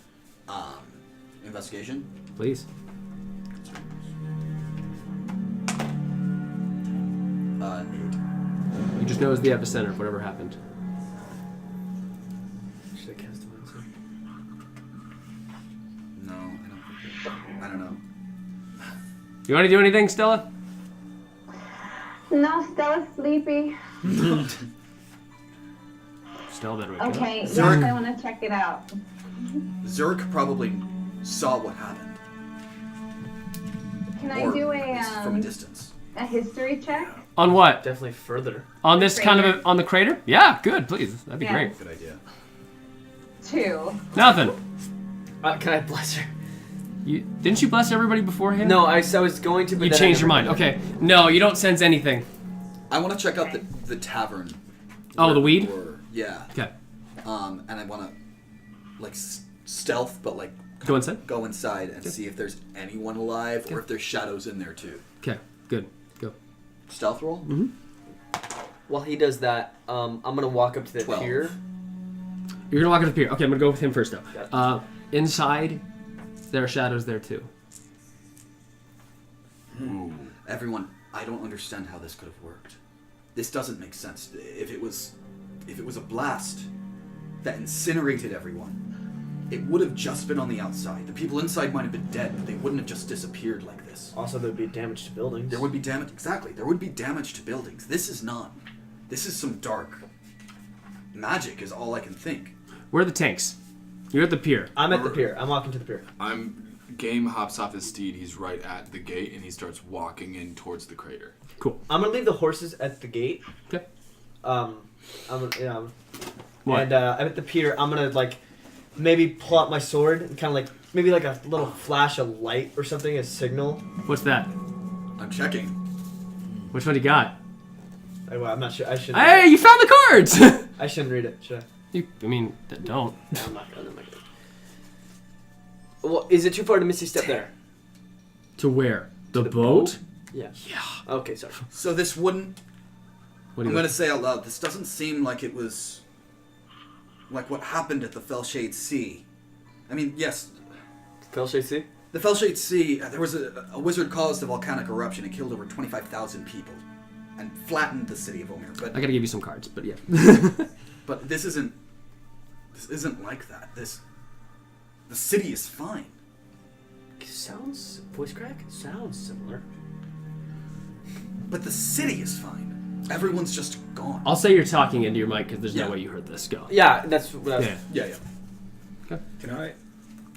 Investigation. Please. You just know it's the epicenter of whatever happened. Should I cast a mindset? No, I don't know. You want to do anything, Stella? No, Stella's sleepy. Stella better wake up. Okay, yes, Zerk. I want to check it out. Zerk probably saw what happened. Can I Or do at least from a a distance. history check? On what? Definitely further. On this kind of Crater. on the crater? Yeah, good. Please, that'd be Yeah. great. Good idea. 2. Nothing. Can I bless her? Didn't you bless everybody beforehand? No, I was going to. But You then I changed your never mind. did. Okay. No, you don't sense anything. I want to check out the tavern. Oh, where the we weed? were. Yeah. Okay. And I want to like stealth, but like Go inside. go inside and see if there's anyone alive or if there's shadows in there too. Okay. Good. Go. Stealth roll. Mm-hmm. While he does that, I'm gonna walk up to the 12. pier. You're gonna walk up to the pier. Okay, I'm gonna go with him first though. Got it. Inside, there are shadows there too. Everyone, I don't understand how this could have worked. This doesn't make sense. If it was a blast that incinerated everyone, it would have just been on the outside. The people inside might have been dead, but they wouldn't have just disappeared like this. Also, there'd be damage to buildings. There would be damage. Exactly. There would be damage to buildings. This is not. This is some dark magic. Is all I can think. Where are the tanks? You're at the pier. I'm at the pier. I'm walking to the pier. Game hops off his steed. He's right at the gate, and he starts walking in towards the crater. Cool. I'm gonna leave the horses at the gate. Okay. I'm gonna, What? And I'm at the pier. I'm gonna like maybe pull out my sword and kind of like maybe like a little flash of light or something as signal. What's that? I'm checking. Which one you got? Well, I'm not sure. I should. Hey, you found the cards! I shouldn't read it, should I? I mean, don't. No, I'm not gonna. Well, is it too far to Misty Step there? To where? The the boat? Yeah. Yeah. Okay, sorry. So this wouldn't. What do I'm you gonna say out loud. This doesn't seem like it was. Like what happened at the Fellshade Sea. I mean, yes, Fellshade Sea? the Fellshade Sea. There was a wizard caused a volcanic eruption. It killed over 25,000 people, and flattened the city of Omir. But I gotta give you some cards, but yeah. But this isn't like that. The city is fine. Sounds voice crack? Sounds similar. But the city is fine. Everyone's just gone. I'll say you're talking into your mic because there's Yeah. no way you heard this. Go. Yeah, that's what I was. Yeah. Yeah. Can I?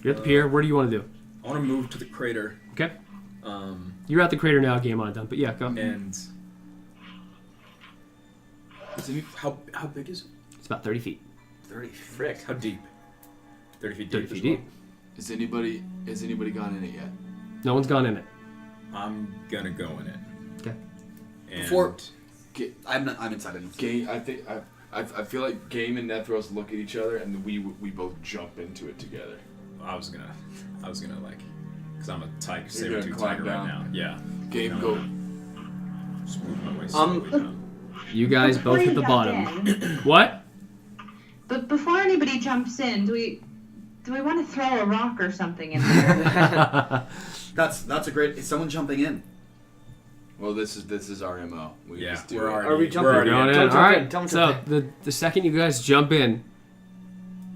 You're at the pier. Where do you want to do? I want to move to the crater. Okay. Um, You're at the crater now, Gameonadon. But yeah, go. and how big is it? It's about 30 feet. 30. Frick. How deep? 30 feet 30 deep. feet as well? deep. Has anybody gone in it yet? No one's gone in it. I'm gonna go in it. Okay. And Before- I'm inside it. Game. I feel like Game and Netheros look at each other, and we both jump into it together. I was gonna like, because I'm a tiger, You're gonna saber-tooth climb tiger right down. now. Yeah. Game, No, go. Just move my way slowly down. You guys Before both you hit the jump bottom. in- What? But before anybody jumps in, do we want to throw a rock or something in there? That's a great. Is someone jumping in? Well, this is our MO. We Yeah, just do we're it. already. Are we jumping? We're already Going in. Don't All jump in, right. don't So jump the second you guys jump in,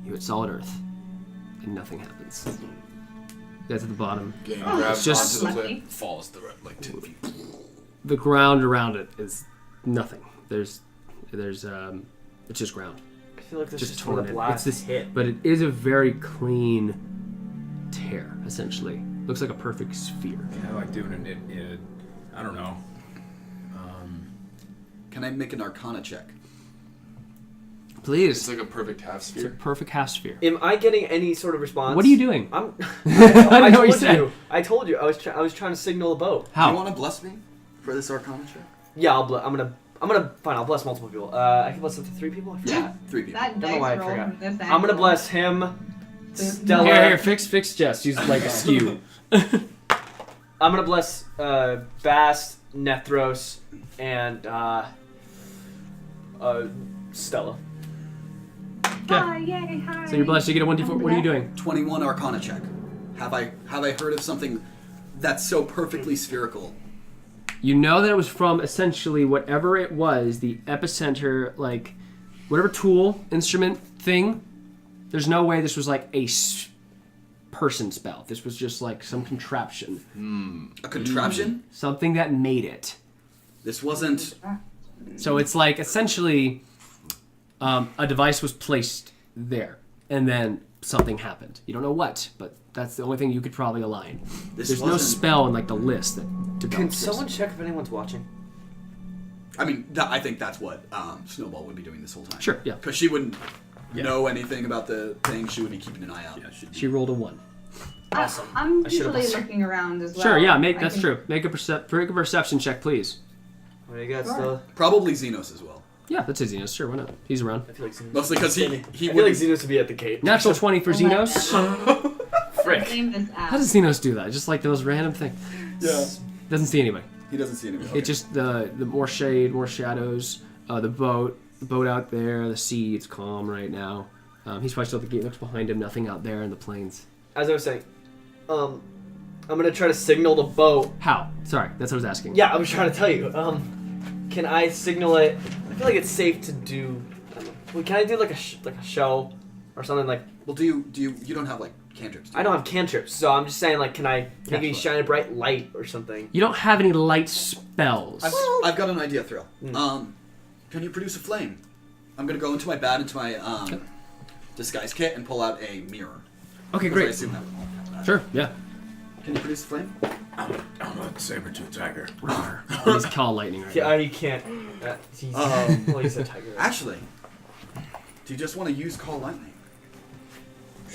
you hit solid earth, and nothing happens. You guys at the bottom. Game Oh, grabs it's just- onto the Lucky. cliff, falls like 10 feet. The ground around it is nothing. There's it's just ground. I feel like this Just is where the torn in. blast It's this, hit. but it is a very clean tear. Essentially, looks like a perfect sphere. Yeah, I like doing it. I don't know. Can I make an Arcana check? Please. It's like a perfect half It's a sphere. perfect half sphere. Am I getting any sort of response? What are you doing? I'm. I know what you told said. I told you. I was trying to signal a boat. Do How? you want to bless me for this Arcana check? Yeah, I'm gonna. Fine. I'll bless multiple people. I can bless up to 3 people. I forgot. 3 people. That Don't know why I dice roll forgot. from this I'm gonna angle. bless him. Stella. Here, fix Jess. She's like askew. I'm gonna bless Bast, Netheros, and Stella. Hi, yay, hi. So you're blessed. You get a 1d4. What are you doing? 21 Arcana check. Have I heard of something that's so perfectly spherical? You know that it was from essentially whatever it was, the epicenter, like whatever tool, instrument thing. There's no way this was like a person spell. This was just like some contraption. A contraption? Something that made it. This wasn't. So it's like essentially a device was placed there, and then something happened. You don't know what, but that's the only thing you could probably align. There's no spell in like the list that develops Can this. someone check if anyone's watching? I mean, I think that's what Snowball would be doing this whole time. Sure, yeah. Because she wouldn't know anything about the thing. She would be keeping an eye out. She rolled a 1. Awesome. I'm I should've usually blessed her. looking around as well. Sure, yeah, I that's can- true. Make a perception check, please. What do you got, Sure. Stella? Probably Xenos as well. Yeah, that's his Xenos. Sure, why not? He's around. I feel like Xenos. Mostly because he I feel like would. Xenos would be at the gate. Natural 20 for Xenos. Frick. Name this app. How does Xenos do that? Just like the most random thing. Yeah. Doesn't see anybody. He doesn't see anybody. It just the more shade, more shadows. The boat out there. The sea. It's calm right now. He's probably still at the gate. Looks behind him. Nothing out there in the plains. As I was saying, I'm gonna try to signal the boat. How? Sorry, that's what I was asking. Yeah, I was trying to tell you. Can I signal it? I feel like it's safe to do. I don't know. Well, can I do like a show or something like? Well, do you don't have like cantrips? Do I you? don't have cantrips, so I'm just saying like, can I maybe Catch shine a bright light or something? You don't have any light spells. I've got an idea, Threl. Can you produce a flame? I'm gonna go into my disguise kit and pull out a mirror. Okay, 'Cause great. I assume that would help. Sure. Yeah. Can you produce a flame? I'm a saber-tooth tiger. He's call lightning right now. You can't. Well, he's a tiger. Actually, do you just want to use Call Lightning?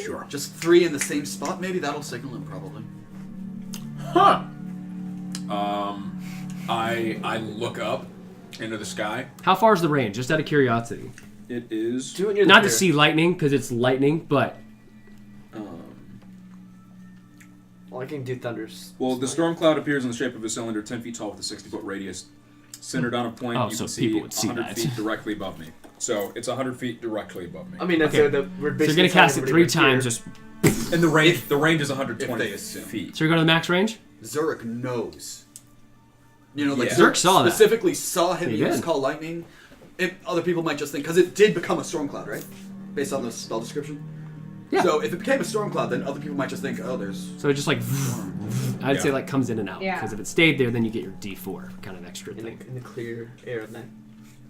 Sure. Just 3 in the same spot? Maybe that'll signal him, probably. Huh. I look up into the sky. How far is the range? Just out of curiosity. It is. Do it near the Not to pier. see lightning because it's lightning, but Well, I can do thunders. Well, the storm cloud appears in the shape of a cylinder 10 feet tall with a 60-foot radius. Centered on a point Oh, you so can see people would see 100 that. feet directly above me. So it's 100 feet directly above me. I mean, that's Okay. we're so basically you're gonna cast it telling 3 everybody times. we're here. Just And the range is if 120 they assume. feet. so you're going to the max range. Zurich knows. You know, like Yeah. Zurich saw that. specifically saw him He use did. Call Lightning. Other people might just think, because it did become a storm cloud, right? Based on the spell description. Yeah. So if it became a storm cloud, then other people might just think, oh, there's. So it just like I'd say Yeah. like comes in and out Yeah. because if it stayed there, then you get your D4 kind of extra in thing. the clear air of night.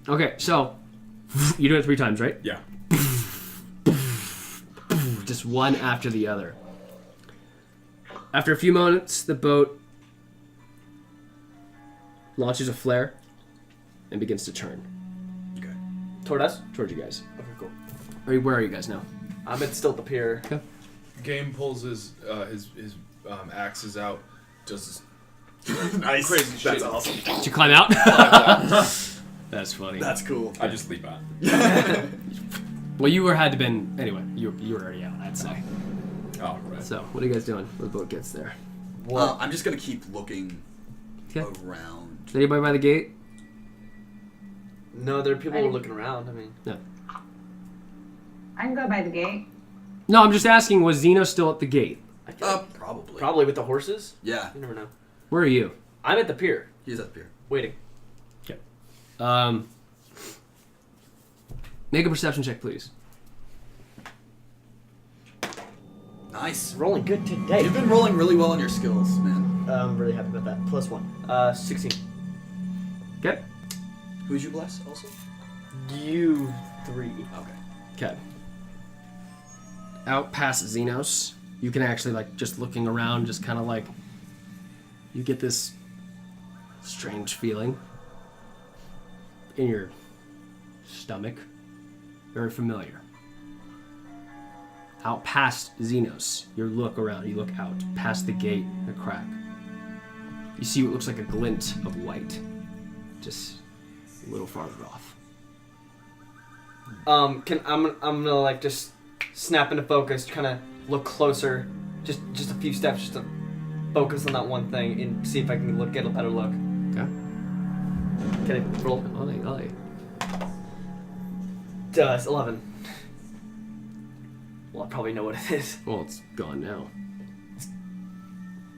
Okay, so you do it 3 times, right? Yeah. Just one after the other. After a few moments, the boat launches a flare and begins to turn Okay. Toward us? towards you guys. Okay, cool. Where are you guys now? I'm still at the pier. Game pulls his axes out, does Nice. crazy shit. That's awesome. Did you climb out? That's funny. That's cool. I just leap out. Well, you had to been anyway. You were already out, I'd say. Oh, right. So, what are you guys doing when the boat gets there? I'm just going to keep looking Okay. around. Is anybody by the gate? No, there are people who are looking around. I mean, No. I can go by the gate. No, I'm just asking. Was Xeno still at the gate? I feel like Probably. probably with the horses. Yeah, You never know. Where are you? I'm at the pier, he's at the pier. waiting. Make a perception check, please. Nice. Rolling good today. You've been rolling really well on your skills, man. I'm really happy about that. +1. 16. Okay. Who'd you bless also? You 3. Okay. Okay. Out past Xenos, you can actually, like, just looking around, just kind of like, you get this strange feeling in your stomach. very familiar. Out past Xenos, you look around, you look out, past the gate, the crack. You see what looks like a glint of white, just a little farther off. I'm gonna like just snap into focus, kind of look closer, just a few steps, just to focus on that one thing and see if I can get a better look. Okay. Can I roll? Ollie. It's 11. Well, I probably know what it is. Well, it's gone now.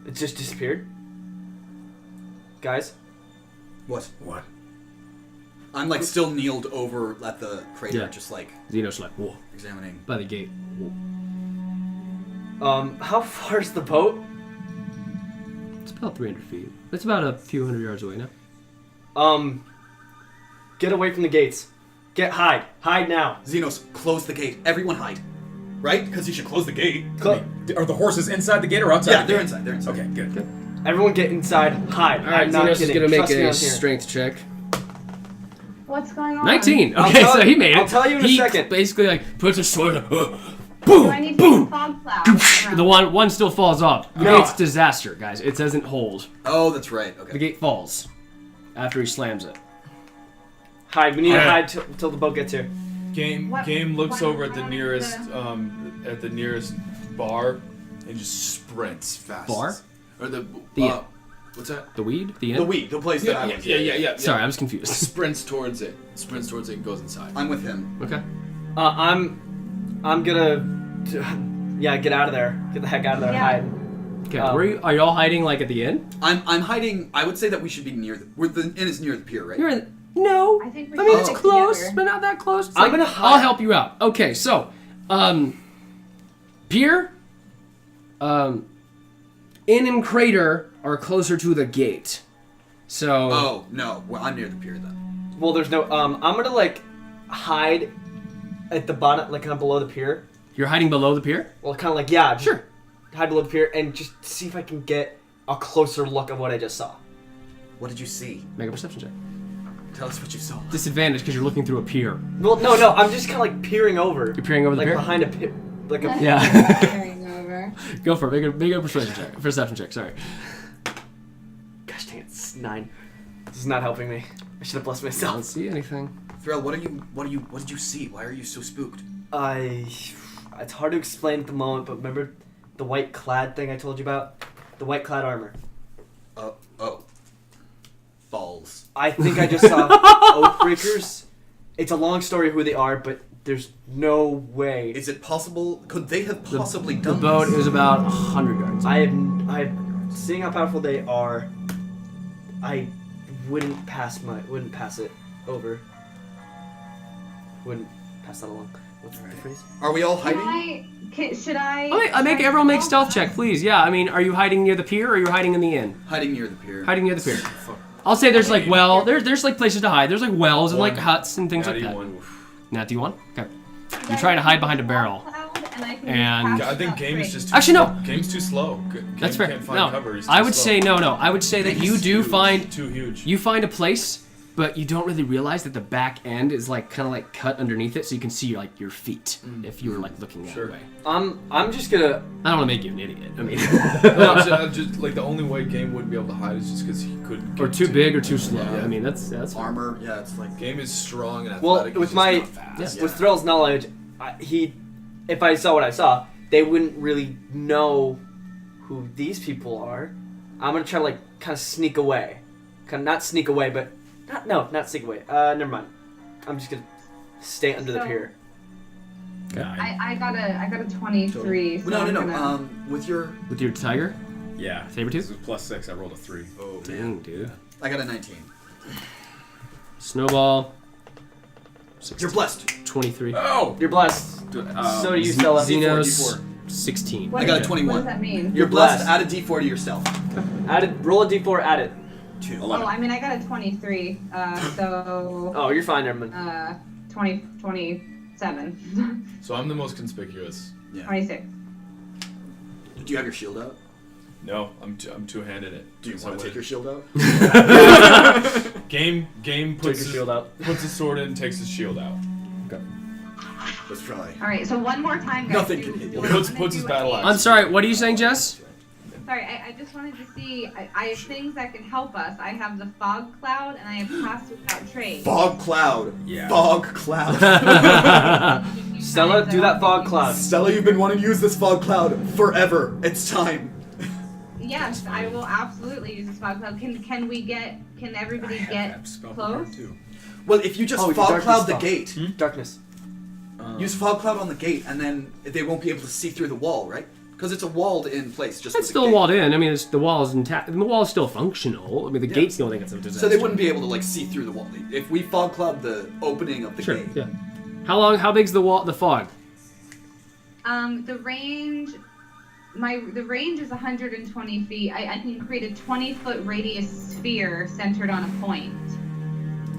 It just disappeared. Guys? What? What? I'm like still kneeled over at the crater, Yeah. just like Xenos like, whoa, examining. by the gate. Whoa. How far is the boat? It's about 300 feet. It's about a few hundred yards away now. Get away from the gates. Hide now. Xenos, close the gate. Everyone hide. Right? Because you should close the gate. Are the horses inside the gate or outside? Yeah, the they're gate? inside. They're inside. Okay, good. Everyone get inside. Hide. All right, I'm not Xenos is kidding. gonna make Trust me a out here. strength check. What's going on? 19. I'll Okay, tell- so he made it. I'll tell you in a he second. Basically, like puts his sword. Do Boom, I need to boom. use fog cloud? The one still falls off. The No. gate's disaster, guys. It doesn't hold. Oh, that's right. The Okay. gate falls after he slams it. Hide. We need to Alright. hide till the boat gets here. Game What- looks what- over at the what- nearest bar and just Sprints fast. Bar? Or the The- what's that? The weed? The inn? The weed, the place that I was. Yeah. Sorry, I was confused. Sprints towards it. and goes inside. I'm with him. Okay. I'm gonna, get out of there. Get the heck out of there. Yeah. Hide. Okay. Are you all hiding like at the inn? I'm hiding. I would say that we should be near the inn is near the pier, right? You're in. No. I think we I mean, should it's stick close, together. but not that close. It's I'm like, gonna hide. I'll help you out. Okay, so, pier, inn and crater are closer to the gate. So. Oh no, well, I'm near the pier then. Well, there's no. I'm gonna like hide at the bottom, like kind of below the pier. You're hiding below the pier? Well, kind of like just Sure. hide below the pier and just see if I can get a closer look of what I just saw. What did you see? Make a perception check. Tell us what you saw. Disadvantage because you're looking through a pier. Well, no, I'm just kind of like peering over. You're peering over the like pier? behind a pit, like a. Yeah. Carrying over. Go for it. Make a perception check. Perception check. Sorry. Gosh dang it, it's 9. This is not helping me. I should have blessed I don't myself. see anything. Threl, what did you see? Why are you so spooked? It's hard to explain at the moment, but remember the white clad thing I told you about? The white clad armor. Oh. Balls. I think I just saw Oathbreakers. It's a long story who they are, but there's no way. Is it possible? Could they have possibly The done boat this? is about 100 yards. Seeing how powerful they are, I wouldn't pass it over. Wouldn't pass that along. What's the phrase? Are we all hiding? Should I? I make everyone make stealth check, please. Yeah, I mean, are you hiding near the pier or are you hiding in the inn? Hiding near the pier. Hiding near the pier. I'll say there's like there's like places to hide. There's like wells and like One. huts and things like Natty that. one. Nat, do you want? Okay. You try to hide behind a barrel. And- I think game is just too Actually, no. Game's too slow. Game That's fair. can't find No, cover. He's too I would slow. say no. I would say that you do find Too huge. you find a place, but you don't really realize that the back end is like kind of like cut underneath it, so you can see like your feet if you were like looking that Sure. way. I'm just gonna. I don't want to make you an idiot. I mean, No, I'm just like the only way game wouldn't be able to hide is just because he couldn't. or get too to- big or too slow. Yeah. I mean, that's Armor. Yeah, it's like. Game is strong and Well, athletic. with he's my- just not fast. With Threl's knowledge, if I saw what I saw, they wouldn't really know who these people are. I'm gonna try to like kind of sneak away, not sneak away, but not sneak away. Never mind. I'm just gonna stay under the So- pier. I got a 23. So No. I'm gonna- With your. with your tiger. Yeah. Saber tooth? This was +6. I rolled a 3. Oh. Dang, dude. I got a 19. Snowball. You're blessed. 23. Oh! You're blessed. So do you, Stella. Xenos. 16. What I got a does- 21. What does that mean? You're blessed. Add a D4 to yourself. Roll a d4. Add it. 2. Oh, I mean, I got a 23. So. Oh, you're fine, never mind. 27. So I'm the most conspicuous. Yeah. 26. Do you have your shield out? No, I'm two-handed it. Do you want to take your shield out? Game Take puts your shield out. puts his sword in, takes his shield out. Okay. was try. All right, so one more time, guys. Nothing can hit you. Puts his battle axe. I'm sorry, what are you saying, Jess? Sorry, I just wanted to see. I have things that can help us. I have the fog cloud, and I have pass without trade. Fog cloud. Yeah. Fog cloud. Stella, do that fog cloud. Stella, you've been wanting to use this fog cloud forever. It's time. Yes, I will absolutely use this fog cloud. Can we get? Can everybody get close? Too. Well, if you just Oh, fog darkness cloud the fog. gate, Darkness. use fog cloud on the gate, and then they won't be able to see through the wall, right? Because it's a walled in place. Just It's with the still gate. walled in. I mean, the wall is intact. The wall is still functional. I mean, the gate's the only thing that's a disaster. So they wouldn't be able to like see through the wall if we fog cloud the opening of the Sure. gate. Yeah. How big's the wall? The fog? The range. The range is 120 feet. I can create a 20-foot radius sphere centered on a point.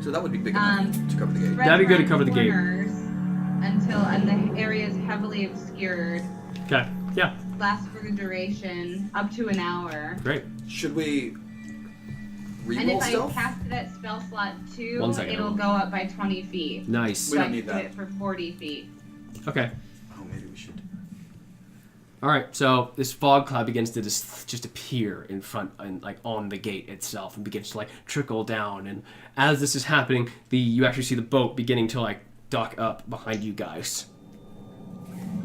So that would be big enough to cover the gate. Spread That'd be good to around cover the gate. corners and the area is heavily obscured. Okay. Yeah. Lasts for the duration up to an hour. Great. Should we And if reroll stealth? I cast it at spell slot 2, 1 second. it'll go up by 20 feet. Nice. We So don't I need can do that. it for 40 feet. Okay. Oh, maybe we should. All right. So this fog cloud begins to just appear in front and like on the gate itself, and begins to like trickle down. And as this is happening, you actually see the boat beginning to like dock up behind you guys.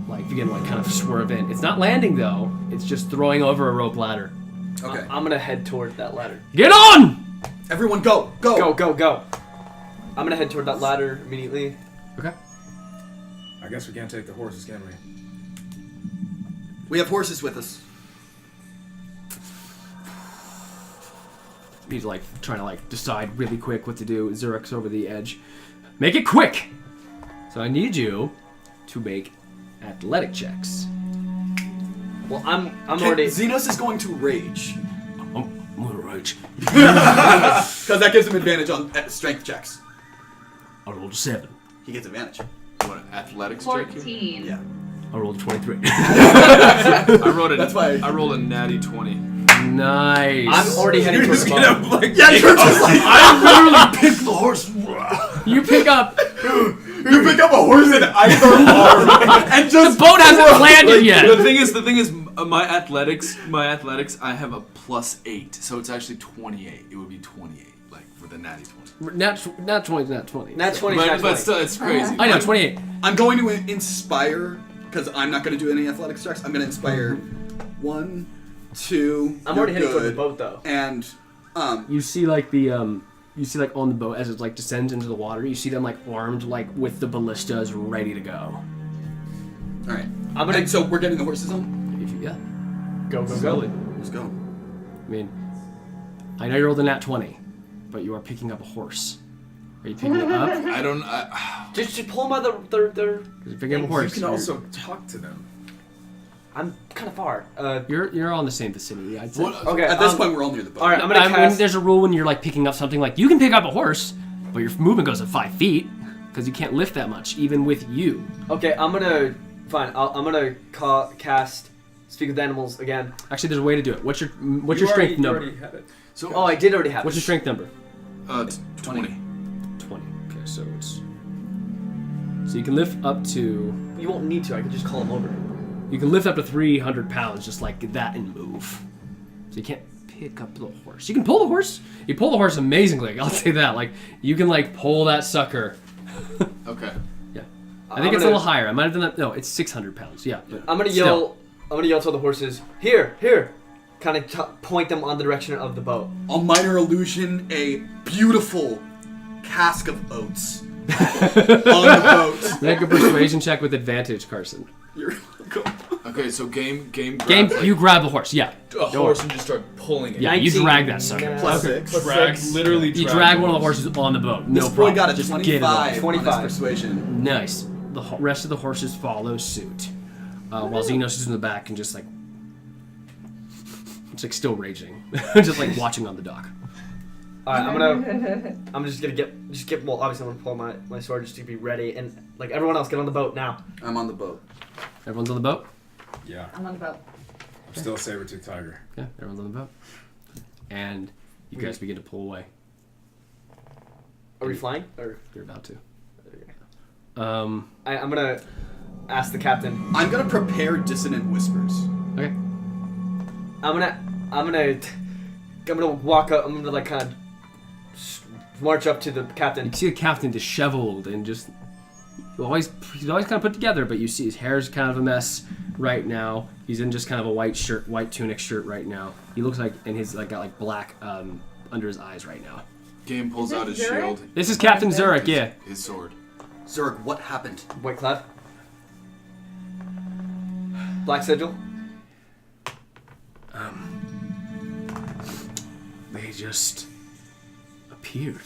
Like begin to like kind of swerve in. It's not landing though. It's just throwing over a rope ladder. Okay. I'm gonna head toward that ladder. Get on! Everyone, go! Go! Go, go, go. I'm gonna head toward that ladder immediately. Okay. I guess we can't take the horses, can we? We have horses with us. He's like trying to like decide really quick what to do. Zurich's over the edge. Make it quick! So I need you to make athletic checks. Well, I'm already. Xenos is going to rage. I'm gonna rage. Because that gives him advantage on strength checks. I rolled a 7. He gets advantage. You want an athletics check here? 14. Yeah. I rolled a 23. I rolled a. That's why- I rolled a natty 20. Nice. I'm already heading towards the boat. Yeah, you're just like, I literally picked the horse. You pick up. you pick up a horse in either arm and just The boat hasn't landed yet. The thing is, my athletics, I have a +8, so it's actually 28. It would be 28, like with a natty 20. Not 20, not 20. Nat 20 is But not still, it's crazy. I know, 28. I'm going to inspire, because I'm not going to do any athletics checks. I'm going to inspire 1, 2. I'm you're already heading toward the good, boat though. And You see like you see like on the boat as it like descends into the water, you see them like armed like with the ballistas ready to go. all right. I'm gonna And so we're getting the horses on. If you, yeah. go, go, Slowly. go. Let's go. I mean, I know you rolled a nat 20, but you are picking up a horse. Are you picking it up? I don't. Just pull them out their. Because you're picking up a horse. You can also talk to them. I'm kind of far. You're all in the same vicinity, I'd say. What, Okay. At this point, we're all near the boat. All right, I'm gonna When cast. there's a rule when you're like picking up something, like you can pick up a horse, but your movement goes at 5 feet because you can't lift that much, even with you. Okay, I'm gonna. Fine. I'm gonna cast Speak with Animals again. Actually, there's a way to do it. What's your strength number? You already had it. So, Oh, I did already have What's your it. strength number? 20. 20. Okay, so you can lift up to You won't need to. I can just call him over. 300 pounds just like that and move. So you can't pick up the horse. You can pull the horse. You pull the horse amazingly. I'll say that. Like you can like pull that sucker. Okay. Yeah. I think it's a little higher. I might have done that. No, it's 600 pounds. Yeah. But I'm gonna still. yell. I'm gonna yell to the horses. Here, here. Kind of point them on the direction of the boat. On minor illusion, a beautiful cask of oats on the boat. Make a persuasion check with advantage, Carson. You're welcome. Okay, so game grabs, Game, like, you grab the horse. Yeah. A horse and just start pulling it. Yeah, you 19. drag that sucker. Plus Okay. 6. Drag, literally You drag drag one of the horses on the boat. No This boy problem. got a Just get it on. 25 on 25. his persuasion. Nice. The rest of the horses follow suit, while Xenos is in the back and just like, it's like still raging, just like watching on the dock. All right, I'm just gonna get. Well, obviously I'm gonna pull my sword just to be ready, and like everyone else, get on the boat now. I'm on the boat. Everyone's on the boat. Yeah. I'm on the boat. I'm still a saber-tooth tiger. Yeah, everyone's on the boat, and you guys begin to pull away. Are we flying? Or You're about to. I'm gonna ask the captain. I'm gonna prepare dissonant whispers. Okay. I'm gonna walk up. I'm gonna like kind of march up to the captain. You see the captain disheveled and just he's always kind of put together, but you see his hair's kind of a mess right now. He's in just kind of a white tunic shirt right now. He looks like, and he's like got like black under his eyes right now. Game pulls out his shield. This is Captain Zurich, yeah. His sword. Zurich, what happened? White clad. Black sigil. They just appeared.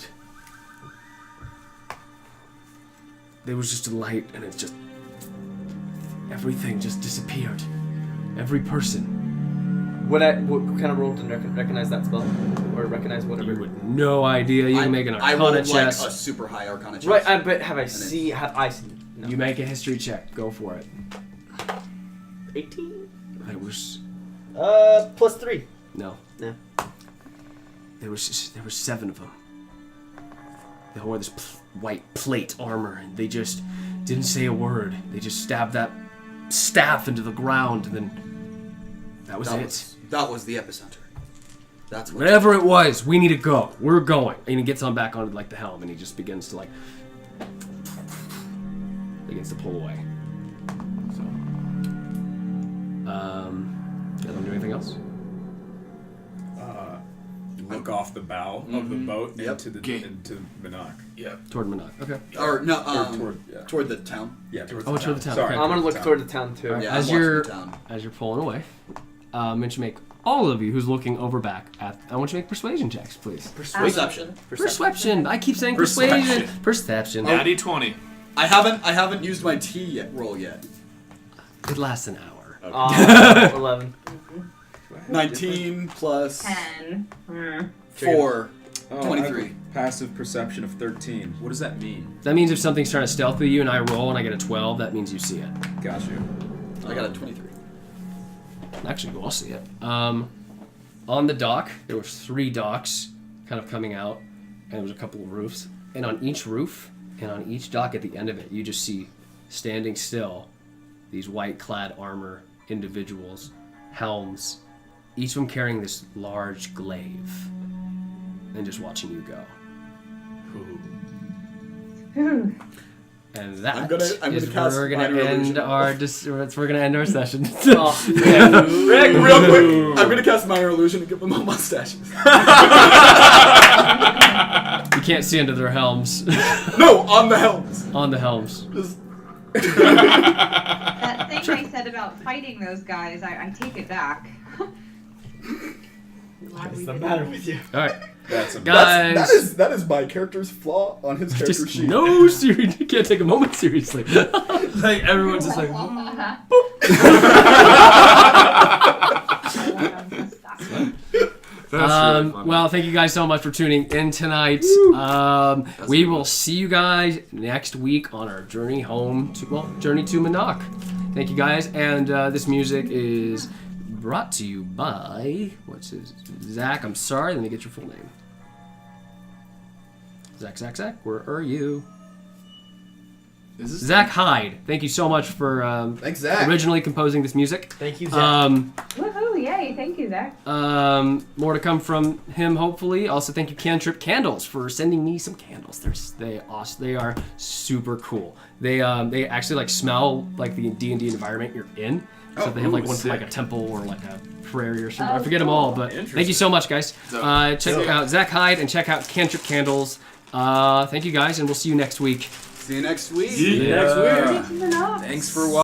There was just a light, and it's just everything just disappeared. Every person. What kind of roll didn't recognize that spell or recognize whatever? You would no idea. You can make an I Arcana rolled check. like a super high Arcana check. Right, but have I seen? No. You make a history check. Go for it. 18. It was plus 3. no. Yeah. There were 7 of them. They wore this white plate armor, and they just didn't say a word. They just stabbed that staff into the ground, and then that was it. That was the epicenter. That's what. Whatever it was, we need to go. We're going. And he gets on back onto like the helm, and he just begins to pull away. So, you guys want to do anything else? Look off the bow of the boat into Menok. Yeah. Toward Menok. Okay. Or no, toward the town. Yeah, towards toward the town. Sorry. Okay. I'm gonna look toward the town too. Right. Yeah, As I'm watching you're the town. pulling away, I want you to make all of you who's looking over back at. I want you to make persuasion checks, please. Perception. Perception. I keep saying persuasion. Perception. Natty 20. I haven't used my T roll yet. It lasts an hour. 11. 19 plus 10. 4. Oh, 23. Passive perception of 13. What does that mean? That means if something's trying to stealthy you and I roll and I get a 12, that means you see it. Got you. I got a 23. Actually, we'll see it. On the dock, there were 3 docks kind of coming out, and there was a couple of roofs. And on each roof and on each dock at the end of it, you just see standing still these white-clad armor individuals, helms, each of them carrying this large glaive, and just watching you go. And that I'm gonna is cast where we're gonna minor end illusion. we're gonna end our session. Rick, Real quick, I'm gonna cast minor illusion and give them all mustaches. You can't see under their helms. No, on the helms. On the helms. Just- That thing I said about fighting those guys, I take it back. What's the matter with you? All right, That's guys. that is my character's flaw on his character Just sheet. no serious. You can't take a moment seriously. Like everyone's just like, That's really funny. Well, thank you guys so much for tuning in tonight. We will see you guys next week on our journey to Menok. Thank you guys, and this music is brought to you by Zach. I'm sorry. Let me get your full name. Zach. Where are you? Is this Zach Hyde. Thank you so much for Thanks, Zach. originally composing this music. Thank you, Zach. Woohoo, yay, thank you, Zach. More to come from him, hopefully. Also, thank you, Cantrip Candles, for sending me some candles. They are super cool. They actually like smell like the D&D environment you're in. So they have like one from like a temple or like a prairie or something. I forget them all, but thank you so much, guys. Check out Zach Hyde and check out Cantrip Candles. Thank you guys, and we'll see you next week. See you next week. yeah. Thanks for watching.